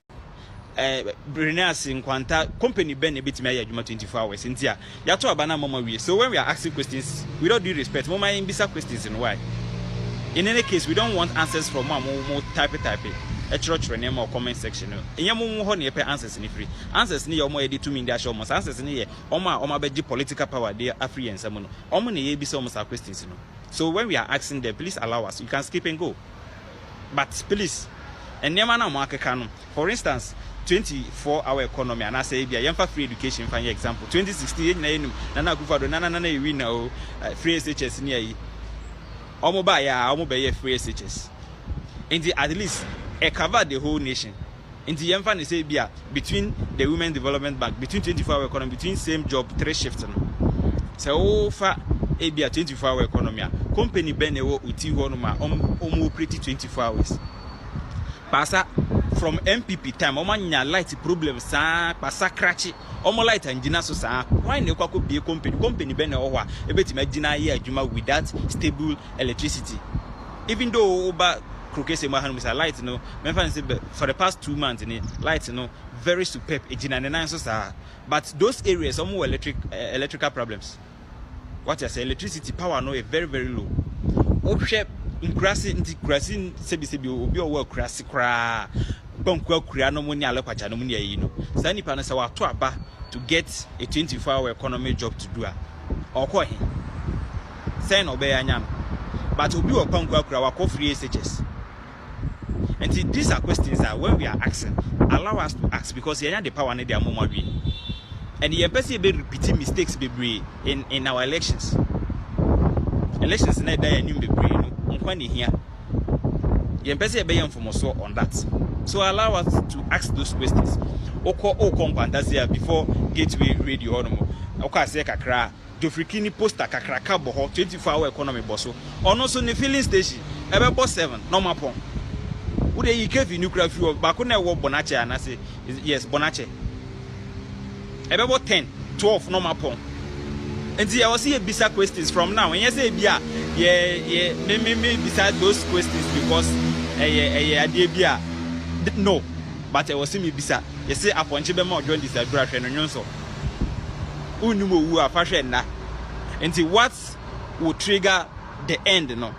Brenas in Quanta company ben a bit me 24 hours in tia. Yato abana mama we. So when we are asking questions, we don't do respect. Mama in bisa questions and why. In any case, we don't want answers from mama more type a church name or comment section. In your mum honey answers in free. Answers near more edit to me dash almost answers near Oma beji political power there free and someone. Omni be almost our questions. So when we are asking them, please allow us. You can skip and go. But please, and Yamana market canon. For instance, 24-hour economy and I say be a free education for example 2016 nana kufado nana we know free SHS near omoba free SHS and at least cover the whole nation in the yemfa say be between the Women Development Bank between 24-hour economy between same job 3 shifts so far a 24-hour economy company benewo uti ho no ma pretty 24 hours pasa from MPP time omanya light problem sa pasa krachi omo light engine so sa why ne kwako be company be na ho a ebetima gina ye adwuma without stable electricity. Even though over Krokese Mahanu light no for the past 2 months light very superb engine and so sa, but those areas are more electrical problems. What I say, electricity power no very low. Opshep in grassing sebi obi owo krasi kra bonkwa kura no money alopacha no money yi no sani pa no se wato aba to get a 24-hour economy job to do okọ he say no be anya but obi o bonkwa kura wa free SHS. And these are questions that when we are asking, allow us to ask, because you have the power and the amount. And you be repeating mistakes in our elections. Elections na die new be here. You be information on that. So allow us to ask those questions. Oko before Gateway Radio Onomo. Oka se kakra Dofrikini poster kakra ka bo 24-hour economy bosso. Ono so ne filling station ebe bo 7 normal pon. Would you give nuclear fuel back on a bonache and I say yes, bonache. About 10, 12 normal pong. And see, I will see a bizarre questions from now. And you say, yeah, maybe beside those questions because no, but I will see me bizarre. You say, upon Chibemo join this aggression and so. Who are fashion now. And see what will trigger the end, no.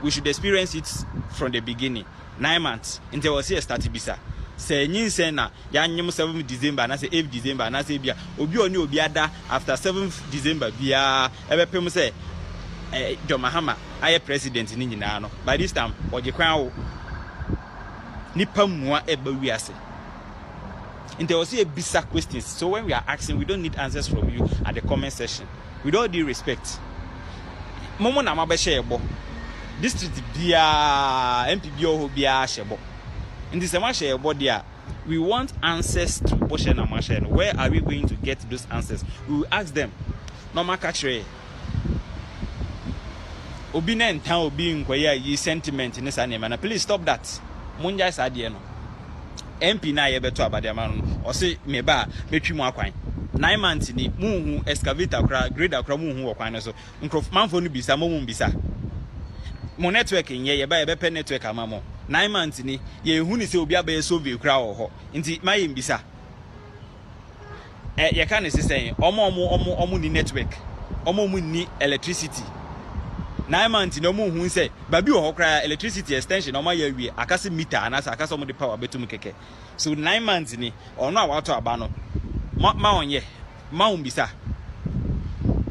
We should experience it from the beginning. 9 months until we see a start bisa. Say nyin say na ya nyem 7 December na say 8 December na say bia obi oni obi ada after 7th December bia ebepem say John Mahama aye president ni nyina no. By this time oje kwan wo nipa mua eba wiase. Until we see a bisa questions. So when we are asking, we don't need answers from you at the comment section. With all due respect, momo na mabeshe ebo district bia MPB ho bia shebo. In this shebo dia, we want answers to Boshen and Mashen. Where are we going to get those answers? We will ask them. Normal catchre. Obina and town being where ye sentiment in this animal. Please stop that. Munja sadie no. MP na ye beto abadiaman or say meba betwi mu akwan. 9 months ni muhu excavator kra grader kra muhu okwan so. Nkrof manfo no bisa mo bisa. Mo network ye ba ye be network amamo 9 months ni ye hu ni se obi aba ye solve kura wo ho nti maye mbisa ye ka ne sesen omo ni network omo ni electricity 9 months no mo hu se ba bi wo ho kra electricity extension omo ya wie akase meter anasa akase omo de power betum keke. So 9 months ni ono awato aba no ma onye ma mbisa.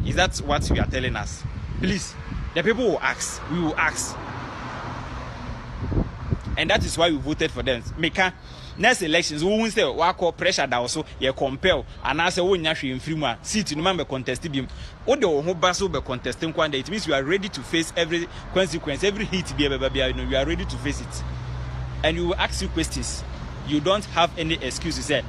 Is that what you are telling us? Please, the people will ask. We will ask. And that is why we voted for them. Meka next elections, we won't say wako pressure that also you compel and I say we nyahwe in free man seat no man be contesting bim. O de ho baso be contesting kwanda. It means you are ready to face every consequence, every hit be you are ready to face it. And we will ask you questions. You don't have any excuses. Say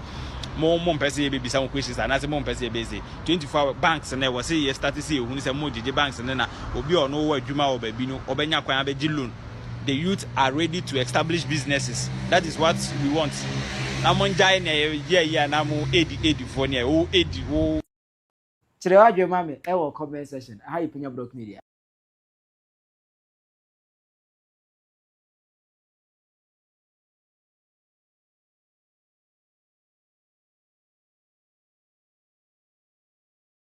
more person be some questions and as a more person busy 24-hour banks and I was say you started see when say more banks and then obi or no word juma or baby no obenya kwan be loan. The youth are ready to establish businesses. That is what we want. Namonjai ne yeah namu 80 o 80 o Chire wa dwe mame e wo comment section. How you punya block media.